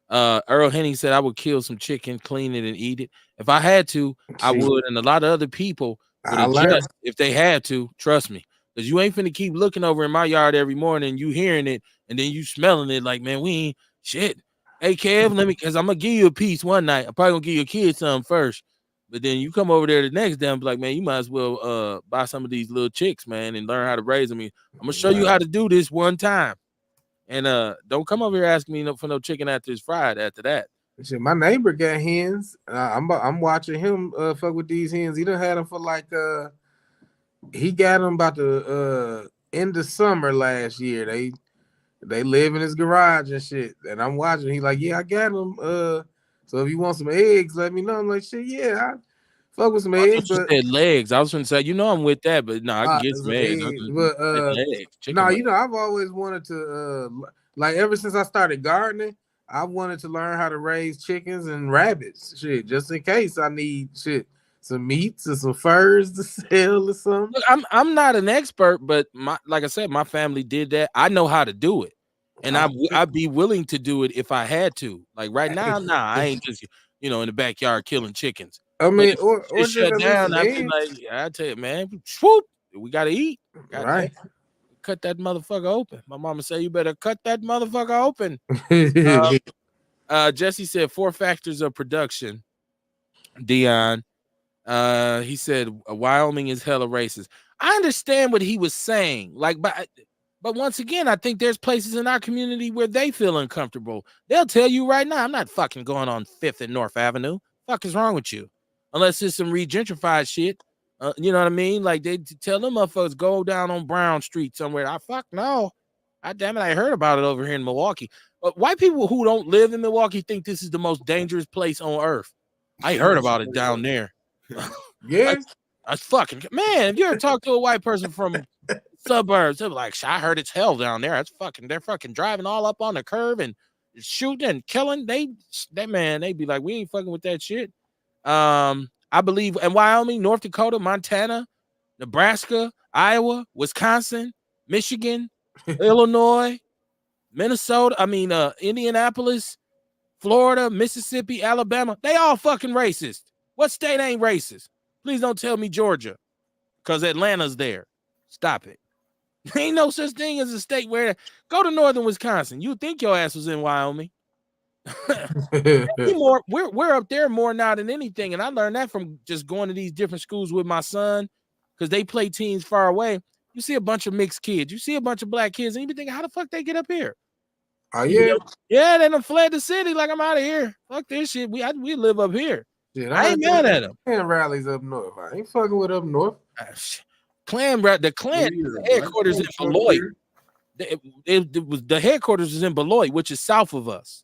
Earl Henning said I would kill some chicken, clean it, and eat it. If I had to, I would. And a lot of other people would adjust if they had to. Trust me. Because you ain't finna keep looking over in my yard every morning, you hearing it, and then you smelling it like, man, we ain't shit. Hey, Kev, because I'm going to give you a piece one night. I'm probably going to give your kids something first. But then you come over there the next day and be like, man, you might as well buy some of these little chicks, man, and learn how to raise them. I'm going to show you how to do this one time. And don't come over here asking me for no chicken after it's fried after that. Shit, my neighbor got hens. I'm watching him fuck with these hens. He done had them for like he got them about the end of summer last year. They live in his garage and shit. And I'm watching. He like, yeah, I got them. So if you want some eggs, let me know. I'm like, shit, yeah, I fuck with some eggs. But said legs. I was going to say, you know, I'm with that, but no, I can get some eggs. But no, you know, I've always wanted to like ever since I started gardening, I wanted to learn how to raise chickens and rabbits, shit, just in case I need some meats and some furs to sell or something. Look, I'm not an expert, but like I said, my family did that. I know how to do it. And I'd be willing to do it if I had to. Like right now, I ain't just in the backyard killing chickens. I mean, or shut down. I be like, I tell you, man, swoop, we gotta eat. Right. Cut that motherfucker open. My mama said you better cut that motherfucker open. Jesse said 4 factors of production. Dion. He said Wyoming is hella racist. I understand what he was saying. Like, but once again, I think there's places in our community where they feel uncomfortable. They'll tell you right now, I'm not fucking going on 5th and North Avenue. Fuck is wrong with you? Unless it's some regentrified shit. You know what I mean? Like they tell them motherfuckers go down on Brown Street somewhere. I fuck no. God damn it, I heard about it over here in Milwaukee. But white people who don't live in Milwaukee think this is the most dangerous place on earth. I heard about it down there. Yeah. I fucking man, if you ever talk to a white person from suburbs. They're like, I heard it's hell down there. They're fucking driving all up on the curve and shooting and killing. They be like, we ain't fucking with that shit. I believe in Wyoming, North Dakota, Montana, Nebraska, Iowa, Wisconsin, Michigan, Illinois, Minnesota, Indianapolis, Florida, Mississippi, Alabama. They all fucking racist. What state ain't racist? Please don't tell me Georgia, because Atlanta's there. Stop it. Ain't no such thing as a state where go to northern Wisconsin. You think your ass was in Wyoming. We're up there more now than anything, and I learned that from just going to these different schools with my son, because they play teams far away. You see a bunch of mixed kids, you see a bunch of black kids, and you be thinking, how the fuck they get up here? Oh yeah, yeah, they done fled the city. Like, I'm out of here. Fuck this shit. We live up here. Shit, I ain't mad at them. Clan rallies up north. I ain't fucking with up north. The Klan headquarters in Beloit. The headquarters is in Beloit, which is south of us.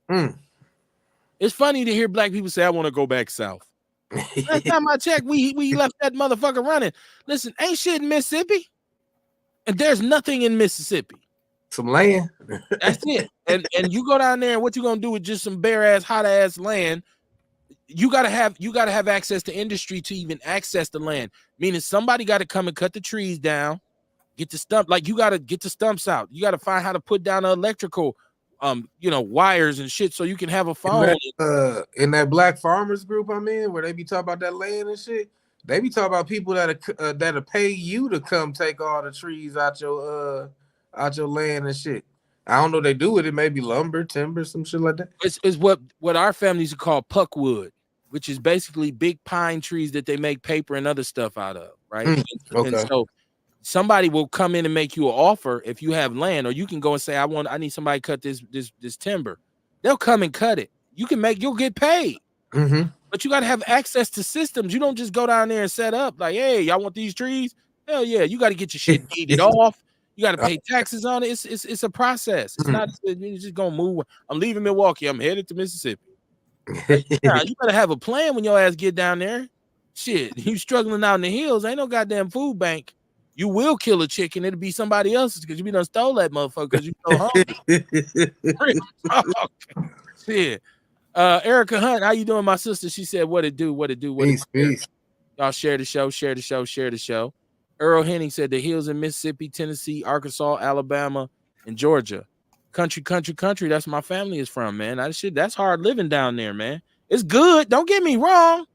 It's funny to hear black people say, I want to go back south. Last time I checked, we left that motherfucker running. Listen, ain't shit in Mississippi. And there's nothing in Mississippi. Some land. That's it. And you go down there, and what you gonna do with just some bare ass, hot ass land? You gotta have access to industry to even access the land. Meaning somebody got to come and cut the trees down, get the stump. Like, you gotta get the stumps out. You gotta find how to put down the electrical wires and shit so you can have a phone. In that black farmers group I'm in, where they be talking about that land and shit, they be talking about people that'll pay you to come take all the trees out your land and shit. I don't know what they do with it. Maybe lumber, timber, some shit like that. It's what our families call puckwood, which is basically big pine trees that they make paper and other stuff out of, right? Okay. And so somebody will come in and make you an offer if you have land, or you can go and say, I need somebody to cut this timber. They'll come and cut it. You'll get paid. But you got to have access to systems. You don't just go down there and set up like, hey, y'all want these trees? Hell yeah. You got to get your shit deeded off. You got to pay taxes on it. It's a process. It's not you're just gonna move. I'm leaving Milwaukee. I'm headed to Mississippi. You gotta have a plan when your ass get down there. Shit, you struggling out in the hills. Ain't no goddamn food bank. You will kill a chicken. It'll be somebody else's because you be done stole that motherfucker because you so hungry. Shit. Erica Hunt, how you doing, my sister? She said, what it do? Peace. Y'all share the show. Earl Henning said the hills in Mississippi, Tennessee, Arkansas, Alabama, and Georgia. Country. That's my family is from, man. That's hard living down there, man. It's good. Don't get me wrong.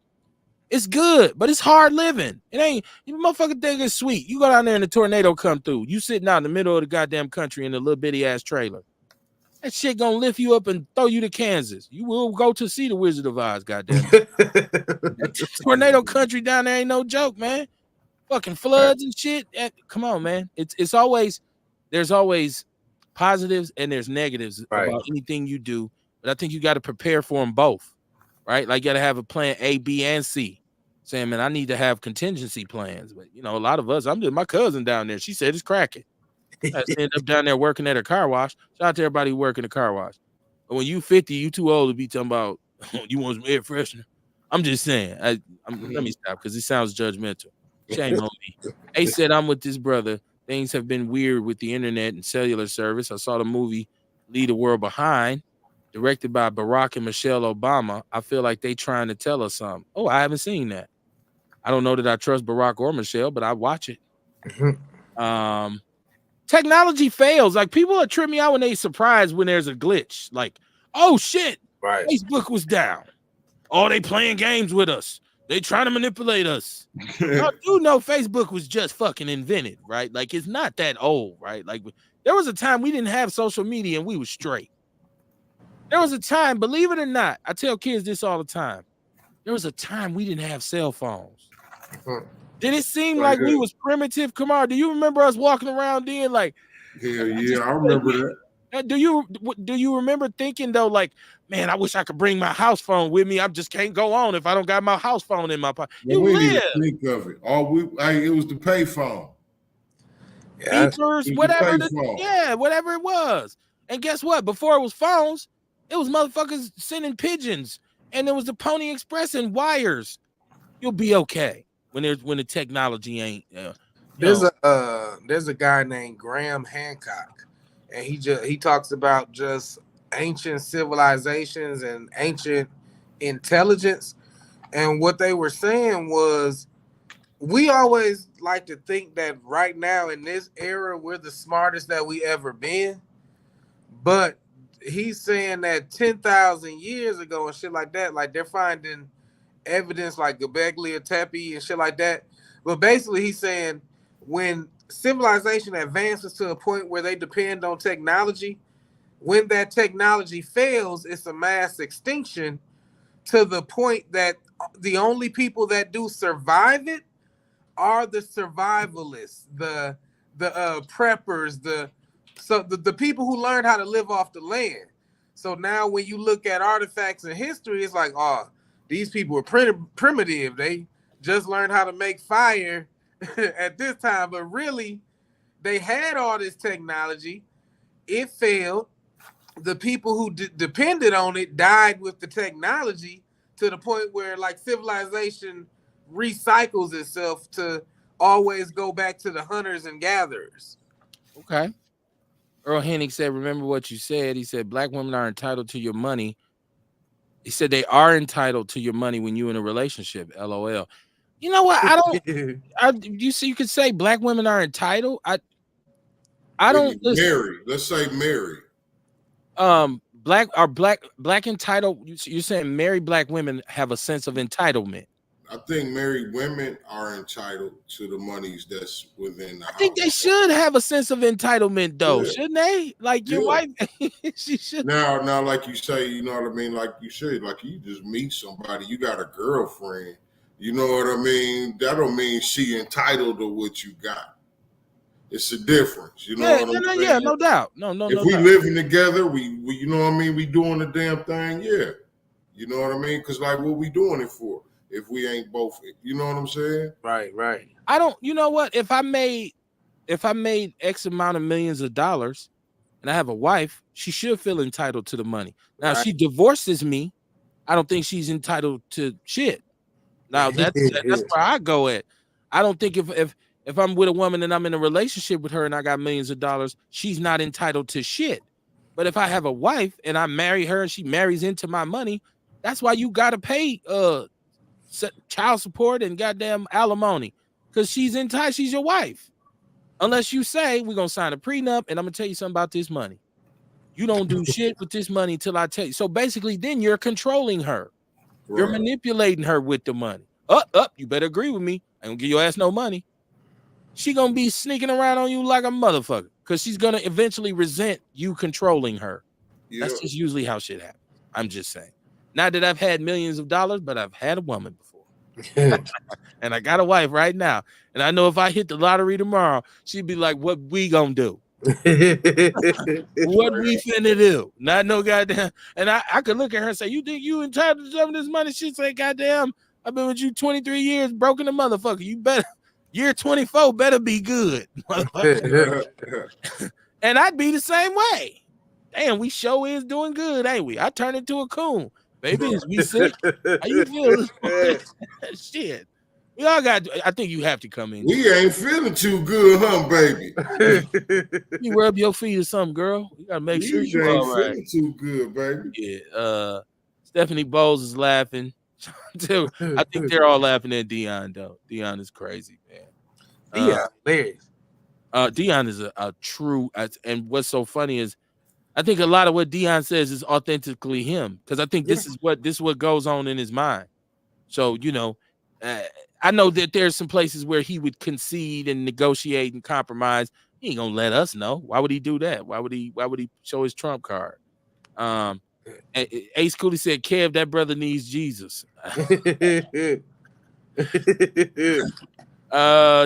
It's good, but it's hard living. It ain't, you motherfucker think it's sweet. You go down there and the tornado come through. You sitting out in the middle of the goddamn country in a little bitty ass trailer. That shit gonna lift you up and throw you to Kansas. You will go to see the Wizard of Oz, goddamn. Tornado country down there ain't no joke, man. Fucking floods and shit. Come on, man. There's always positives and there's negatives about anything you do, but I think you got to prepare for them both, right? Like, you got to have a plan A, B, and C. Saying, man, I need to have contingency plans. But a lot of us, my cousin down there. She said it's cracking. I ended up down there working at a car wash. Shout out to everybody working a car wash. But when you 50, you too old to be talking about you want some air freshener. I'm just saying. Let me stop because it sounds judgmental. Shame on me. He said, I'm with this brother. Things have been weird with the internet and cellular service. I saw the movie Leave the World Behind, directed by Barack and Michelle Obama. I feel like they trying to tell us something. Oh, I haven't seen that. I don't know that I trust Barack or Michelle, but I watch it. Technology fails. Like, people are tripping me out when they surprised when there's a glitch. Like, oh shit, Facebook was down. Oh, they playing games with us. They trying to manipulate us. Y'all do know Facebook was just fucking invented, right? Like, it's not that old, right? Like, there was a time we didn't have social media and we was straight. There was a time, believe it or not, I tell kids this all the time. There was a time we didn't have cell phones. Did it seem like we was primitive? Kamar, do you remember us walking around then? Like, hell yeah, I remember that. Do you remember thinking though, like, man, I wish I could bring my house phone with me. I just can't go on if I don't got my house phone in my pocket. Well, we didn't even think of it. It was the pay phone. Beepers, whatever it was. And guess what? Before it was phones, it was motherfuckers sending pigeons, and there was the Pony Express and wires. You'll be okay when the technology ain't. There's a guy named Graham Hancock, and he talks about just ancient civilizations and ancient intelligence. And what they were saying was, we always like to think that right now in this era we're the smartest that we ever been, but he's saying that 10,000 years ago and shit like that, like they're finding evidence like Göbekli Tepe and shit like that. But basically he's saying when civilization advances to a point where they depend on technology, when that technology fails, it's a mass extinction, to the point that the only people that do survive it are the survivalists, the preppers, the people who learned how to live off the land. So now when you look at artifacts in history, it's like, oh, these people were primitive. They just learned how to make fire at this time, but really they had all this technology. It failed. The people who depended on it died with the technology, to the point where like civilization recycles itself to always go back to the hunters and gatherers. Okay. Earl Hennig said, remember what you said. He said, black women are entitled to your money. He said they are entitled to your money when you're in a relationship. LOL. You know what? You could say black women are entitled. I don't listen. Married. Let's say married. Black entitled. You're saying married black women have a sense of entitlement. I think married women are entitled to the monies that's within the house. I think they should have a sense of entitlement, though, shouldn't they? Like your wife, she should. Now, like you say, you know what I mean? Like you should, like you just meet somebody, you got a girlfriend, you know what I mean? That don't mean she entitled to what you got. It's a difference, you know what I'm saying? Yeah, no doubt. No. If we living together, we you know what I mean? We doing the damn thing, yeah. You know what I mean? Because like, what we doing it for? If we ain't both, you know what I'm saying? Right. I don't. You know what? If I made X amount of millions of dollars, and I have a wife, she should feel entitled to the money. Now, if she divorces me, I don't think she's entitled to shit. Now that's where I go at. I don't think if I'm with a woman and I'm in a relationship with her and I got millions of dollars, she's not entitled to shit. But if I have a wife and I marry her and she marries into my money, that's why you gotta pay child support and goddamn alimony, because she's entitled. She's your wife, unless you say we're gonna sign a prenup and I'm gonna tell you something about this money. You don't do shit with this money until I tell you. So basically, then you're controlling her. Right. You're manipulating her with the money. You better agree with me. I don't give your ass no money. She gonna be sneaking around on you like a motherfucker, because she's gonna eventually resent you controlling her. Yep. That's just usually how shit happens. I'm just saying. Not that I've had millions of dollars, but I've had a woman before. And I got a wife right now. And I know if I hit the lottery tomorrow, she'd be like, what we gonna do? What we finna do? Not no goddamn. And I could look at her and say, you think you entitled to some of this money? She'd say, goddamn, I've been with you 23 years, broken the motherfucker. You better, year 24 better be good. And I'd be the same way. Damn, we sure is doing good, ain't we? I turned into a coon. Baby, is we sick? How you feel? Shit. We all got, I think you have to come in. We ain't feeling too good, huh, baby? You rub your feet or something, girl. You gotta make sure you ain't all right. Feeling too good, baby. Yeah. Stephanie Bowles is laughing. I think they're all laughing at Dion, though. Dion is crazy, man. Hilarious. Dion is a true, and what's so funny is I think a lot of what Dion says is authentically him, because I think this is what goes on in his mind. So, you know, I know that there's some places where he would concede and negotiate and compromise. He ain't gonna let us know. Why would he do that? Why would he show his trump card? Ace Cooley said, Kev, that brother needs Jesus.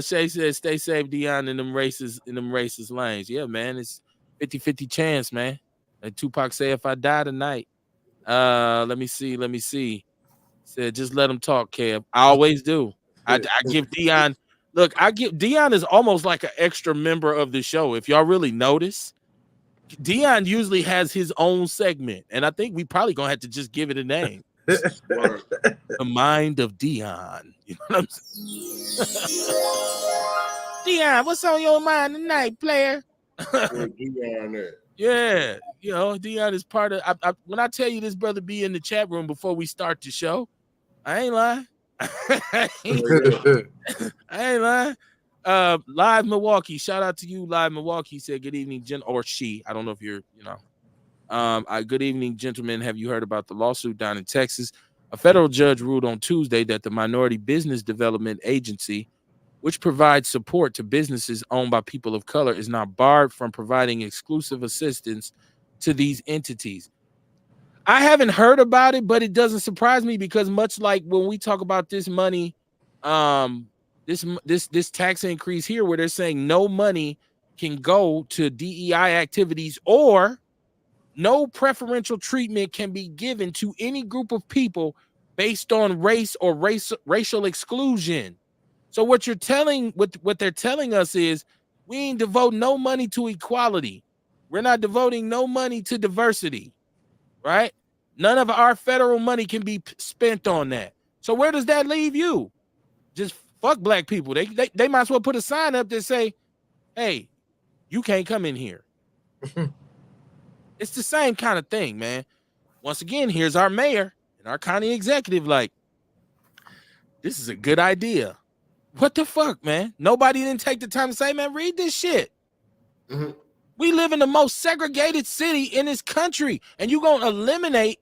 Shay said, stay safe, Dion, in them racist lanes. Yeah, man, it's 50-50 chance, man. And Tupac say, if I die tonight, let me see. Said, just let him talk, Kev. I always do. I give Dion, Dion is almost like an extra member of the show. If y'all really notice, Dion usually has his own segment, and I think we probably gonna have to just give it a name. The Mind of Dion. You know what I'm saying? Dion, what's on your mind tonight, player? Where Dion at? Yeah, you know, Dion is part of. When I tell you this brother be in the chat room before we start the show, I ain't lying. I ain't lying. Live Milwaukee, shout out to you, Live Milwaukee. Said good evening, or she. I don't know if you're, you know. Good evening, gentlemen. Have you heard about the lawsuit down in Texas? A federal judge ruled on Tuesday that the Minority Business Development Agency, which provides support to businesses owned by people of color, is now barred from providing exclusive assistance to these entities. I haven't heard about it, but it doesn't surprise me because much like when we talk about this money, this tax increase here, where they're saying no money can go to DEI activities or no preferential treatment can be given to any group of people based on race or racial exclusion. So what they're telling us is we ain't devote no money to equality. We're not devoting no money to diversity, right? None of our federal money can be spent on that. So where does that leave you? Just fuck black people. They might as well put a sign up that say, hey, you can't come in here. It's the same kind of thing, man. Once again, here's our mayor and our county executive like, this is a good idea. What the fuck, man? Nobody didn't take the time to say, man, read this shit. Mm-hmm. We live in the most segregated city in this country, and you're gonna eliminate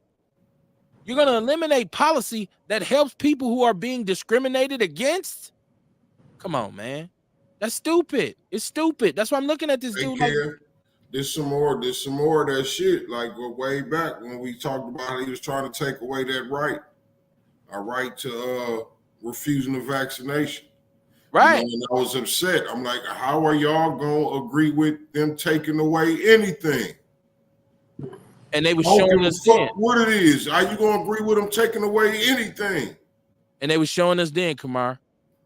policy that helps people who are being discriminated against. Come on, man. That's stupid. It's stupid. That's why I'm looking at this dude like, there's some more of that shit. Like way back when we talked about it, he was trying to take away that right, a right to refusing the vaccination. Right. You know, and I was upset. I'm like, how are y'all gonna agree with them taking away anything? And they were showing us then what it is. How you gonna agree with them taking away anything? And they were showing us then, Kamar.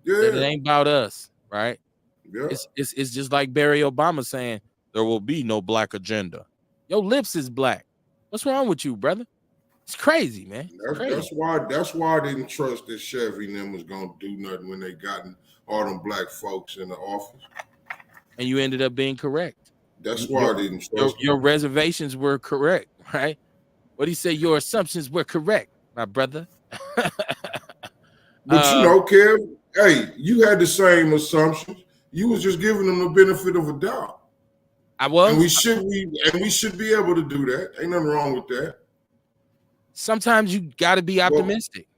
Yeah, that it ain't about us, right? Yeah, it's just like Barry Obama saying there will be no black agenda. Your lips is black. What's wrong with you, brother? It's crazy, man. That's why I didn't trust that Chevy and them was gonna do nothing when they gotten all them black folks in the office. And you ended up being correct. That's why I didn't trust your reservations were correct, right? What do you say? Your assumptions were correct, my brother. But you know, Kev, hey, you had the same assumptions. You was just giving them the benefit of a doubt. I was. And we should be able to do that. Ain't nothing wrong with that. Sometimes you got to be optimistic.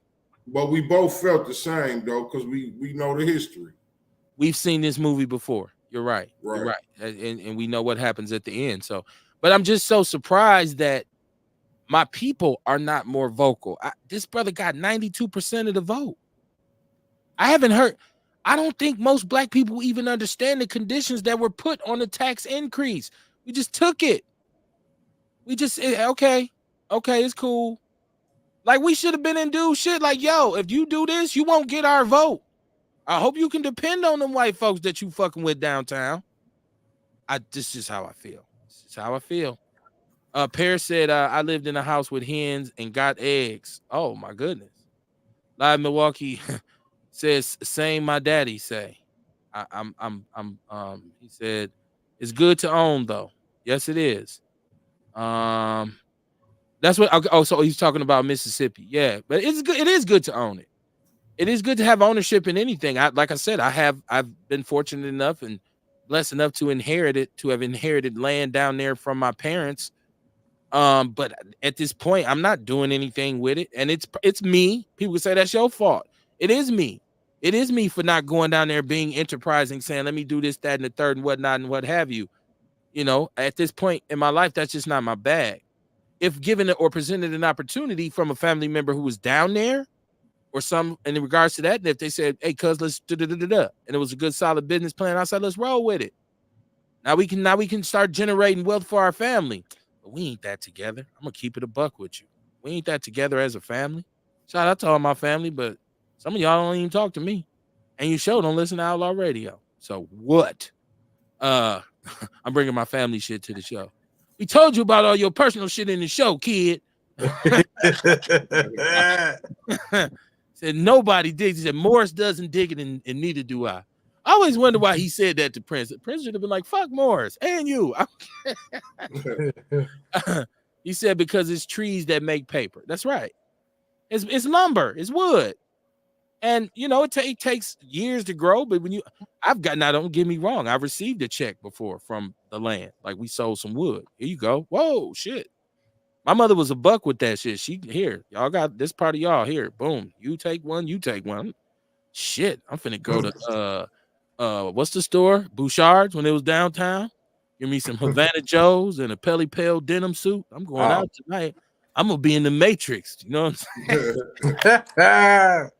But we both felt the same, though, because we know the history. We've seen this movie before. You're right. You're right. And we know what happens at the end. So, but I'm just so surprised that my people are not more vocal. This brother got 92% of the vote. I haven't heard. I don't think most black people even understand the conditions that were put on the tax increase. We just took it. We just, okay, it's cool. Like, we should have been in do shit like, yo, if you do this, you won't get our vote. I hope you can depend on them white folks that you fucking with downtown. This is how I feel. This is how I feel. Pear said, I lived in a house with hens and got eggs. Oh, my goodness. Live Milwaukee says, same my daddy say. He said, it's good to own, though. Yes, it is. That's what, so he's talking about Mississippi. Yeah, but it's good. It is good to own it. It is good to have ownership in anything. Like I said, I've been fortunate enough and blessed enough to have inherited land down there from my parents. But at this point, I'm not doing anything with it. And it's me. People say that's your fault. It is me. It is me for not going down there, being enterprising, saying, let me do this, that, and the third and whatnot and what have you. You know, at this point in my life, that's just not my bag. If given or presented an opportunity from a family member who was down there or some in regards to that, and if they said, hey, cuz, let's and it was a good, solid business plan, I said, let's roll with it. Now we can start generating wealth for our family. But we ain't that together. I'm going to keep it a buck with you. We ain't that together as a family. Shout out to all my family, but some of y'all don't even talk to me. And you sure don't listen to Outlaw Radio. So what? I'm bringing my family shit to the show. We told you about all your personal shit in the show, kid. Said nobody digs. He said Morris doesn't dig it, and neither do I. I always wonder why he said that to Prince. Prince should have been like, fuck Morris and you. He said because it's trees that make paper. That's right. It's lumber. It's wood. And, you know, it takes years to grow. But when now don't get me wrong. I've received a check before from the land. Like we sold some wood. Here you go. Whoa, shit. My mother was a buck with that shit. Here, y'all got this part of y'all here. Boom. You take one. Shit. I'm finna go to what's the store? Bouchard's when it was downtown. Give me some Havana Joes and a Pelly Pale denim suit. I'm going out tonight. I'm gonna be in the Matrix. You know what I'm saying?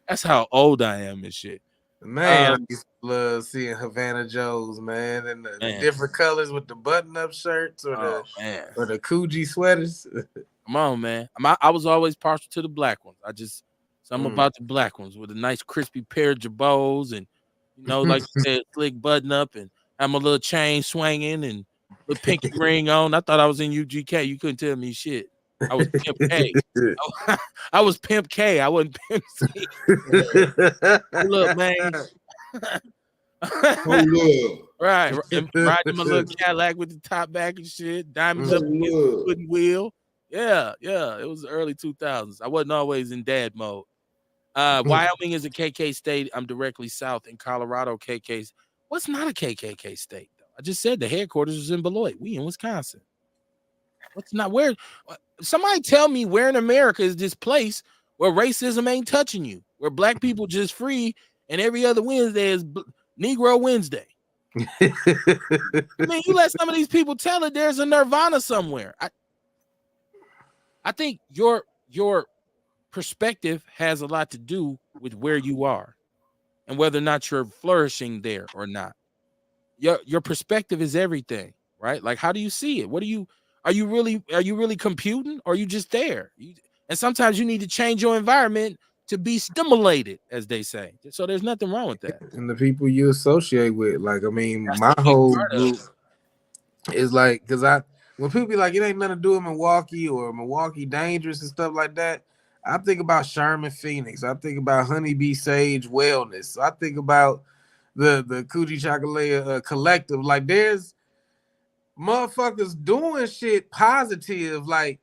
That's how old I am and shit. Man, I used to love seeing Havana Joes, man, and the different colors with the button-up shirts or the Coogee sweaters. Come on, man. I was always partial to the black ones. Something about the black ones with a nice crispy pair of jabots and, you know, like you said, slick button up and have my little chain swinging and the pinky ring on. I thought I was in UGK. You couldn't tell me shit. I was Pimp K. I was Pimp K. I wasn't Pimp C. Look, man. Right. Riding my little Cadillac with the top back and shit. Diamonds up against the wooden wheel. Yeah. It was the early 2000s. I wasn't always in dad mode. Wyoming is a KK state. I'm directly south in Colorado. KK's. What's not a KKK state, though? I just said the headquarters is in Beloit. We in Wisconsin. What's not where? Somebody tell me where in America is this place where racism ain't touching you, where black people just free and every other Wednesday is Negro Wednesday. I mean, you let some of these people tell it there's a Nirvana somewhere. I think your perspective has a lot to do with where you are and whether or not you're flourishing there or not. Your perspective is everything, right? Like, how do you see it? Are you really computing or are you just there? And sometimes you need to change your environment to be stimulated, as they say. So there's nothing wrong with that. And the people you associate with, like, I mean, my whole group is like, because when people be like, it ain't nothing to do with Milwaukee or Milwaukee dangerous and stuff like that, I think about Sherman Phoenix. I think about Honeybee Sage Wellness. I think about the Coogee Chocolate Collective. Like, there's motherfuckers doing shit positive. Like,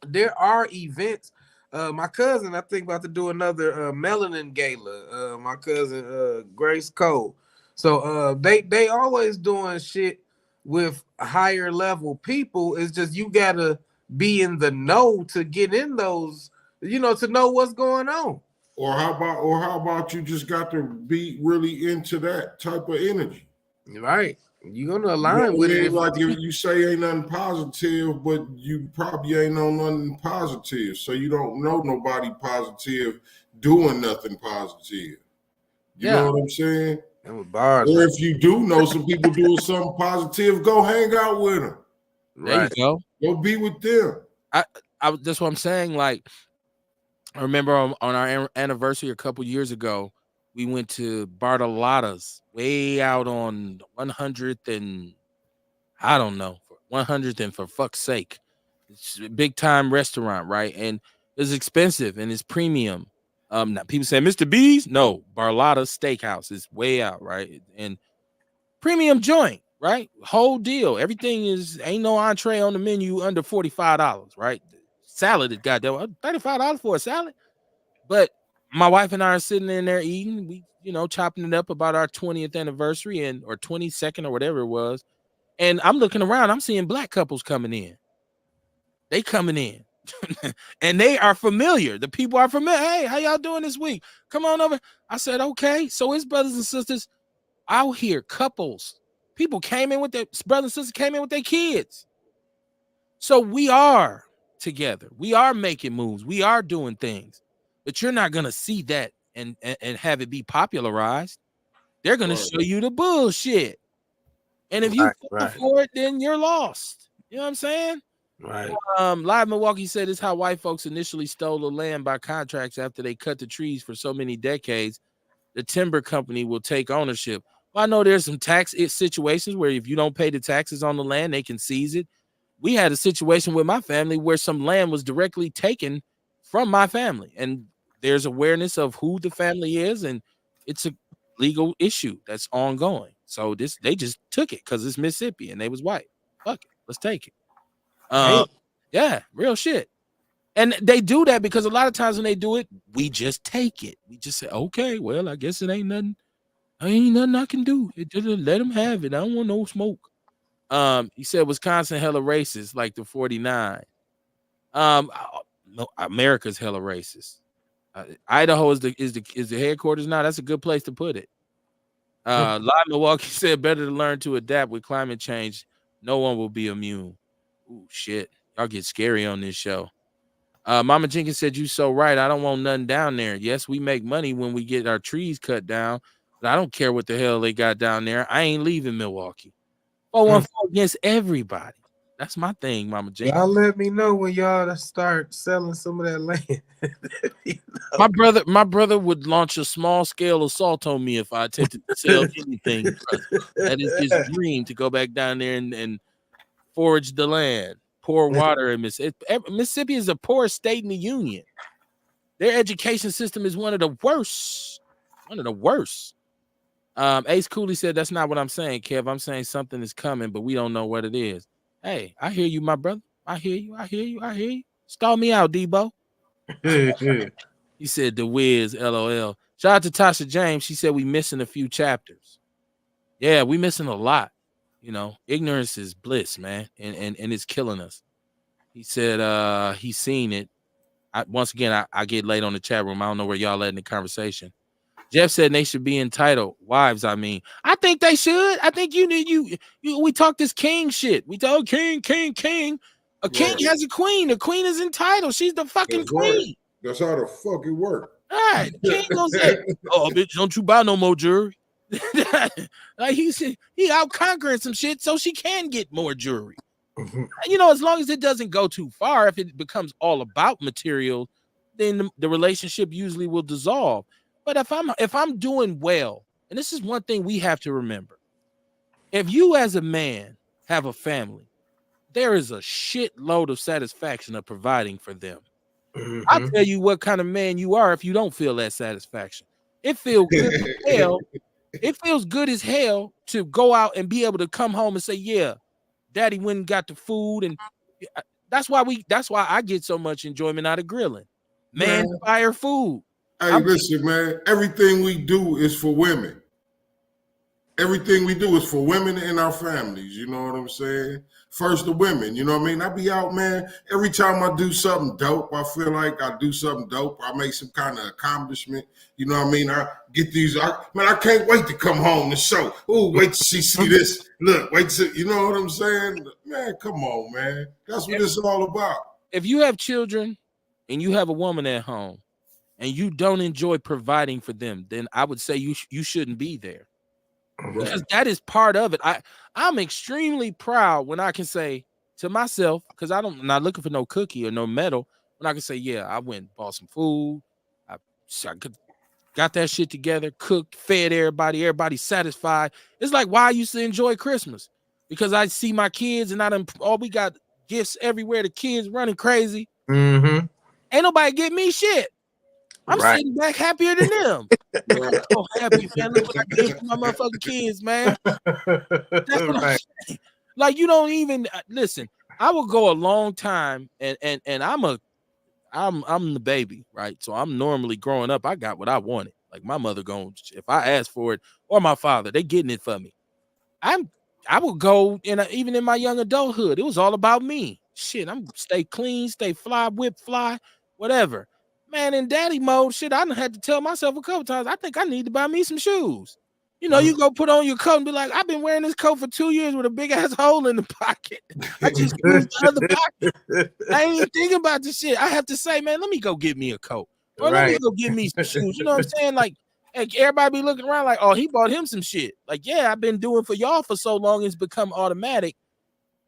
there are events. My cousin, I think, about to do another melanin gala. My cousin Grace Cole. So they always doing shit with higher level people. It's just you gotta be in the know to get in those, to know what's going on. Or how about you just got to be really into that type of energy? Right. You're gonna align with it. Like if you say ain't nothing positive, but you probably ain't know nothing positive. So you don't know nobody positive doing nothing positive. You know what I'm saying? Or if you do know some people doing something positive, go hang out with them. There you go. Go be with them. That's what I'm saying. Like, I remember on our anniversary a couple years ago, we went to Bartolotta's way out on 100th and I don't know, 100th and for fuck's sake. It's a big time restaurant, right? And it's expensive and it's premium. Now people say Mr. B's, no, Bartolotta's Steakhouse is way out, right? And premium joint, right? Whole deal. Everything ain't no entree on the menu under $45, right? Salad is goddamn $35 for a salad. But my wife and I are sitting in there eating, we, chopping it up about our 20th anniversary or 22nd or whatever it was. And I'm looking around, I'm seeing black couples coming in. They coming in and they are familiar. The people are familiar. Hey, how y'all doing this week? Come on over. I said, okay. So it's brothers and sisters out here, couples. People came in with their brothers and sisters came in with their kids. So we are together. We are making moves. We are doing things. But you're not going to see that and have it be popularized. They're going to show you the bullshit. And if you fall for it, then you're lost. You know what I'm saying? Right. Live Milwaukee said it's how white folks initially stole the land by contracts after they cut the trees for so many decades. The timber company will take ownership. Well, I know there's some tax situations where if you don't pay the taxes on the land, they can seize it. We had a situation with my family where some land was directly taken from my family, and there's awareness of who the family is, and it's a legal issue that's ongoing. So they just took it because it's Mississippi and they was white. Fuck it, let's take it. Yeah, real shit. And they do that because a lot of times when they do it, we just take it. We just say, okay, well, I guess it ain't nothing. Ain't nothing I can do. It just let them have it. I don't want no smoke. He said Wisconsin hella racist, like the 49. No, America's hella racist. Idaho is the headquarters now. That's a good place to put it. Live Milwaukee said better to learn to adapt with climate change. No one will be immune. Ooh, shit. Y'all get scary on this show. Mama Jenkins said, you so right. I don't want nothing down there. Yes, we make money when we get our trees cut down, but I don't care what the hell they got down there. I ain't leaving Milwaukee. 414 against everybody. That's my thing, Mama Jenkins. Y'all let me know when y'all start selling some of that land. You know? My brother would launch a small scale assault on me if I attempted to sell anything. That is his dream, to go back down there and forage the land, pour water in Mississippi. Mississippi is the poorest state in the union. Their education system is one of the worst. One of the worst. Ace Cooley said, that's not what I'm saying, Kev. I'm saying something is coming, but we don't know what it is. Hey, I hear you, my brother. I hear you. Stall me out, Debo. He said, the Wiz, LOL. Shout out to Tasha James. She said we missing a few chapters. Yeah, we missing a lot. You know, ignorance is bliss, man, and it's killing us. He said he's seen it. Once again, I get late on the chat room. I don't know where y'all at in the conversation. Jeff said they should be entitled. Wives, I mean. I think they should. I think we talk this king shit. We talk king. A king has a queen. A queen is entitled. She's the fucking queen. Right. That's how the fuck it work. All right. The king gonna say, oh, bitch, don't you buy no more jewelry. Like he out conquering some shit so she can get more jewelry. You know, as long as it doesn't go too far, if it becomes all about material, then the relationship usually will dissolve. But if I'm doing well, and this is one thing we have to remember, if you as a man have a family, there is a shitload of satisfaction of providing for them. I'll tell you what kind of man you are if you don't feel that satisfaction. It feels good as hell. It feels good as hell to go out and be able to come home and say, yeah, daddy went and got the food. And that's why I get so much enjoyment out of grilling. Man, fire food. Hey, listen, man, everything we do is for women. Everything we do is for women and our families. You know what I'm saying? First the women, you know what I mean? I be out, man. Every time I do something dope, I feel like I do something dope. I make some kind of accomplishment. You know what I mean? I get these, I can't wait to come home to show. Oh, wait till she see this. Look, wait till, you know what I'm saying? Man, come on, man. That's what it's all about. If you have children and you have a woman at home and you don't enjoy providing for them, then I would say you shouldn't be there. Because that is part of it. I'm extremely proud when I can say to myself, because I'm not looking for no cookie or no medal, when I can say, yeah, I went and bought some food. I got that shit together, cooked, fed everybody satisfied. It's like why I used to enjoy Christmas, because I see my kids and we got gifts everywhere. The kids running crazy. Ain't nobody get me shit. I'm sitting back happier than them. I'm so happy, man. Look what I did for my motherfucking kids, man. That's what I'm saying. Like, you don't even listen. I will go a long time, and I'm the baby, right? So I'm normally growing up. I got what I wanted. Like my mother if I asked for it, or my father, they getting it for me. I would go, even in my young adulthood, it was all about me. Shit, I'm stay clean, stay fly, whip fly, whatever. Man, in daddy mode, shit, I done had to tell myself a couple times, I think I need to buy me some shoes. You know, you go put on your coat and be like, I've been wearing this coat for 2 years with a big ass hole in the pocket. I just used the other pocket. I ain't even thinking about this shit. I have to say, man, let me go get me a coat. Or let me go get me some shoes. You know what I'm saying? Like, everybody be looking around like, oh, he bought him some shit. Like, yeah, I've been doing for y'all for so long, it's become automatic.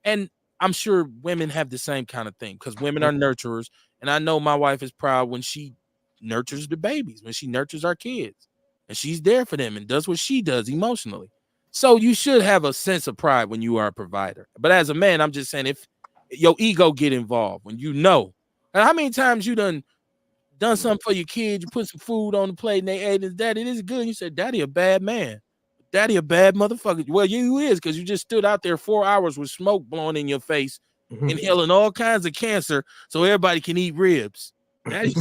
And I'm sure women have the same kind of thing because women are nurturers. And I know my wife is proud when she nurtures the babies, when she nurtures our kids, and she's there for them and does what she does emotionally. So you should have a sense of pride when you are a provider. But as a man, I'm just saying, if your ego get involved, when you know, and how many times you done done something for your kids. You put some food on the plate and they ate it. Daddy, this is good. And you said, Daddy, a bad man. Daddy, a bad motherfucker. Well, you is because you just stood out there 4 hours with smoke blowing in your face, inhaling all kinds of cancer so everybody can eat ribs. Daddy,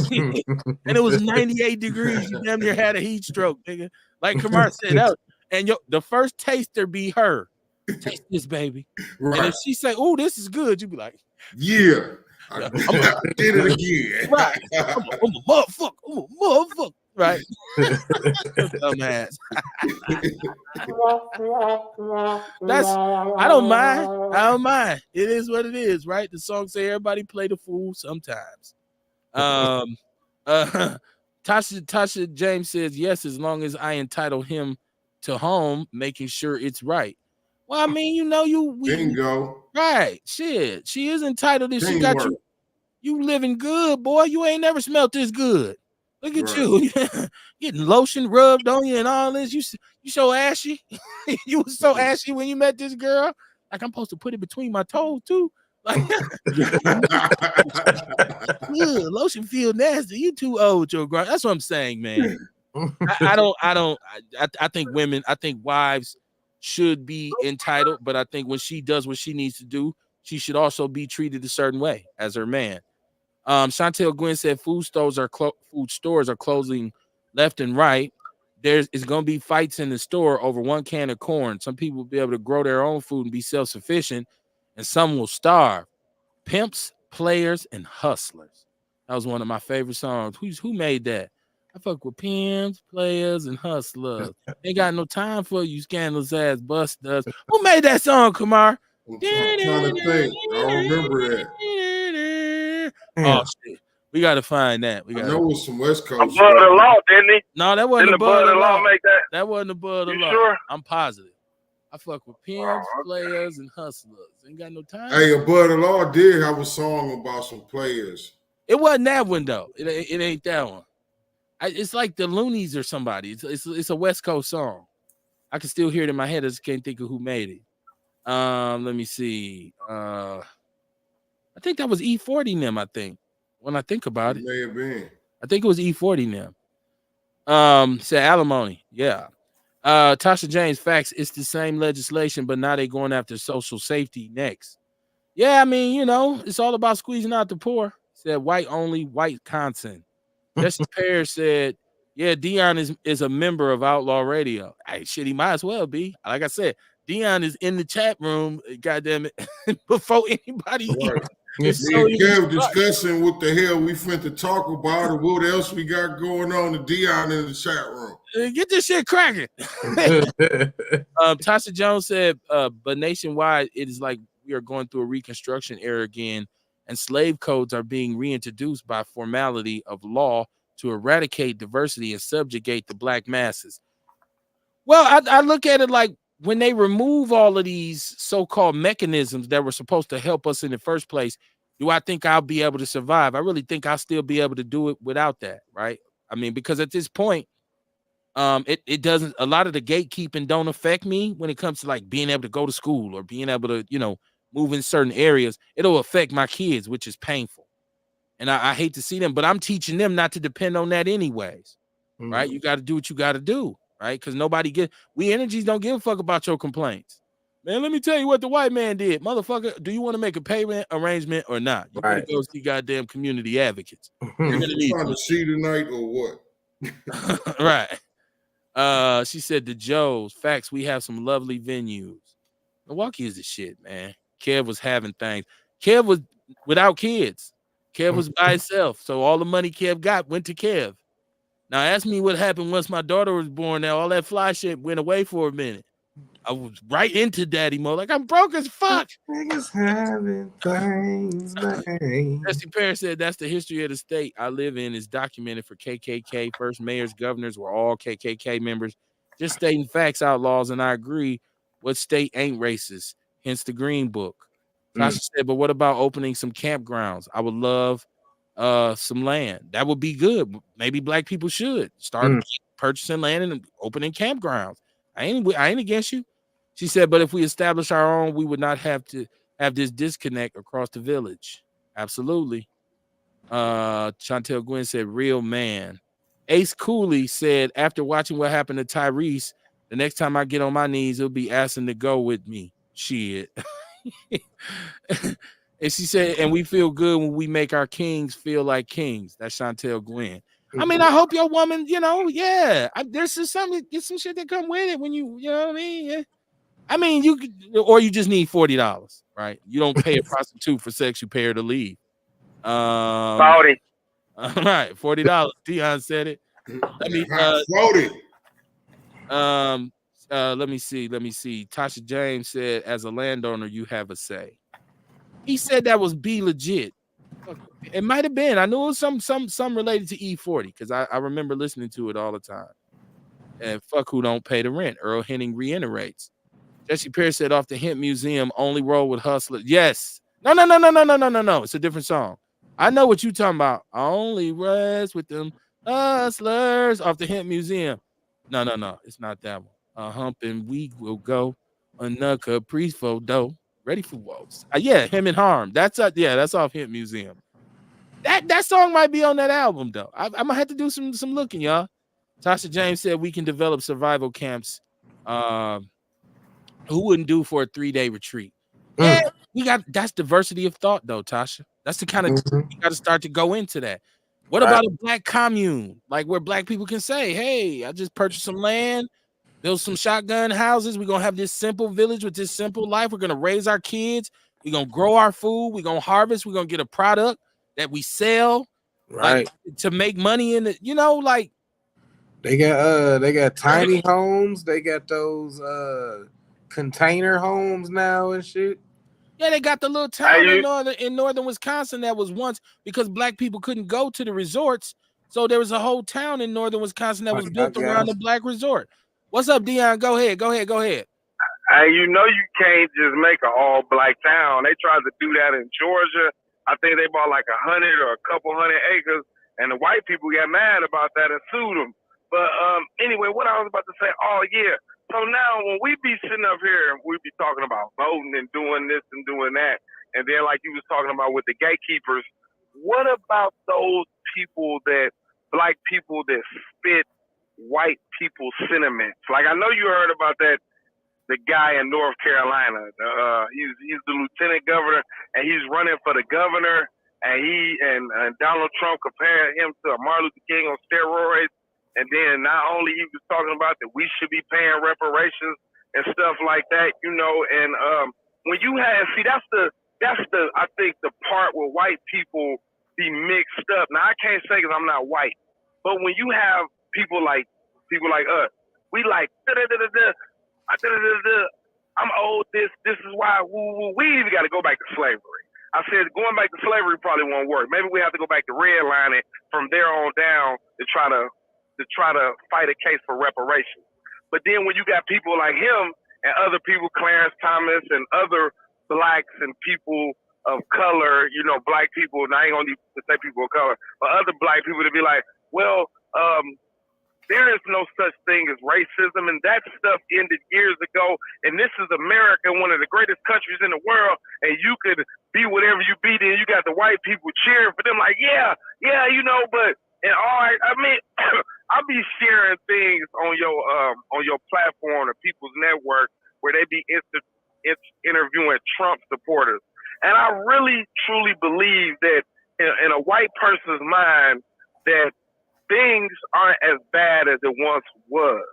and it was 98 degrees. You damn near had a heat stroke, nigga. Like Kamar said, and the first taster be her. Taste this, baby. Right. And if she say, "Oh, this is good," you be like, "Yeah, I did it again." Right. I'm a motherfucker. Right. Dumbass. I don't mind. It is what it is, right? The song say everybody play the fool sometimes. Tasha James says yes, as long as I entitle him to home, making sure it's right. Well, I mean, bingo. Right. Shit. She is entitled if she got you living good, boy. You ain't never smelt this good. Look at you. Getting lotion rubbed on you and all this. You so ashy. You was so ashy when you met this girl. Like, I'm supposed to put it between my toes too. Like, lotion feel nasty. You too old, your girl. That's what I'm saying, man. I think wives should be entitled, but I think when she does what she needs to do, she should also be treated a certain way as her man. Chantel Gwynn said food stores are closing left and right. There's going to be fights in the store over one can of corn. Some people will be able to grow their own food and be self-sufficient, and some will starve. Pimps, players, and hustlers. That was one of my favorite songs. Who made that? I fuck with pimps, players, and hustlers. Ain't got no time for you scandalous ass busters. Who made that song, Kamar? I'm trying to think. I don't remember that. Oh shit. We gotta find that. I know it was some West Coast. Above the Law, didn't he? No, that wasn't Above the Law. Make that? That wasn't Above the Law. Sure? I'm positive. I fuck with pimps, players, and hustlers. Ain't got no time. Hey, Above the Law did have a song about some players. It wasn't that one though. It ain't that one. It's like the Loonies or somebody. It's a West Coast song. I can still hear it in my head. I just can't think of who made it. Let me see. I think that was E40 them. I think when I think about it, may have been. I think it was E40 them. Said alimony. Yeah. Tasha James, facts. It's the same legislation, but now they're going after social safety next. Yeah, I mean, it's all about squeezing out the poor. Said white only, white content. Jesse Parrish said, yeah, Dion is a member of Outlaw Radio. Hey, shit, he might as well be. Like I said, Dion is in the chat room, goddamn it, before anybody. Right. Kev discussing what the hell we finna talk about or what else we got going on to Dion in the chat room. Get this shit cracking. Tasha Jones said, but nationwide, it is like we are going through a Reconstruction era again, and slave codes are being reintroduced by formality of law to eradicate diversity and subjugate the black masses. Well, I look at it like when they remove all of these so-called mechanisms that were supposed to help us in the first place, do I think I'll be able to survive? I really think I'll still be able to do it without that, right? I mean, because at this point, it doesn't, a lot of the gatekeeping don't affect me when it comes to like being able to go to school or being able to, move in certain areas. It'll affect my kids, which is painful. And I hate to see them, but I'm teaching them not to depend on that anyways, right? You got to do what you got to do, right? Because we energies don't give a fuck about your complaints. Man, let me tell you what the white man did. Motherfucker, do you want to make a payment arrangement or not? You better go see goddamn community advocates. You're going to see tonight or what? Right. She said the Joes, facts, we have some lovely venues. Milwaukee is the shit, man. Kev was having things. Kev was without kids. Kev was by himself. So all the money Kev got went to Kev. Now ask me what happened once my daughter was born. Now all that fly shit went away for a minute. I was right into daddy mode. Like, I'm broke as fuck. Niggas having things, man. Jesse Parrish said that's the history of the state I live in is documented for KKK. First mayors, governors were all KKK members. Just stating facts, outlaws, and I agree. What state ain't racist? Hence the Green Book. Tasha said, but what about opening some campgrounds? I would love some land. That would be good. Maybe black people should start purchasing land and opening campgrounds. I ain't against you. She said, but if we establish our own, we would not have to have this disconnect across the village. Absolutely. Chantel Gwynn said, real man. Ace Cooley said, after watching what happened to Tyrese, the next time I get on my knees, it'll be asking to go with me. Shit. And she said, and we feel good when we make our kings feel like kings. That's Chantel Gwynn. I mean, I hope your woman, there's just get some shit that come with it when you know what I mean? Yeah. I mean, or you just need $40, right? You don't pay a prostitute for sex, you pay her to leave. 40. All right, $40. Dion said it. Let me let me see. Tasha James said, as a landowner, you have a say. He said that was be legit. It might have been. I knew it was some related to E40 because I remember listening to it all the time. And fuck who don't pay the rent. Earl Henning reiterates. Jesse Pierce said off the Hemp Museum, only roll with hustlers. Yes. No. It's a different song. I know what you talking about. I only rest with them hustlers off the Hemp Museum. No. It's not that one. A humping week will go. Another caprice for dough. Ready for woes. Yeah, Him and Harm. That's off Hemp Museum. That song might be on that album though. I'm gonna have to do some looking, y'all. Tasha James said we can develop survival camps. Who wouldn't do for a 3-day retreat? Yeah, that's diversity of thought though, Tasha. That's the kind of you got to start to go into that. What about a black commune, like where black people can say, "Hey, I just purchased some land, build some shotgun houses. We're gonna have this simple village with this simple life. We're gonna raise our kids. We're gonna grow our food. We're gonna harvest. We're gonna get a product that we sell, right, like, to make money in it. Like they got tiny homes. They got those container homes now and shit. Yeah, they got the little town in northern Wisconsin that was once because black people couldn't go to the resorts. So there was a whole town in northern Wisconsin that was built around the black resort. What's up, Dion? Go ahead. Hey, you can't just make an all-black town. They tried to do that in Georgia. I think they bought like 100 or a couple hundred acres, and the white people got mad about that and sued them. But anyway, what I was about to say, so now when we be sitting up here, we be talking about voting and doing this and doing that, and then like you was talking about with the gatekeepers, what about those people black people that spit white people's sentiments? Like I know you heard about that, the guy in North Carolina. He's the lieutenant governor, and he's running for the governor, and Donald Trump compared him to Martin Luther King on steroids. And then not only he was talking about that we should be paying reparations and stuff like that, and when you that's the I think the part where white people be mixed up. Now I can't say because I'm not white, but when you have people like us, we like I'm old. This is why we even got to go back to slavery. I said going back to slavery probably won't work. Maybe we have to go back to redlining from there on down to try to fight a case for reparations. But then when you got people like him and other people, Clarence Thomas and other blacks and people of color, black people, and I ain't gonna need to say people of color, but other black people to be like, well, there is no such thing as racism, and that stuff ended years ago. And this is America, one of the greatest countries in the world, and you could be whatever you be. Then you got the white people cheering for them, like, but and all right, I mean, I'll be sharing things on your platform or People's Network where they be interviewing Trump supporters, and I really truly believe that in a white person's mind that things aren't as bad as it once was.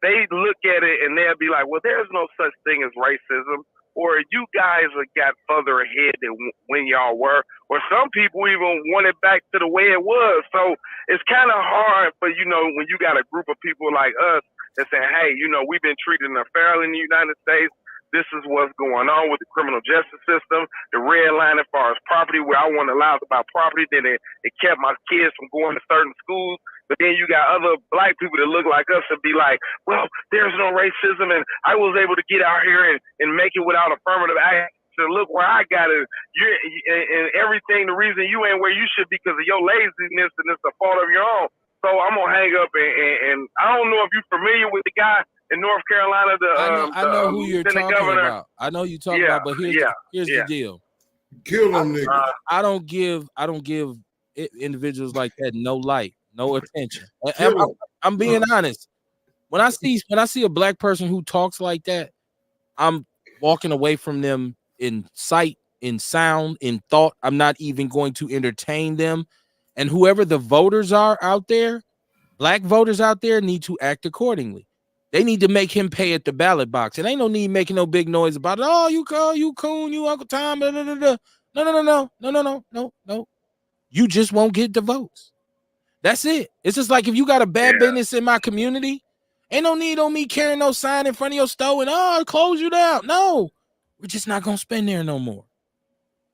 They look at it and they'll be like, well, there's no such thing as racism, or you guys have got further ahead than when y'all were, or some people even want it back to the way it was. So it's kind of hard for, when you got a group of people like us that say, hey, we've been treated unfairly in the United States. This is what's going on with the criminal justice system, the red line as far as property, where I wasn't allowed to buy property, then it kept my kids from going to certain schools. But then you got other black people that look like us and be like, well, there's no racism, and I was able to get out here and make it without affirmative action. Look where I got it. And everything, the reason you ain't where you should be because of your laziness, and it's a fault of your own. So I'm going to hang up, and I don't know if you're familiar with the guy in North Carolina, I know who you're talking about. I know you're talking about, but here's the deal. Kill them niggas. I don't give individuals like that no light, no attention. I'm being honest. When I see a black person who talks like that, I'm walking away from them in sight, in sound, in thought. I'm not even going to entertain them. And whoever the voters are out there, black voters out there, need to act accordingly. They need to make him pay at the ballot box. It ain't no need making no big noise about it. Oh, you call, you coon, you Uncle Tom. No, no, no, no, no, no, no, no, no, no, no, no. You just won't get the votes. That's it. It's just like if you got a bad business in my community, ain't no need on me carrying no sign in front of your store and close you down. No, we're just not gonna spend there no more.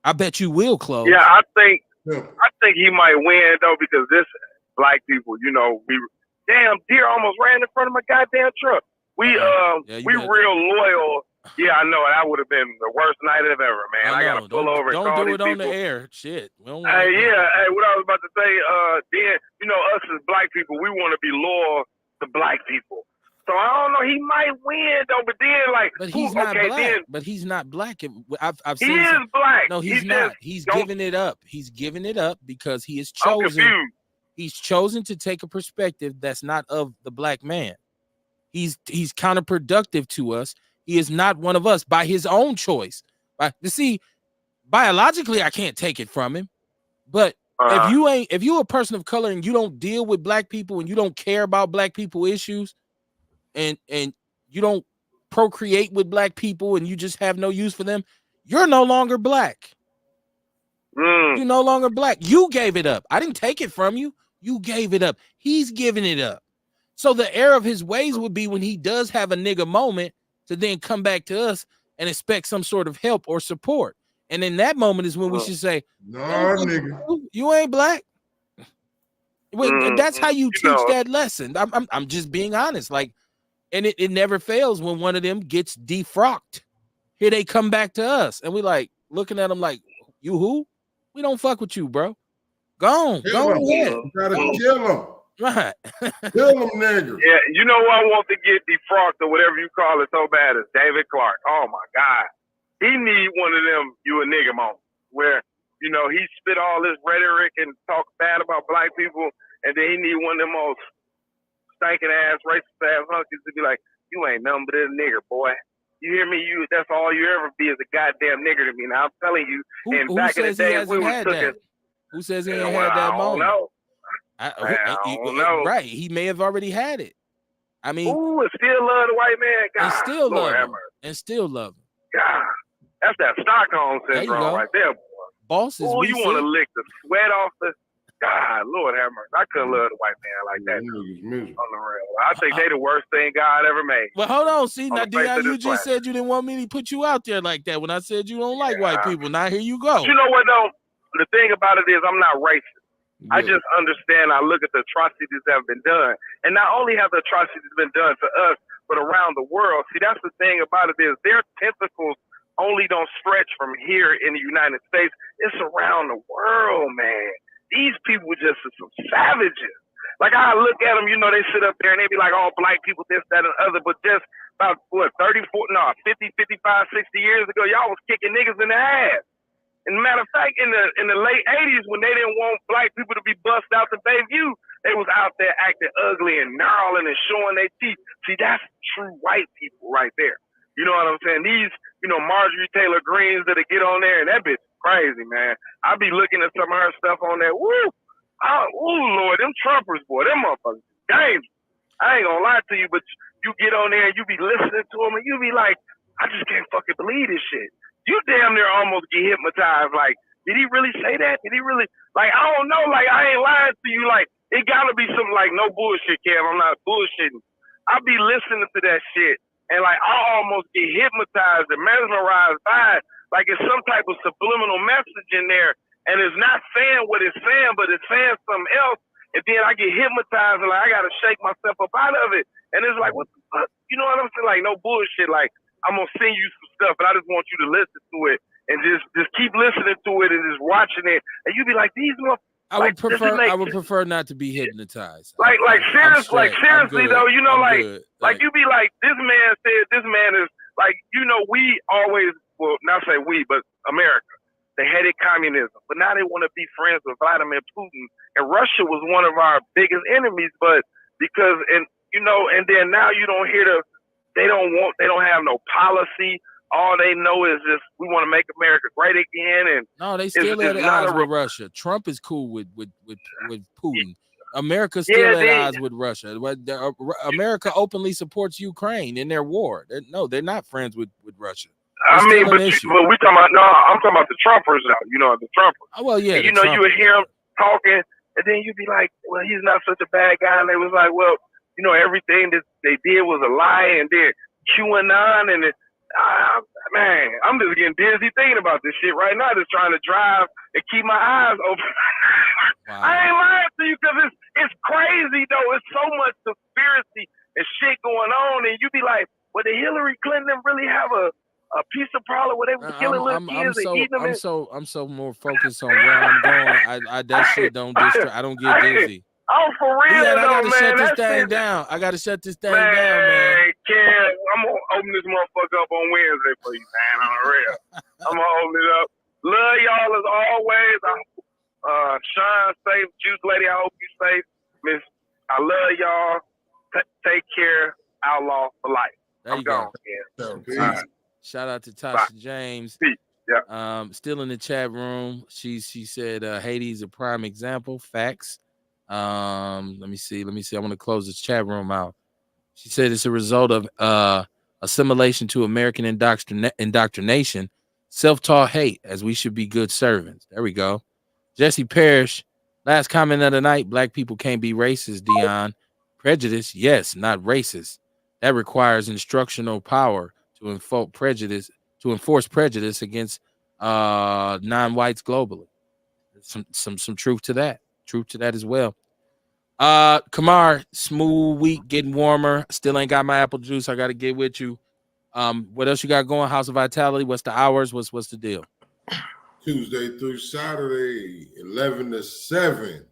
I bet you will close. Yeah, I think he might win though, because this black people, we deer almost ran in front of my goddamn truck. We real loyal. Yeah, I know. That would have been the worst night of ever, man. I gotta pull over and call Don't do these it on people. the air. Shit. Hey, what I was about to say, then, us as black people, we want to be loyal to black people. So I don't know. He might win though, but then but he's not black. Then, but he's not black. I've he seen. He is black. No, he's not. He's giving it up. He's giving it up because he is chosen. I'm confused. He's chosen to take a perspective that's not of the black man. He's counterproductive to us. He is not one of us by his own choice. See, biologically, I can't take it from him. But if you're a person of color and you don't deal with black people and you don't care about black people issues, and you don't procreate with black people and you just have no use for them, you're no longer black. You're no longer black. You gave it up. I didn't take it from you. You gave it up. He's giving it up. So the error of his ways would be when he does have a nigga moment to then come back to us and expect some sort of help or support. And in that moment is when we should say, no, nigga, you ain't black. That's how you teach that lesson. I'm just being honest. And it never fails when one of them gets defrocked. Here they come back to us. And we looking at them like, you who? We don't fuck with you, bro. Go ahead. You gotta kill him. Right. Kill him, nigga. Yeah, you know who I want to get defrocked or whatever you call it so bad is David Clark. Oh my God. He need one of them you a nigga moments where, he spit all this rhetoric and talk bad about black people, and then he need one of them most stinking ass, racist ass hunkies to be like, you ain't nothing but a nigger, boy. You hear me? That's all you ever be is a goddamn nigger to me. Now I'm telling you, back in the day we was cooking. Who says he ain't had that moment? I don't know. Right. He may have already had it. I mean, and still love the white man. God, and still Lord love him. And still love him. God, that's that Stockholm syndrome right there, boy. Bosses. Oh, you want to lick the sweat off the God, Lord have mercy. I couldn't love the white man like that. On the real. I think they the worst thing God ever made. Well, hold on. See, now, Dion, you just said you didn't want me to put you out there like that when I said you don't like white people. Now here you go. You know what, though? The thing about it is I'm not racist. Yeah. I just understand. I look at the atrocities that have been done. And not only have the atrocities been done to us, but around the world. See, that's the thing about it is their tentacles only don't stretch from here in the United States. It's around the world, man. These people just are some savages. Like, I look at them, they sit up there and they be like, oh, black people, this, that, and other. But just about, 50, 55, 60 years ago, y'all was kicking niggas in the ass. And matter of fact, in the late 80s, when they didn't want black people to be bussed out to Bayview, they was out there acting ugly and gnarling and showing their teeth. See, that's true white people right there. You know what I'm saying? These, Marjorie Taylor Greens that get on there, and that bitch crazy, man. I be looking at some of her stuff on there. Woo! Lord, them Trumpers, boy, them motherfuckers dangerous. I ain't gonna lie to you, but you get on there and you be listening to them and you be like, I just can't fucking believe this shit. You damn near almost get hypnotized. Like, did he really say that? Did he really? Like, I don't know. Like, I ain't lying to you. Like, it gotta be something like no bullshit, Kev. I'm not bullshitting. I be listening to that shit and like I almost get hypnotized and mesmerized by it. Like it's some type of subliminal message in there, and it's not saying what it's saying, but it's saying something else. And then I get hypnotized and like I gotta shake myself up out of it. And it's like, what the fuck? You know what I'm saying? Like no bullshit. Like I'm gonna send you some stuff, but I just want you to listen to it and just keep listening to it and just watching it. And you be like, these motherfuckers. I would prefer not to be hypnotized. Seriously though, you be like, this man said, this man is like, we always, well, not say we, but America, They hated communism, but now they want to be friends with Vladimir Putin. And Russia was one of our biggest enemies, but because and then now you don't hear they don't have no policy. All they know is just we want to make America great again. And no, they still at odds with Russia. Trump is cool with Putin. America still at odds with Russia. America openly supports Ukraine in their war. They're not friends with Russia. I mean, but we talking about I'm talking about the Trumpers now. The Trumpers. Oh well, yeah. And, you would hear them talking, and then you'd be like, "Well, he's not such a bad guy." And they was like, "Well, everything that they did was a lie," and then QAnon, and man, I'm just getting dizzy thinking about this shit right now. Just trying to drive and keep my eyes open. Wow. I ain't lying to you because it's crazy though. It's so much conspiracy and shit going on, and you be like, "Well, did Hillary Clinton really have a piece of problem where they were killing little kids and eating them?" I'm so more focused on where I'm going. I that shit don't distract. I don't get dizzy. Oh, for real, I gotta shut this thing down. I gotta shut this thing down, man. Ken, I'm gonna open this motherfucker up on Wednesday for you, man. On the real, I'm gonna open it up. Love y'all as always. Sean, safe. Juice Lady, I hope you safe. Miss, I love y'all. Take care. Outlaw for life. There you go. Right. Shout out to Tasha James. Yeah. Still in the chat room. She said Haiti is a prime example. Facts. Let me see. I want to close this chat room out. She said it's a result of assimilation to American indoctrination, self-taught hate, as we should be good servants. There we go. Jesse Parrish, last comment of the night. Black people can't be racist, Dion. Prejudice, yes, not racist. That requires instructional power to enforce prejudice against non-whites globally. Some truth to that. Truth to that as well. Kamar, smooth week, getting warmer. Still ain't got my apple juice. I got to get with you. What else you got going? House of Vitality. What's the hours? What's the deal? Tuesday through Saturday, 11 to 7.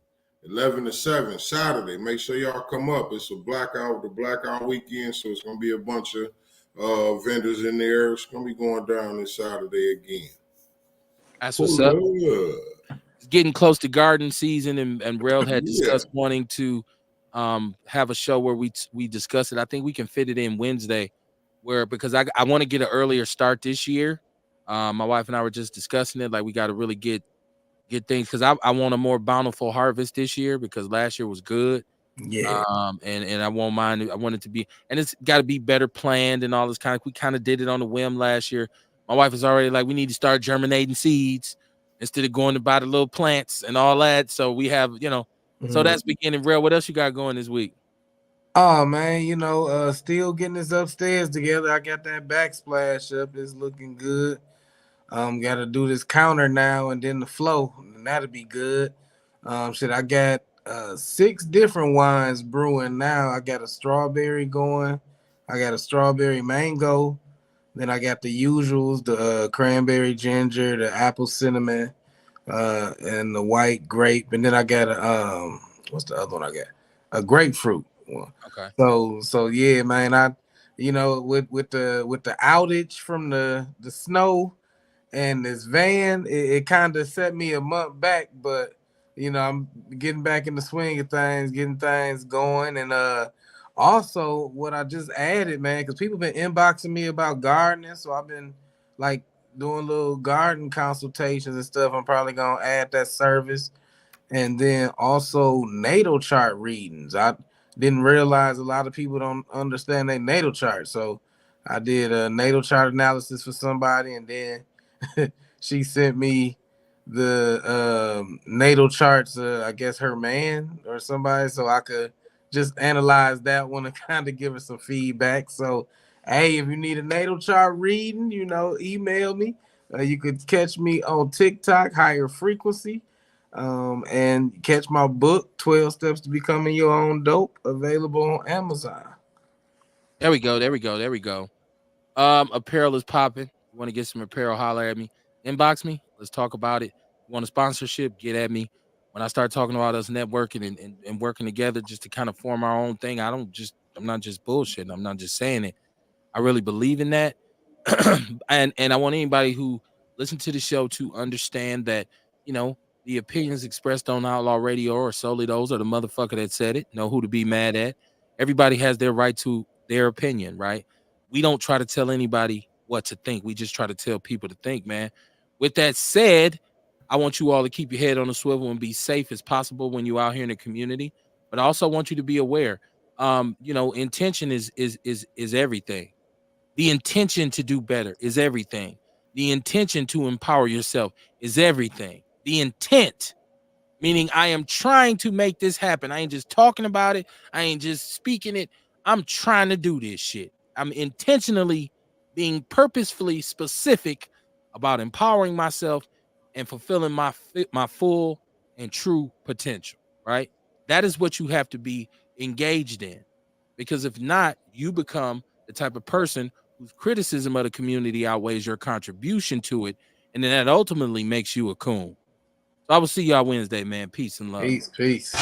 11 to 7 Saturday. Make sure y'all come up. It's the blackout weekend, so it's gonna be a bunch of vendors in there. It's gonna be going down this Saturday again. That's what's up. It's getting close to garden season, and Rel had discussed wanting to have a show where we discuss it. I think we can fit it in Wednesday, because I want to get an earlier start this year. My wife and I were just discussing it. Like, we got to really get things, because I want a more bountiful harvest this year, because last year was good. Yeah. And I won't mind. I want it to be, and it's got to be better planned and all this kind of. We kind of did it on a whim last year. My wife is already like, we need to start germinating seeds instead of going to buy the little plants and all that. So we have, so that's beginning. Real. What else you got going this week? Oh man, still getting this upstairs together. I got that backsplash up. It's looking good. Got to do this counter now and then the flow, and that'll be good. I got 6 different wines brewing now. I got a strawberry going. I got a strawberry mango. Then I got the usuals, the cranberry ginger, the apple cinnamon, and the white grape. And then I got what's the other one I got? A grapefruit one. Okay. So yeah, man. With the outage from the snow and this van, it kind of set me a month back, but I'm getting back in the swing of things, getting things going. And also what I just added, man, because people been inboxing me about gardening, so I've been like doing little garden consultations and stuff. I'm probably gonna add that service. And then also natal chart readings. I didn't realize a lot of people don't understand their natal chart, so I did a natal chart analysis for somebody, and then she sent me the natal charts, I guess her man or somebody, so I could just analyze that one and kind of give her some feedback. So, hey, if you need a natal chart reading, email me. You could catch me on TikTok, Higher Frequency, and catch my book, 12 Steps to Becoming Your Own Dope, available on Amazon. There we go. Apparel is popping. You want to get some apparel, holler at me. Inbox me. Let's talk about it. You want a sponsorship? Get at me. When I start talking about us networking and working together just to kind of form our own thing, I'm not just bullshitting. I'm not just saying it. I really believe in that. and I want anybody who listen to the show to understand that, you know, the opinions expressed on Outlaw Radio are solely those of the motherfucker that said it. Know who to be mad at. Everybody has their right to their opinion, right? We don't try to tell anybody what to think. We just try to tell people to think, man. With that said, I want you all to keep your head on the swivel and be safe as possible when you're out here in the community. But I also want you to be aware. You know, intention is everything. The intention to do better is everything. The intention to empower yourself is everything. The intent, meaning I am trying to make this happen. I ain't just talking about it. I ain't just speaking it. I'm trying to do this shit. I'm intentionally being purposefully specific about empowering myself and fulfilling my full and true potential, right? That is what you have to be engaged in. Because if not, you become the type of person whose criticism of the community outweighs your contribution to it, and then that ultimately makes you a coon. So I will see y'all Wednesday, man. Peace and love. Peace.